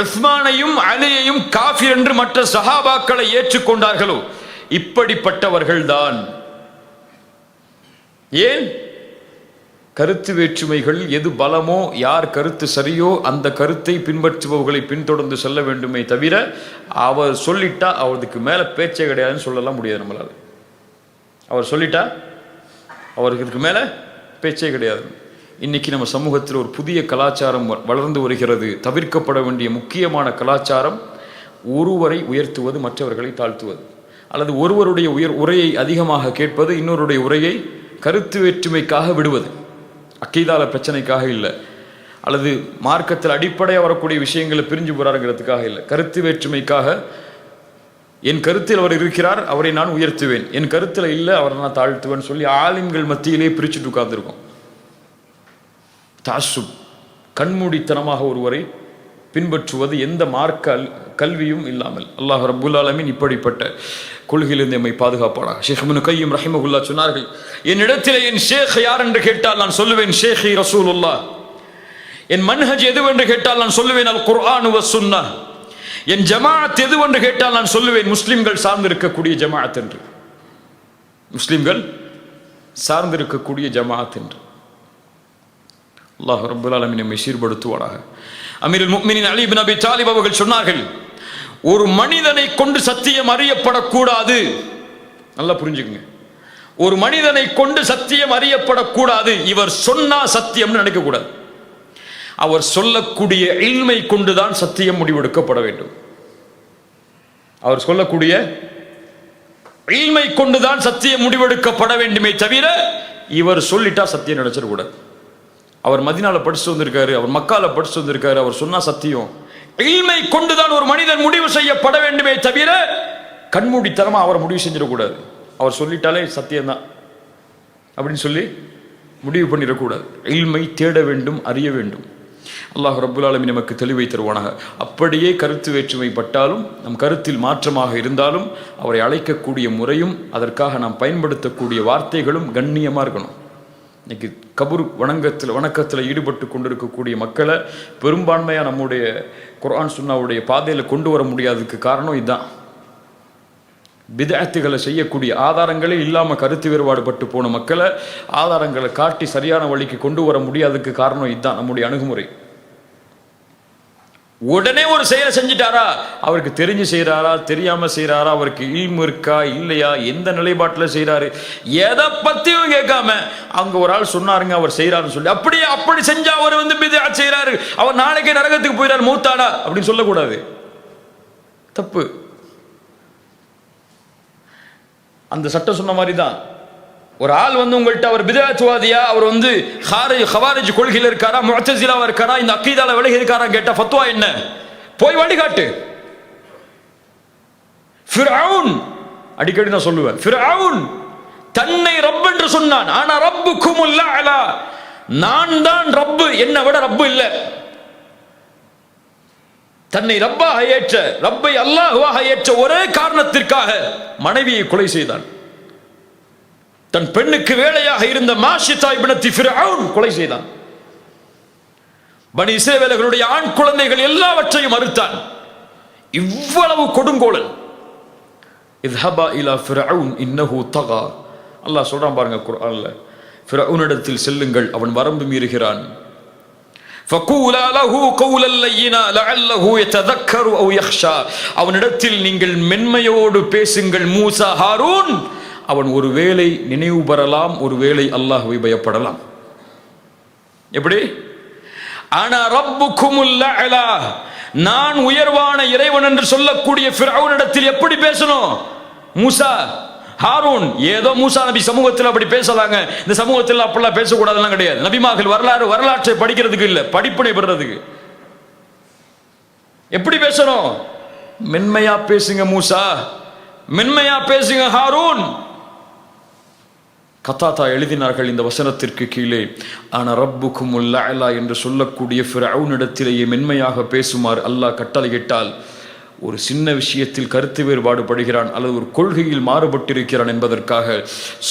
உஸ்மானையும் அலியையும் காஃபிர் என்று மற்ற சஹாபாக்களை ஏற்றுக்கொண்டார்களோ, இப்படிப்பட்டவர்கள் தான். ஏன்? கருத்து வேற்றுமைகள் எது பலமோ, யார் கருத்து சரியோ அந்த கருத்தை பின்பற்றுபவர்களை பின்தொடர்ந்து செல்ல வேண்டுமே தவிர, அவர் சொல்லிட்டா அவருக்கு மேலே பேச்சே கிடையாதுன்னு சொல்லலாம் முடியாது நம்மளால். அவர் சொல்லிட்டா அவருக்கு மேலே பேச்சே கிடையாது. இன்னைக்கு நம்ம சமூகத்தில் ஒரு புதிய கலாச்சாரம் வளர்ந்து வருகிறது. தவிர்க்கப்பட வேண்டிய முக்கியமான கலாச்சாரம் ஒருவரை உயர்த்துவது, மற்றவர்களை தாழ்த்துவது, அல்லது ஒருவருடைய உரையை அதிகமாக கேட்பது, இன்னொருடைய உரையை கருத்து வேற்றுமைக்காக விடுவது. அக்கீதால பிரச்சனைக்காக இல்லை, அல்லது மார்க்கத்தில் அடிப்படையாக வரக்கூடிய விஷயங்களை பிரிஞ்சு போறாருங்கிறதுக்காக இல்லை, கருத்து வேற்றுமைக்காக. என் கருத்தில் அவர் இருக்கிறார், அவரை நான் உயர்த்துவேன், என் கருத்தில் இல்லை, அவரை நான் தாழ்த்துவேன் சொல்லி ஆலிம்கள் மத்தியிலே பிரிச்சுட்டு உட்கார்ந்துருக்கோம். தஅஸ்ஸுப், கண்மூடித்தனமாக ஒருவரை பின்பற்றுவது, எந்த மார்க்க கல்வியும் இல்லாமல். அல்லாஹ் ரப்புல் ஆலமீன் இப்படிப்பட்ட கொள்கையிலிருந்து எம்மை பாதுகாப்பானாக. ஷேக் இப்னு கய்யிம் ரஹிமஹுல்லாஹ் சொன்னார்கள், என்னிடத்திலே என் ஷேக் யார் என்று கேட்டால் நான் சொல்லுவேன் ஷேഖி ரசூலுல்லாஹ். என் மன்ஹஜ் எதுவென்று கேட்டால் நான் சொல்லுவேன் அல் குர்ஆன் வ சுன்னஹ். என் ஜமாஅத் எதுவென்று கேட்டால் நான் சொல்லுவேன் முஸ்லிம்கள் சார்ந்திருக்கக்கூடிய ஜமாஅத் என்று. முஸ்லிம்கள் சார்ந்திருக்கக்கூடிய ஜமாஅத் என்று. அல்லாஹ் ரப்புல் ஆலமீன் நம்மை சீர்படுத்துவானாக. அமீருல் முஃமினீன் அலி இப்னு அபி தாலிப் அவர்கள் சொன்னார்கள், ஒரு மனிதனை கொண்டு சத்தியம் அறியப்படக்கூடாது. நல்லா புரிஞ்சுக்குங்க, ஒரு மனிதனை கொண்டு சத்தியம் அறியப்படக்கூடாது. இவர் சொன்னா சத்தியம்னு நினைக்கக்கூடாது. அவர் சொல்லக்கூடிய இல்மை கொண்டுதான் சத்தியம் முடிவெடுக்கப்பட வேண்டும். அவர் சொல்லக்கூடிய இல்மை கொண்டுதான் சத்தியம் முடிவெடுக்கப்பட வேண்டுமே தவிர, இவர் சொல்லிட்டா சத்தியம் நினைச்சிடக்கூடாது. அவர் மதீனால படிச்சுட்டு வந்திருக்காரு, அவர் மக்கால படிச்சுட்டு வந்திருக்காரு, அவர் சொன்னா சத்தியம். இல்மை கொண்டுதான் ஒரு மனிதன் முடிவு செய்யப்பட வேண்டுமே தவிர, கண்மூடித்தனமா அவரை முடிவு செஞ்சிடக்கூடாது. அவர் சொல்லிட்டாலே சத்தியம்தான் அப்படின்னு சொல்லி முடிவு பண்ணிடக்கூடாது. இல்மை தேட வேண்டும், அறிய வேண்டும். அல்லாஹ் ரப்புல் ஆலமீன் நமக்கு தெளிவை தருவானாக. அப்படியே கருத்து வேற்றுமை பட்டாலும், நம் கருத்தில் மாற்றமாக இருந்தாலும், அவரை அழைக்கக்கூடிய முறையும் அதற்காக நாம் பயன்படுத்தக்கூடிய வார்த்தைகளும் கண்ணியமாக இருக்கணும். இன்னைக்கு கபூர் வணக்கத்தில் ஈடுபட்டு கொண்டிருக்கக்கூடிய மக்களை பெரும்பான்மையாக நம்முடைய குர்ஆன் சுன்னாவுடைய பாதையில் கொண்டு வர முடியாததுக்கு காரணம் இதுதான். பிதஅத்துகளை செய்யக்கூடிய ஆதாரங்களே இல்லாமல் கருத்து வேறுபாடு பட்டு போன மக்களை ஆதாரங்களை காட்டி சரியான வழிக்கு கொண்டு வர முடியாததுக்கு காரணம் இதுதான் நம்முடைய அணுகுமுறை. உடனே ஒரு செயலை செஞ்சிட்டாரா, அவருக்கு தெரிஞ்சு செய்கிறாரா தெரியாம செய்கிறாரா, அவருக்கு இல்மு இருக்கா இல்லையா, எந்த நிலைப்பாட்டில் செய்கிறாரு, எதை பற்றியும் கேட்காம அங்கே ஒரு ஆள் சொன்னாருங்க அவர் செய்கிறாருன்னு சொல்லி அப்படியே அப்படி செஞ்சா அவர் பிதஅத் செய்கிறாரு, அவர் நாளைக்கே நரகத்துக்கு போயிடாரு மூத்தாடா அப்படின்னு சொல்லக்கூடாது. தப்பு. அந்த சட்டம் சொன்ன மாதிரி தான். ஒரு ஆள் உங்கள்கிட்ட அவர் பிதஅத்வாதியா, அவர் ஹவாரிஜ் கொள்கையில் இருக்காரா, முஅ்தஸிலாவா இருக்காரா, இந்த அக்கீதால விலகி இருக்காரா கேட்டா ஃபத்வா என்ன? போய் வழிகாட்டு. ஃபிர்அவுன், அடிக்கடி நான் சொல்லுவேன், ஃபிர்அவுன் தன்னை ரப் என்று சொன்னான். ஆனா ரப்புக்குமுல் அலா, நான் தான் ரப்பு, என்னை விட ரப்பு இல்லை. தன்னை ரப்பாக ஏற்ற, ரப்பை அல்லாஹ்வாக ஏற்ற ஒரே காரணத்திற்காக மனைவியை கொலை செய்தான். தன் பெண்ணுக்கு வேலையாக இருந்த மாஷிதா இப்னத்தி ஃபிர்அவுன் கொலை செய்தான். பனி இஸ்ரவேலர்களுடைய ஆண் குழந்தைகள் எல்லாவற்றையும் மறுத்தான். இவ்வளவு கொடுங்கோலன். இத்ஹபா இலா ஃபிர்அவுன் இன்னஹு தகா. அல்லாஹ் சொல்றான் பாருங்க குர்ஆன்ல, ஃபிர்அவுனிடத்தில் செல்லுங்கள், அவன் வரம்பு மீறுகிறான். ஃபகூலா லஹு கௌலல் லய்யினா லஅல்லஹு யததக்கரு அவ் யக்ஷா. அவனிடத்தில் நீங்கள் மென்மையோடு பேசுங்கள் மூசா, ஹாரூன். அவன் ஒருவேளை நினைவு பெறலாம், ஒருவேளை அல்லாஹ்வை பயப்படலாம். எப்படி? அனா ரப்புக்குமுல் அலா, நான் உயர்வான இறைவன் என்று சொல்லக்கூடிய ஃபிர்அவுனிடத்தில் எப்படி பேசணும்? மூசா, ஹாரூன். ஏதோ மூசா நபி சமூகத்தில் அப்படி பேசலாங்க, இந்த சமூகத்தில் அப்படிலாம் பேசக்கூடாதுலாம் கிடையாது. நபிமார்கள் வரலாற்றை படிக்கிறதுக்கு இல்லை, படிப்பினை பெறுறதுக்கு. எப்படி பேசணும்? மென்மையா பேசுங்க மூசா, மென்மையா பேசுங்க ஹாரூன். கத்தாதா எழுதினார்கள் இந்த வசனத்திற்கு கீழே, ஆனா ரப்புக்குமுல் அலா என்று சொல்லக்கூடிய ஃபிர்அவுனிடத்திலேயே மென்மையாக பேசுமாறு அல்லாஹ் கட்டளையிட்டால், ஒரு சின்ன விஷயத்தில் கருத்து வேறுபாடு படுகிறான் அல்லது ஒரு கொள்கையில் மாறுபட்டிருக்கிறான் என்பதற்காக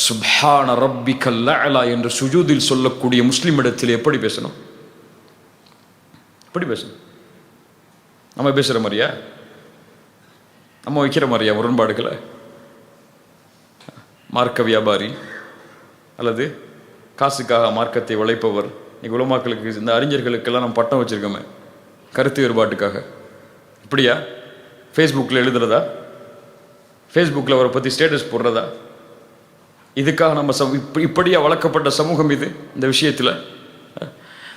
சுப்ஹான ரப்பிக்கல் அலா என்று சுஜூதில் சொல்லக்கூடிய முஸ்லிம் இடத்தில் எப்படி பேசணும்? எப்படி பேசணும்? நம்ம பேசுற மாதிரியா? நம்ம வைக்கிற மாதிரியா முரண்பாடுகளை? மார்க்க வியாபாரி அல்லது காசுக்காக மார்க்கத்தை உழைப்பவர். இன்னைக்கு உலமாக்களுக்கு, இந்த அறிஞர்களுக்கெல்லாம் நம்ம பட்டம் வச்சிருக்கோமே கருத்து வேறுபாட்டுக்காக. இப்படியா? ஃபேஸ்புக்கில் எழுதுறதா? ஃபேஸ்புக்கில் அவரை பற்றி ஸ்டேட்டஸ் போடுறதா? இதுக்காக நம்ம இப்படியா வளர்க்கப்பட்ட சமூகம் இது? இந்த விஷயத்தில்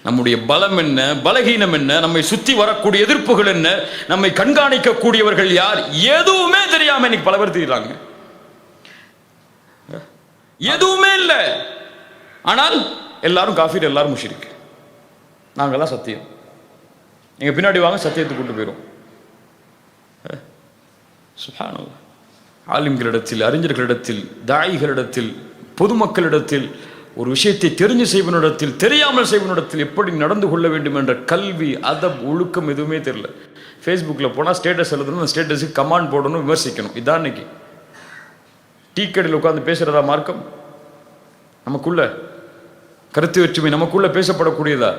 நம்முடைய பலம் என்ன, பலகீனம் என்ன, நம்மை சுற்றி வரக்கூடிய எதிர்ப்புகள் என்ன, நம்மை கண்காணிக்கக்கூடியவர்கள் யார், எதுவுமே தெரியாம இன்னைக்கு பல பேர் தெரியுறாங்க. எதுவுமே இல்லை. ஆனால் எல்லாரும் காஃபீர், எல்லாரும் முஷ்ரிக், நாங்கெல்லாம் சத்தியம். நீங்க பின்னாடி வாங்க, சத்தியத்தை கொண்டு போயிடும். சுப்ஹானல்லாஹ். ஆலிம்களிடத்தில், அறிஞர்களிடத்தில், தாயிகளிடத்தில், பொதுமக்களிடத்தில், ஒரு விஷயத்தை தெரிஞ்சு செய்வனிடத்தில், தெரியாமல் செய்வனிடத்தில் எப்படி நடந்து கொள்ள வேண்டும் என்ற கல்வி, அதப், ஒழுக்கம் எதுவுமே தெரியல. ஃபேஸ்புக்கில் போனால் ஸ்டேட்டஸ் எழுதணும், ஸ்டேட்டஸுக்கு கமாண்ட் போடணும், விமர்சிக்கணும். இதான் இன்னைக்கு டீ கடையில் உட்காந்து பேசுகிறதா மார்க்கம்? நமக்குள்ள கருத்து வேற்றுமை நமக்குள்ள பேசப்படக்கூடியதா?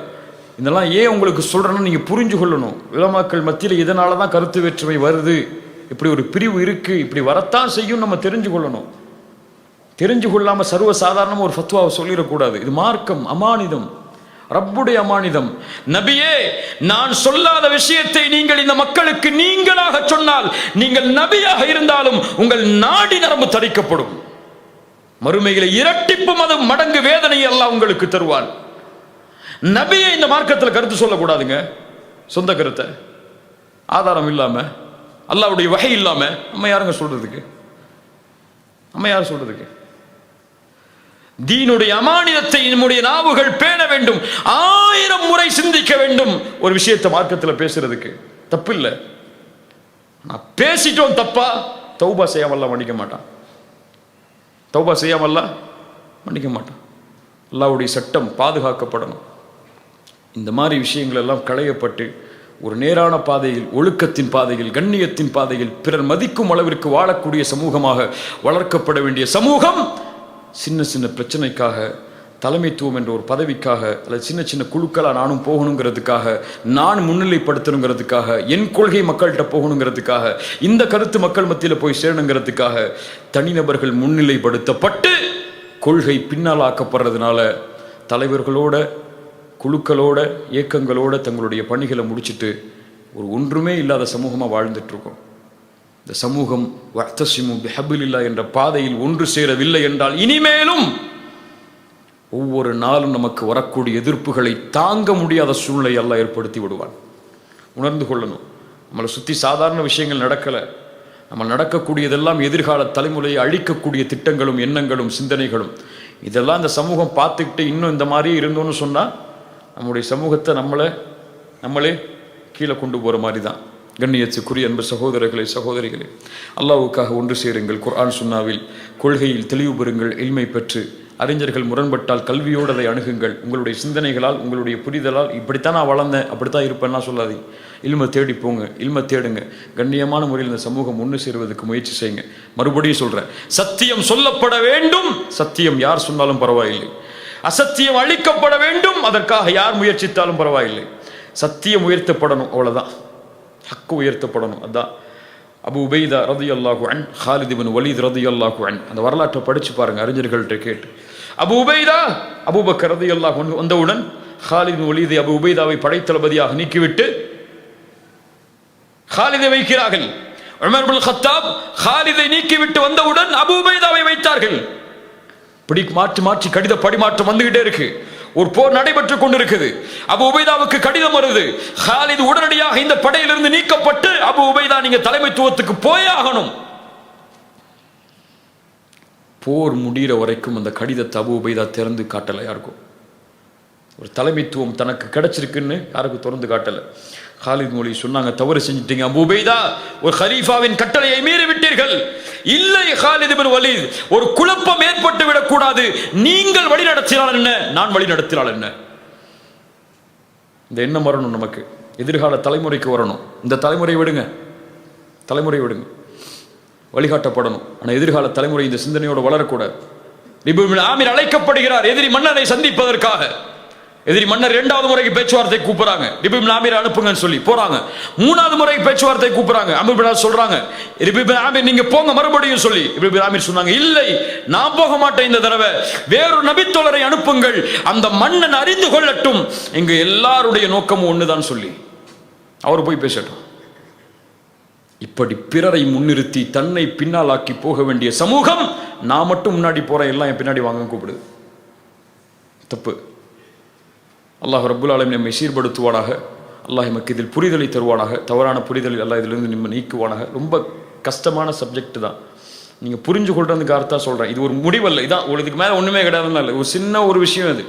இதெல்லாம் ஏன் உங்களுக்கு சொல்கிறேன்னு நீங்கள் புரிஞ்சு கொள்ளணும். உலமாக்கள் மத்தியில் இதனால தான் கருத்து வேற்றுமை வருது, இப்படி ஒரு பிரிவு இருக்குது, இப்படி வரத்தான் செய்யும், நம்ம தெரிஞ்சு கொள்ளணும். தெரிஞ்சு கொள்ளாமல் சர்வசாதாரணமாக ஒரு ஃபத்வாவை சொல்லிடக்கூடாது. இது மார்க்கம், அமானிதம், ரப்புடைய அமானிதம். நபியே, நான் சொல்லாத விஷயத்தை நீங்கள் இந்த மக்களுக்கு நீங்களாக சொன்னால், நீங்கள் நபியாக இருந்தாலும் உங்கள் நாடி நரம்பு தடிக்கப்படும். மறுமையில இரட்டிப்பு மடங்கு வேதனையை அல்லாஹ் உங்களுக்கு தருவான். நபியை இந்த மார்க்கத்தில் கருத்து சொல்லக்கூடாதுங்க. சொந்த கருத்தை ஆதாரம் இல்லாம, அல்லாஹ்வுடைய வஹி இல்லாம நம்ம யாருங்க சொல்றதுக்கு? நம்ம யார் சொல்றதுக்கு? தீனுடைய அமானிதத்தை நம்முடைய நாவுகள் பேண வேண்டும். 1000 முறை சிந்திக்க வேண்டும் ஒரு விஷயத்தை மார்க்கத்தில் பேசுறதுக்கு. தப்பு இல்லை. நான் பேசிட்டோம் தப்பா, தௌபா செய்யாமல்லாம் மன்னிக்க மாட்டான். தௌபா செய்யாமல்லாம் மன்னிக்க மாட்டான். அல்லாஹ்வுடைய சட்டம் பாதுகாக்கப்படணும். இந்த மாதிரி விஷயங்கள் எல்லாம் களையப்பட்டு ஒரு நேரான பாதையில், ஒழுக்கத்தின் பாதையில், கண்ணியத்தின் பாதையில், பிறர் மதிக்கும் அளவிற்கு வாழக்கூடிய சமூகமாக வளர்க்கப்பட வேண்டிய சமூகம் சின்ன சின்ன பிரச்சனைக்காக, தலைமைத்துவம் என்ற ஒரு பதவிக்காக, அல்லது சின்ன சின்ன குழுக்களாக நானும் போகணுங்கிறதுக்காக, நான் முன்னிலைப்படுத்தணுங்கிறதுக்காக, என் கொள்கை மக்கள்கிட்ட போகணுங்கிறதுக்காக, இந்த கருத்து மக்கள் மத்தியில் போய் சேரணுங்கிறதுக்காக தனிநபர்கள் முன்னிலைப்படுத்தப்பட்டு கொள்கை பின்னால் ஆக்கப்படுறதுனால தலைவர்களோட, குழுக்களோட, இயக்கங்களோட தங்களுடைய பணிகளை முடிச்சுட்டு ஒரு ஒன்றுமே இல்லாத சமூகமாக வாழ்ந்துட்டு இருக்கோம். இந்த சமூகம் வஅ்தஸிமு பிஹப்லில்லாஹ் என்ற பாதையில் ஒன்று சேரவில்லை என்றால் இனிமேலும் ஒவ்வொரு நாளும் நமக்கு வரக்கூடிய எதிர்ப்புகளை தாங்க முடியாத சூழ்நிலை அல்லாஹ் ஏற்படுத்தி விடுவான். உணர்ந்து கொள்ளணும். நம்மளை சுற்றி சாதாரண விஷயங்கள் நடக்கலை. நம்ம நடக்கக்கூடியதெல்லாம் எதிர்கால தலைமுறையை அழிக்கக்கூடிய திட்டங்களும், எண்ணங்களும், சிந்தனைகளும். இதெல்லாம் இந்த சமூகம் பார்த்துக்கிட்டு இன்னும் இந்த மாதிரியே இருந்தோன்னு சொன்னால் நம்முடைய சமூகத்தை நம்மளே கீழே கொண்டு போகிற மாதிரி தான். கண்ணியத்துக்குரிய அன்பு சகோதரர்களே, சகோதரிகளே, அல்லாஹ்வுக்காக ஒன்று சேருங்கள். குர்ஆன் சுன்னாவில் கொள்கையில் தெளிவு பெறுங்கள். இல்மை பெற்று அறிஞர்கள் முரண்பட்டால் கல்வியோடு அதை அணுகுங்கள். உங்களுடைய சிந்தனைகளால், உங்களுடைய புரிதலால் இப்படித்தான் நான் வளர்ந்தேன், அப்படித்தான் இருப்பேன்னா சொல்லாதீங்க. இல்மை தேடி போங்க, இல்மை தேடுங்க. கண்ணியமான முறையில் இந்த சமூகம் ஒன்று சேருவதற்கு முயற்சி செய்யுங்க. மறுபடியும் சொல்கிறேன், சத்தியம் சொல்லப்பட வேண்டும். சத்தியம் யார் சொன்னாலும் பரவாயில்லை. அசத்தியம் அழிக்கப்பட வேண்டும். அதற்காக யார் முயற்சித்தாலும் பரவாயில்லை. சத்தியம் உயர்த்தப்படணும், அவ்வளோதான். ஹக்கு உயர்த்தப்படணும். அதான் அபு உபைதா ரலியல்லாஹு அன்ஹு, ஹாலித் இப்னு வலீத் ரலியல்லாஹு அன்ஹு, அந்த வரலாற்றை படித்து பாருங்க அறிஞர்கள்ட்ட கேட்டு. அபு உபைதா அபூபக்கர் ரலியல்லாஹு அன்ஹு வந்தவுடன் ஹாலித் இப்னு வலீத் அபு உபைதாவை படைத்தளபதியாக நீக்கிவிட்டு ஹாலிதை வைக்கிறார்கள். உமர் இப்னு கத்தாப் ஹாலிதை நீக்கிவிட்டு வந்தவுடன் அபு உபைதாவை வைத்தார்கள். இப்படி மாற்றி மாற்றி கடித பரிமாற்றம் வந்துகிட்டே இருக்கு. ஒரு போர் நடைபெற்றுக் கொண்டிருக்குது. அபு உபைதாவுக்கு கடிதம் வருது. ஹாலித் உடனடியாக இந்த படையிலிருந்து நீக்கப்பட்டு, அபு உபைதா நீங்க தலைமைத்துவத்துக்கு போயே ஆகணும். போர் முடிகிற வரைக்கும் அந்த கடிதத்தை அபு உபைதா திறந்து காட்டல யாருக்கும். ஒரு தலைமைத்துவம் தனக்கு கிடைச்சிருக்குன்னு யாருக்கும் திறந்து காட்டல. ஹாலித் மொழி சொன்னாங்க, தவறு செஞ்சிட்டீங்க அபு உபைதா, ஒரு ஹலீஃபாவின் கட்டளையை மீறி விட்டீர்கள். இல்லை ஹாலித் இப்னு வலீத், ஒரு குழப்பம் ஏற்பட்டு விடக்கூடாது. நீங்கள் வழி நடத்தினால் என்ன, நான் வழி நடத்தினால் என்ன? இந்த எண்ணம் வரணும் நமக்கு. எதிர்கால தலைமுறைக்கு வரணும். இந்த தலைமுறை விடுங்க, தலைமுறை விடுங்க, வழிகாட்டப்படணும். ஆனால் எதிர்கால தலைமுறை இந்த சிந்தனையோடு வளரக்கூடாது. இப்னு ஆமிர் அழைக்கப்படுகிறார் எதிரி மன்னரை சந்திப்பதற்காக. எதிரி மன்னர் 2வது முறைக்கு பேச்சுவார்த்தை கூப்பிடுறாங்க. இப்னு ஆமிர் அனுப்புங்கன்னு சொல்லி போறாங்க. 3வது முறைக்கு பேச்சுவார்த்தை கூப்பிடுறாங்க. அமீர் பின் சொல்றாங்க, இப்னு ஆமிர் நீங்க போங்க மறுபடியும் சொல்லி. இப்னு ஆமிர் சொன்னாங்க, இல்லை நான் போக மாட்டேன், இந்த தடவை வேறொரு நபித்தோழரை அனுப்புங்கள், அந்த மன்னன் அறிந்து கொள்ளட்டும் எங்க எல்லாருடைய நோக்கமும் ஒண்ணுதான் சொல்லி அவர் போய் பேசட்டும். இப்படி பிறரை முன்னிறுத்தி தன்னை பின்னால் ஆக்கி போக வேண்டிய சமூகம், நான் மட்டும் முன்னாடி போறேன், எல்லாம் என் பின்னாடி வாங்க கூப்பிடுது. தப்பு. அல்லாஹ் ரப்புல் ஆலமீன் நம்மை சீர்படுத்துவானாக. அல்லாஹ் நமக்கு இதில் புரிதலை தருவானாக. தவறான புரிதலில் அல்லாஹ் இதிலிருந்து நம்ம நீக்குவானாக. ரொம்ப கஷ்டமான சப்ஜெக்ட் தான். நீங்கள் புரிஞ்சு கொள்றதுக்கு அர்த்தம் சொல்கிறேன். இது ஒரு முடிவல்ல, இதான் இதுக்கு மேலே ஒன்றுமே கிடையாதுன்னு இல்லை. ஒரு சின்ன ஒரு விஷயம் இது.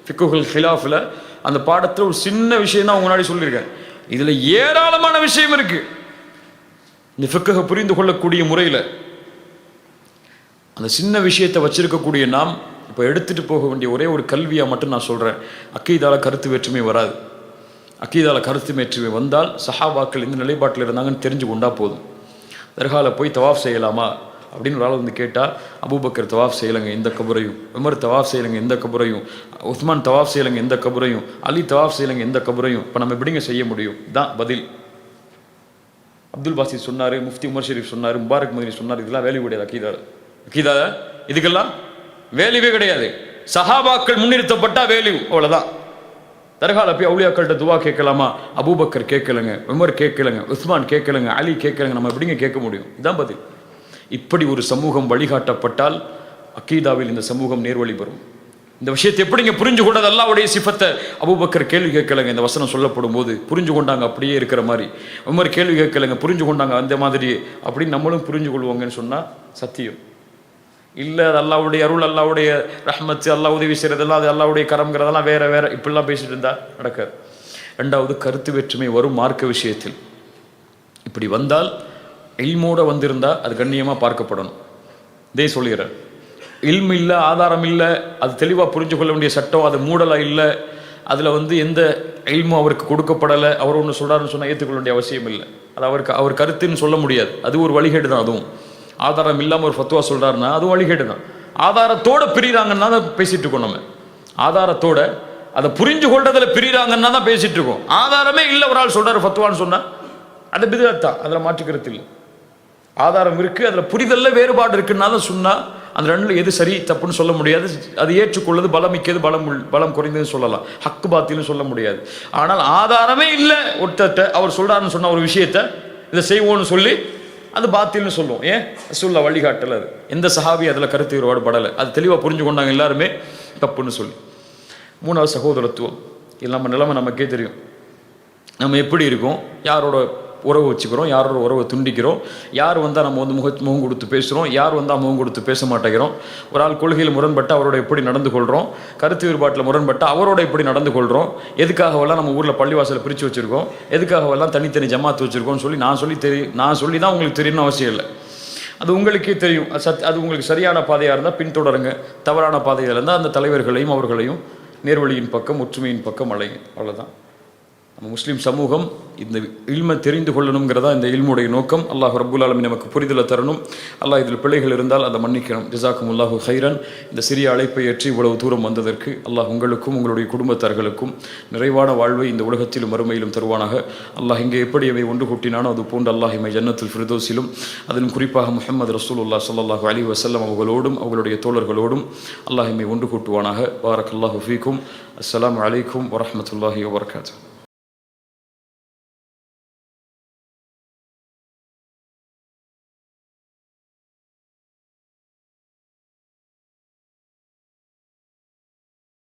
ஃபிக்குல் ஹிலாஃபில் அந்த பாடத்தில் ஒரு சின்ன விஷயம் தான் முன்னாடி சொல்லியிருக்கேன். இதில் ஏராளமான விஷயம் இருக்குது. இந்த ஃபிக்கை புரிந்து கொள்ளக்கூடிய முறையில் அந்த சின்ன விஷயத்தை வச்சிருக்கக்கூடிய நாம் இப்போ எடுத்துகிட்டு போக வேண்டிய ஒரே ஒரு கல்வியாக மட்டும் நான் சொல்கிறேன். அக்கீதால கருத்து வேற்றுமை வராது. அக்கீதால கருத்து வேற்றுமை வந்தால் சஹாபாக்கள் இந்த நிலைப்பாட்டில் இருந்தாங்கன்னு தெரிஞ்சு கொண்டா போதும். தர்காவில் போய் தவாஃப் செய்யலாமா அப்படின்னு ஒரு ஆள் வந்து கேட்டால், அபூபக்கர் தவாஃப் செய்யலைங்க எந்த கபரையும், உமர் தவாஃப் செய்யலைங்க எந்த கபரையும், உஸ்மான் தவாஃப் செய்யலைங்க எந்த கபரையும், அலி தவாஃப் செய்யலைங்க எந்த கபரையும், இப்போ நம்ம எப்படிங்க செய்ய முடியும்? தான் பதில். அப்துல் பாசித் சொன்னார், முஃப்தி உமர் ஷெரீஃப் சொன்னார், முபாரக் மதனி சொன்னார். இதெல்லாம் வேல்யூ கிடையாது. அக்கீதால இதுக்கெல்லாம் வேல்யூவே கிடையாது. சஹாபாக்கள் முன்னிறுத்தப்பட்டா வேல்யூ, அவ்வளோதான். தர்கால போய் அவுலியாக்கள்கிட்ட துவா கேட்கலாமா? அபூபக்கர் கேட்கலங்க, உமர் கேட்கலங்க, உஸ்மான் கேட்கலங்க, அலி கேட்கலங்க, நம்ம எப்படிங்க கேட்க முடியும்? இதான் பதில். இப்படி ஒரு சமூகம் வழிகாட்டப்பட்டால் அக்கீதாவில் இந்த சமூகம் நேர்வழி பெறும். இந்த விஷயத்தை எப்படிங்க புரிஞ்சு கொண்டது? அல்லாஹ்வுடைய சிஃபத்தை. அபூபக்கர் கேள்வி கேட்கலங்க, இந்த வசனம் சொல்லப்படும் போது புரிஞ்சு கொண்டாங்க அப்படியே இருக்கிற மாதிரி. உமர் கேள்வி கேட்கலங்க, புரிஞ்சு கொண்டாங்க அந்த மாதிரி. அப்படின்னு நம்மளும் புரிஞ்சு கொள்வோங்கன்னு சொன்னால் சத்தியம் இல்லை. அது அல்லாஹ்வுடைய அருள், அல்லாஹ்வுடைய ரஹ்மத்து, அல்லாஹ் உதவி செய்கிறதெல்லாம் அது அல்லாஹ்வுடைய கரம்ங்கிறதெல்லாம் வேற வேற இப்படிலாம் பேசிட்டு இருந்தா நடக்காது. 2வது கருத்து வேற்றுமை வரும் மார்க்க விஷயத்தில். இப்படி வந்தால் இல்மோட வந்திருந்தா அது கண்ணியமாக பார்க்கப்படணும். இதே சொல்லிடுறேன். இல்மு இல்லை, ஆதாரம் இல்லை, அது தெளிவாக புரிஞ்சு கொள்ள வேண்டிய சட்டம், அது மூடலாக இல்லை, அதில் எந்த இல்மும் அவருக்கு கொடுக்கப்படலை, அவர் ஒன்று சொல்கிறாருன்னு சொன்னால் ஏற்றுக்கொள்ள வேண்டிய அவசியம் இல்லை. அது அவர் கருத்துன்னு சொல்ல முடியாது. அது ஒரு வழிகேடு தான். அதுவும் ஆதாரம் இல்லாமல் ஒரு ஃபத்வா சொல்கிறாருன்னா அதுவும் வழிகேடு தான். ஆதாரத்தோடு பிரிகிறாங்கன்னா தான் பேசிகிட்டு இருக்கோம். நம்ம ஆதாரத்தோட அதை புரிஞ்சு கொள்றதில் பிரிகிறாங்கன்னா தான் பேசிகிட்டு இருக்கோம். ஆதாரமே இல்லை, ஒரு ஆள் சொல்கிறார் ஃபத்வான்னு சொன்னால் அது பிதுஅத் தான், அதில் மாற்றுக்கிறது இல்லை. ஆதாரம் இருக்குது, அதில் புரிதலில் வேறுபாடு இருக்குன்னா தான் சொன்னால் அந்த 2ல் எது சரி தப்புன்னு சொல்ல முடியாது. அது ஏற்றுக்கொள்ளது பலம் மிக்கது, பலம் குறைந்ததுன்னு சொல்லலாம். ஹக்கு பாத்தில்னு சொல்ல முடியாது. ஆனால் ஆதாரமே இல்லை, ஒருத்தட்ட அவர் சொல்கிறாருன்னு சொன்ன ஒரு விஷயத்தை இதை செய்வோன்னு சொல்லி அது பாத்தில்னு சொல்லுவோம். ஏன் சொல்ல வழிகாட்டல. அது எந்த சஹாபி அதில் கருத்து வேறுபாடு படலை, அது தெளிவாக புரிஞ்சு கொண்டாங்க எல்லாருமே தப்புன்னு சொல்லி. 3வது சகோதரத்துவம். இல்லாமல் நிலைமை நமக்கே தெரியும். நம்ம எப்படி இருக்கோம், யாரோட உறவு வச்சுக்கிறோம், யாரோட உறவை துண்டிக்கிறோம், யார் வந்தால் நம்ம முகம் கொடுத்து பேசுகிறோம், யார் வந்தால் முகம் கொடுத்து பேச மாட்டேங்கிறோம். ஒரு ஆள் கொள்கையில் முரண்பட்டு அவரோட எப்படி நடந்து கொள்கிறோம், கருத்து வேறுபாட்டில் முரண்பட்டு அவரோட எப்படி நடந்து கொள்கிறோம், எதுக்காகவெல்லாம் நம்ம ஊரில் பள்ளிவாசலை பிரித்து வச்சுருக்கோம், எதுக்காகவெல்லாம் தனித்தனி ஜமாத்து வச்சுருக்கோம்னு சொல்லி நான் சொல்லி தான் உங்களுக்கு தெரியணும்னு அவசியம் இல்லை. அது உங்களுக்கே தெரியும். அது உங்களுக்கு சரியான பாதையாக இருந்தால் பின்தொடருங்க, தவறான பாதையாக இருந்தால் அந்த தலைவர்களையும் அவர்களையும் நேர்வழியின் பக்கம் ஒற்றுமையின் பக்கம் அழைங்க. அவ்வளோதான். நம்ம முஸ்லீம் சமூகம் இந்த இல்மை தெரிந்து கொள்ளணுங்கிறதா இந்த இல்முடைய நோக்கம். அல்லாஹ் ரப்புல் ஆலமீன் நமக்கு புரிதலை தரணும். அல்லாஹ் இதில் பிழைகள் இருந்தால் அதை மன்னிக்கணும். ஜஸாக்குமுல்லாஹு ஹைரன். இந்த சிறிய அழைப்பை ஏற்றி இவ்வளவு தூரம் வந்ததற்கு அல்லாஹ் உங்களுக்கும் உங்களுடைய குடும்பத்தார்களுக்கும் நிறைவான வாழ்வை இந்த உலகத்திலும் மறுமையிலும் தருவானாக. அல்லாஹ் இங்கே எப்படி அவை ஒன்று கூட்டினானோ அது போன்று அல்லாஹ் இமை ஜன்னத்துல் ஃபிர்தௌஸிலும், அதிலும் குறிப்பாக முஹம்மது ரசூலுல்லாஹ் ஸல்லல்லாஹு அலைஹி வஸல்லம் அவர்களோடும் அவர்களுடைய தோழர்களோடும் அல்லாஹ் இமை ஒன்று கூட்டுவானாக. பாரக்கல்லாஹு ஃபீக்கும். அஸ்ஸலாமு அலைக்கும் வரஹ்மத்துல்லாஹி வபரகாத்துஹு.